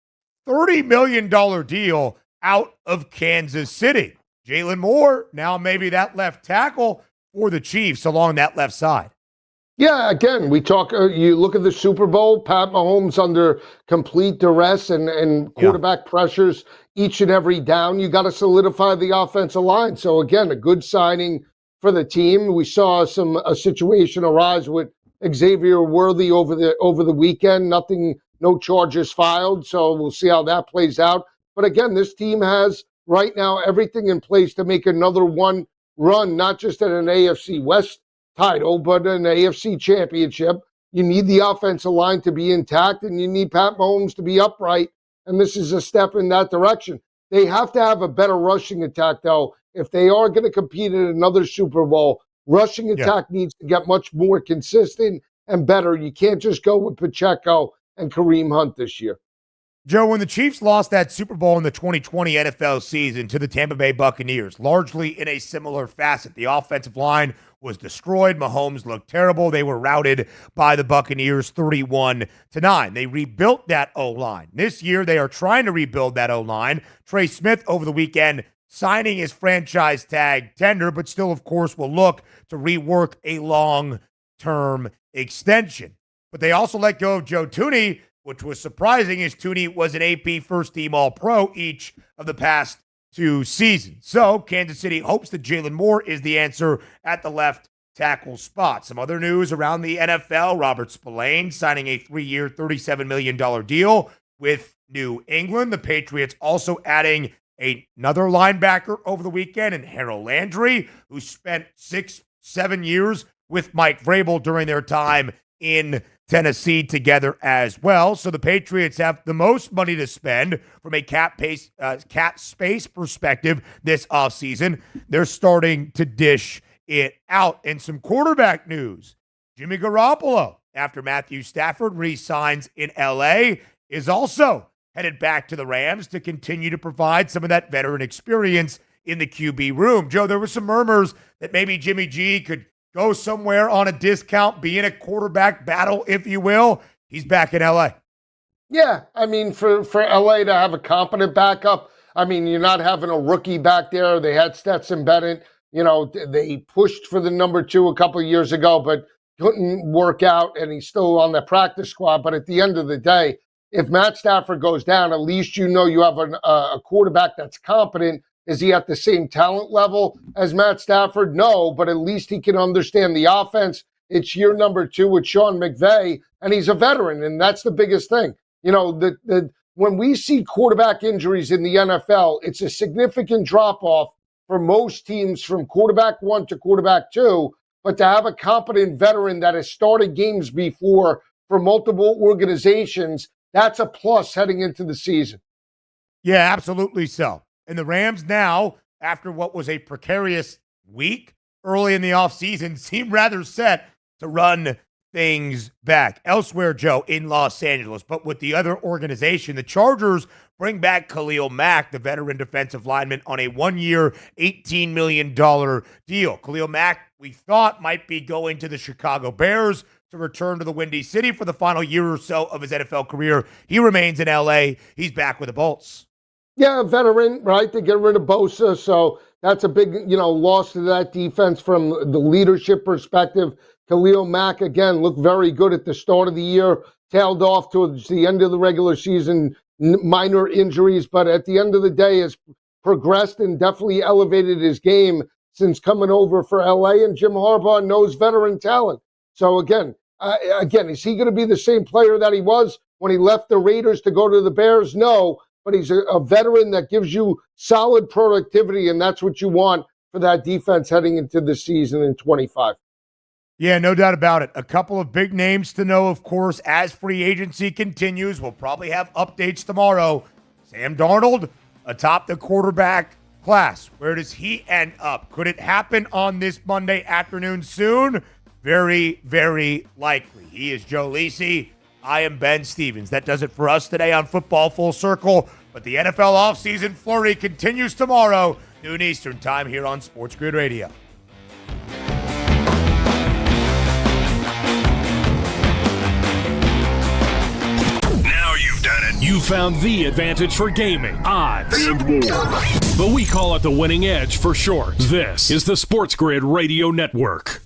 $30 million deal out of Kansas City. Jalen Moore, now maybe that left tackle for the Chiefs along that left side. Yeah, again, we talk, you look at the Super Bowl, Pat Mahomes under complete duress and quarterback pressures each and every down. You got to solidify the offensive line. So, again, a good signing for the team. We saw a situation arise with Xavier Worthy over the weekend. No charges filed. So we'll see how that plays out. But, again, this team has right now everything in place to make another one run, not just at an AFC West title, but an AFC championship. You need the offensive line to be intact, and you need Pat Mahomes to be upright, and this is a step in that direction. They have to have a better rushing attack, though. If they are going to compete in another Super Bowl, rushing attack needs to get much more consistent and better. You can't just go with Pacheco and Kareem Hunt this year. Joe, when the Chiefs lost that Super Bowl in the 2020 NFL season to the Tampa Bay Buccaneers, largely in a similar facet, the offensive line was destroyed. Mahomes looked terrible. They were routed by the Buccaneers 31-9. They rebuilt that O-line. This year, they are trying to rebuild that O-line. Trey Smith over the weekend signing his franchise tag tender, but still, of course, will look to rework a long-term extension. But they also let go of Joe Thuney, which was surprising, as Thuney was an AP first-team All-Pro each of the past 2 seasons. So Kansas City hopes that Jalen Moore is the answer at the left tackle spot. Some other news around the NFL, Robert Spillane signing a 3-year, $37 million deal with New England. The Patriots also adding another linebacker over the weekend, and Harold Landry, who spent 6-7 years with Mike Vrabel during their time in Tennessee together as well. So the Patriots have the most money to spend from a cap space perspective this offseason. They're starting to dish it out. And some quarterback news. Jimmy Garoppolo, after Matthew Stafford re-signs in L.A., is also headed back to the Rams to continue to provide some of that veteran experience in the QB room. Joe, there were some murmurs that maybe Jimmy G could go somewhere on a discount, be in a quarterback battle, if you will. He's back in L.A. Yeah, I mean, for L.A. to have a competent backup, I mean, you're not having a rookie back there. They had Stetson Bennett. You know, they pushed for the number 2 a couple of years ago, but couldn't work out, and he's still on the practice squad. But at the end of the day, if Matt Stafford goes down, at least you know you have a quarterback that's competent. Is he at the same talent level as Matt Stafford? No, but at least he can understand the offense. It's year number 2 with Sean McVay, and he's a veteran, and that's the biggest thing. You know, when we see quarterback injuries in the NFL, it's a significant drop-off for most teams from quarterback 1 to quarterback 2, but to have a competent veteran that has started games before for multiple organizations, that's a plus heading into the season. Yeah, absolutely so. And the Rams now, after what was a precarious week early in the offseason, seem rather set to run things back. Elsewhere, Joe, in Los Angeles, but with the other organization, the Chargers bring back Khalil Mack, the veteran defensive lineman, on a 1-year, $18 million deal. Khalil Mack, we thought, might be going to the Chicago Bears to return to the Windy City for the final year or so of his NFL career. He remains in L.A. He's back with the Bolts. Yeah, veteran, right? They get rid of Bosa, so that's a big, loss to that defense from the leadership perspective. Khalil Mack, again, looked very good at the start of the year, tailed off towards the end of the regular season, minor injuries, but at the end of the day has progressed and definitely elevated his game since coming over for L.A., and Jim Harbaugh knows veteran talent. So again, is he going to be the same player that he was when he left the Raiders to go to the Bears? No. But he's a veteran that gives you solid productivity, and that's what you want for that defense heading into the season in 25. Yeah, no doubt about it. A couple of big names to know, of course, as free agency continues. We'll probably have updates tomorrow. Sam Darnold atop the quarterback class. Where does he end up? Could it happen on this Monday afternoon soon? Very, very likely. He is Joe Lisi. I am Ben Stevens. That does it for us today on Football Full Circle. But the NFL offseason flurry continues tomorrow, noon Eastern time here on Sports Grid Radio. Now you've done it. You found the advantage for gaming, odds, and more. But we call it the winning edge for short. This is the Sports Grid Radio Network.